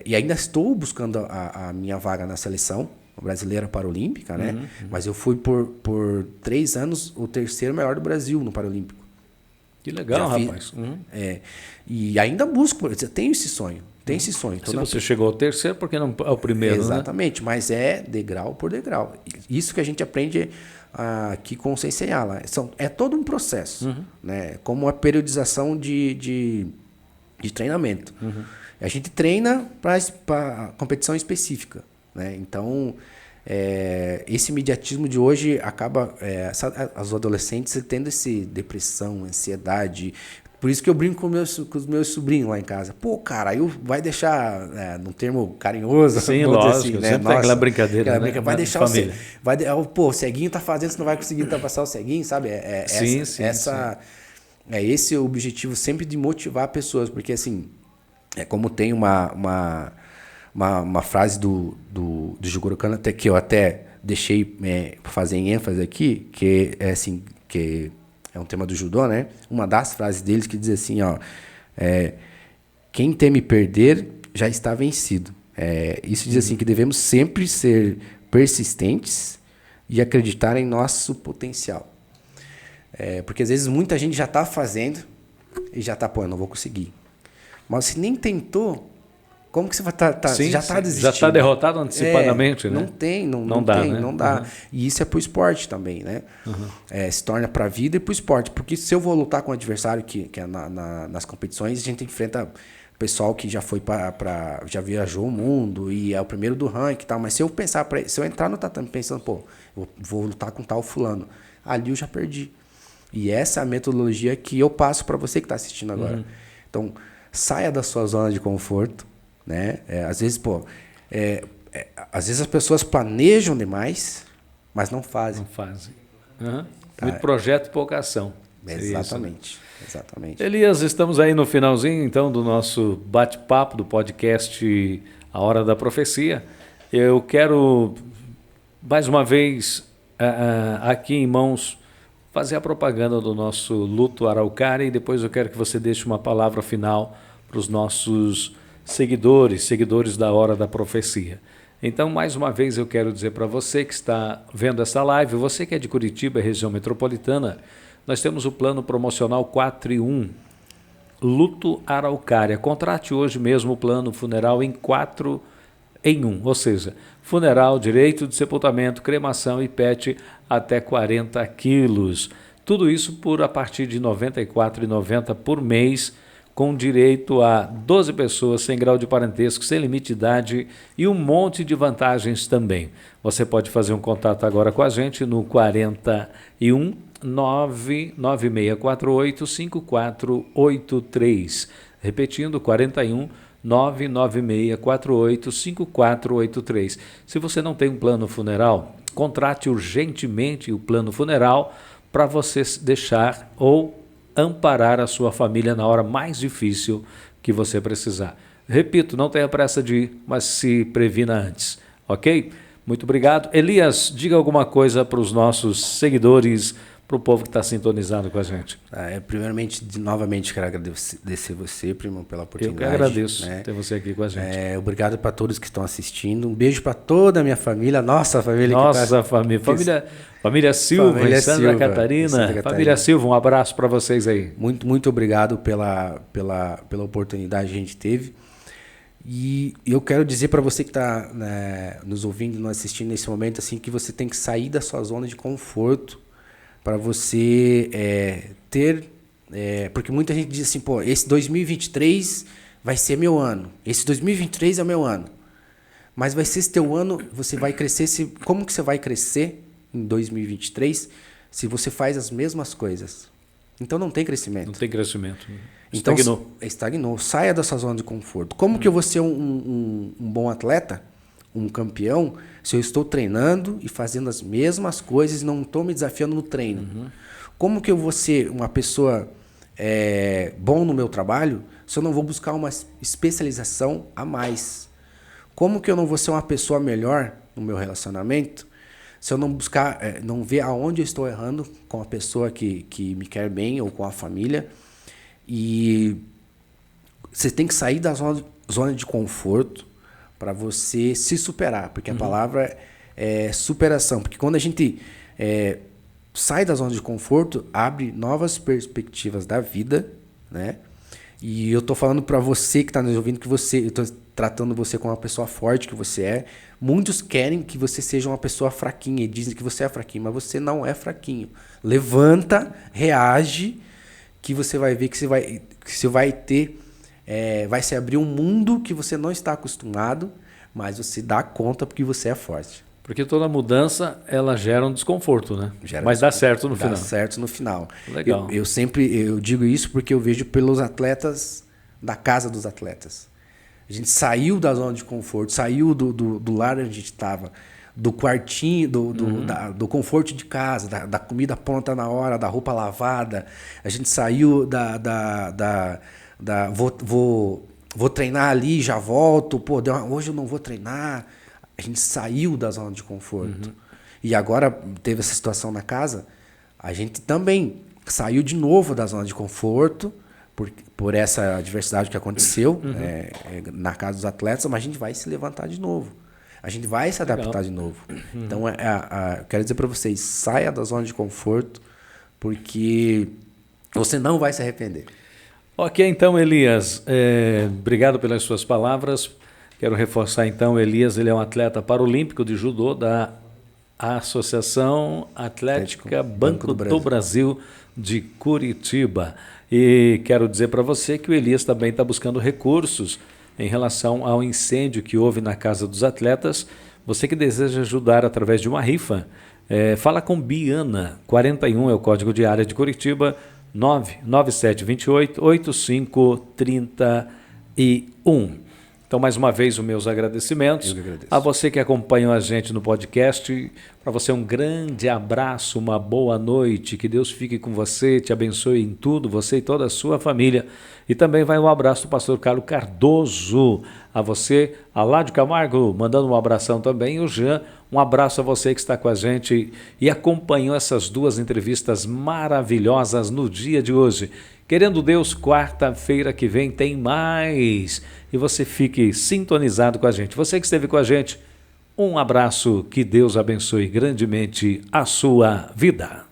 e ainda estou buscando a minha vaga na seleção brasileira paralímpica, né? Mas eu fui por 3 anos o terceiro melhor do Brasil no Paralímpico. Que legal, rapaz. E ainda busco, eu tenho esse sonho. Se você chegou ao terceiro, por que não ao primeiro? Exatamente, né? Mas é degrau por degrau. Isso que a gente aprende aqui com o Sensei Alan. É todo um processo, né? Como a periodização de treinamento. A gente treina para competição específica, né? Então, esse imediatismo de hoje acaba os adolescentes tendo depressão, ansiedade. Por isso que eu brinco com os meus sobrinhos lá em casa. Pô, cara, aí vai deixar, num termo carinhoso. Sim, lógico. Né? Sempre tem aquela brincadeira, né? Vai deixar o ceguinho tá fazendo, você não vai conseguir ultrapassar o ceguinho, sabe? Sim. Esse é o objetivo sempre de motivar pessoas, porque assim, como tem uma frase do Jigoro Kano, que eu até deixei fazer em ênfase aqui, que é assim, que é um tema do judô, né? Uma das frases deles que diz assim, quem teme perder já está vencido. Isso diz assim, que devemos sempre ser persistentes e acreditar em nosso potencial. Porque às vezes muita gente já está fazendo e já está, eu não vou conseguir. Mas se nem tentou, como que você vai estar? Já está desistindo. Já está derrotado antecipadamente, né? Não dá. E isso é para o esporte também, né? Se torna para a vida e para o esporte. Porque se eu vou lutar com um adversário que é nas competições, a gente enfrenta pessoal que já foi já viajou o mundo e é o primeiro do ranking e tal. Mas se eu entrar no tatame pensando, eu vou lutar com tal fulano, ali eu já perdi. E essa é a metodologia que eu passo para você que está assistindo agora. Então, saia da sua zona de conforto. Né? Às vezes, às vezes as pessoas planejam demais, mas não fazem. Muito projeto e pouca ação. Exatamente. Elias, estamos aí no finalzinho, então, do nosso bate-papo, do podcast A Hora da Profecia. Eu quero, mais uma vez, aqui em mãos fazer a propaganda do nosso Luto Araucária e depois eu quero que você deixe uma palavra final para os nossos seguidores da Hora da Profecia. Então, mais uma vez, eu quero dizer para você que está vendo essa live, você que é de Curitiba, região metropolitana, nós temos o plano promocional 4 em 1, Luto Araucária. Contrate hoje mesmo o plano funeral em 4 em 1, ou seja, funeral, direito de sepultamento, cremação e PET até 40 quilos. Tudo isso a partir de R$ 94,90 por mês, com direito a 12 pessoas, sem grau de parentesco, sem limite de idade e um monte de vantagens também. Você pode fazer um contato agora com a gente no 41 99648 5483. Repetindo, 41 99648 5483. Se você não tem um plano funeral, contrate urgentemente o plano funeral para você deixar ou amparar a sua família na hora mais difícil que você precisar. Repito, não tenha pressa de ir, mas se previna antes, ok? Muito obrigado. Elias, diga alguma coisa para os nossos seguidores, para o povo que está sintonizado com a gente. Primeiramente, novamente, quero agradecer você, primo, pela oportunidade. Eu que agradeço ter você aqui com a gente. Obrigado para todos que estão assistindo. Um beijo para toda a minha família, nossa família. Família Silva, em Santa Catarina. Família Silva, um abraço para vocês aí. Muito, muito obrigado pela oportunidade que a gente teve. E eu quero dizer para você que está nos ouvindo, nos assistindo nesse momento, assim, que você tem que sair da sua zona de conforto para você ter... porque muita gente diz assim, pô, esse 2023 vai ser meu ano. Esse 2023 é o meu ano. Mas vai ser esse teu ano, você vai crescer... Como que você vai crescer em 2023 se você faz as mesmas coisas? Então não tem crescimento. Não tem crescimento. Então, estagnou. Saia dessa zona de conforto. Como que eu vou ser um bom atleta, um campeão, se eu estou treinando e fazendo as mesmas coisas e não estou me desafiando no treino? Como que eu vou ser uma pessoa bom no meu trabalho se eu não vou buscar uma especialização a mais? Como que eu não vou ser uma pessoa melhor no meu relacionamento se eu não buscar, não ver aonde eu estou errando com a pessoa que me quer bem ou com a família? E você tem que sair da zona de conforto para você se superar, porque a palavra é superação. Porque quando a gente sai da zona de conforto, abre novas perspectivas da vida, né? E eu tô falando para você que está nos ouvindo que eu tô tratando você como uma pessoa forte que você é. Muitos querem que você seja uma pessoa fraquinha e dizem que você é fraquinho, mas você não é fraquinho. Levanta, reage, que você vai ver que você vai ter, vai se abrir um mundo que você não está acostumado, mas você dá conta porque você é forte. Porque toda mudança, ela gera um desconforto, né? Mas dá certo no final. Dá certo no final. Legal. Eu digo isso porque eu vejo pelos atletas da casa dos atletas. A gente saiu da zona de conforto, saiu do lar onde a gente estava, do quartinho, do conforto de casa, da comida pronta na hora, da roupa lavada. A gente saiu vou treinar ali, já volto. Pô, hoje eu não vou treinar. A gente saiu da zona de conforto. E agora teve essa situação na casa, a gente também saiu de novo da zona de conforto por essa adversidade que aconteceu na casa dos atletas, mas a gente vai se levantar de novo. A gente vai se adaptar de novo. Então, eu quero dizer para vocês, saia da zona de conforto, porque você não vai se arrepender. Ok, então, Elias, obrigado pelas suas palavras. Quero reforçar, então, Elias, ele é um atleta paralímpico de judô da Associação Atlética Banco do Brasil de Curitiba. E quero dizer para você que o Elias também está buscando recursos em relação ao incêndio que houve na Casa dos Atletas. Você que deseja ajudar através de uma rifa, fala com Biana, 41 é o código de área de Curitiba, 99728-8531. Então, mais uma vez, os meus agradecimentos. Eu que agradeço. A você que acompanhou a gente no podcast. Para você, um grande abraço, uma boa noite. Que Deus fique com você, te abençoe em tudo, você e toda a sua família. E também vai um abraço do pastor Carlos Cardoso. A você, a Ládio Camargo, mandando um abração também. E o Jean, Um abraço a você que está com a gente e acompanhou essas 2 entrevistas maravilhosas no dia de hoje. Querendo Deus, quarta-feira que vem tem mais. E você fique sintonizado com a gente. Você que esteve com a gente, um abraço, que Deus abençoe grandemente a sua vida.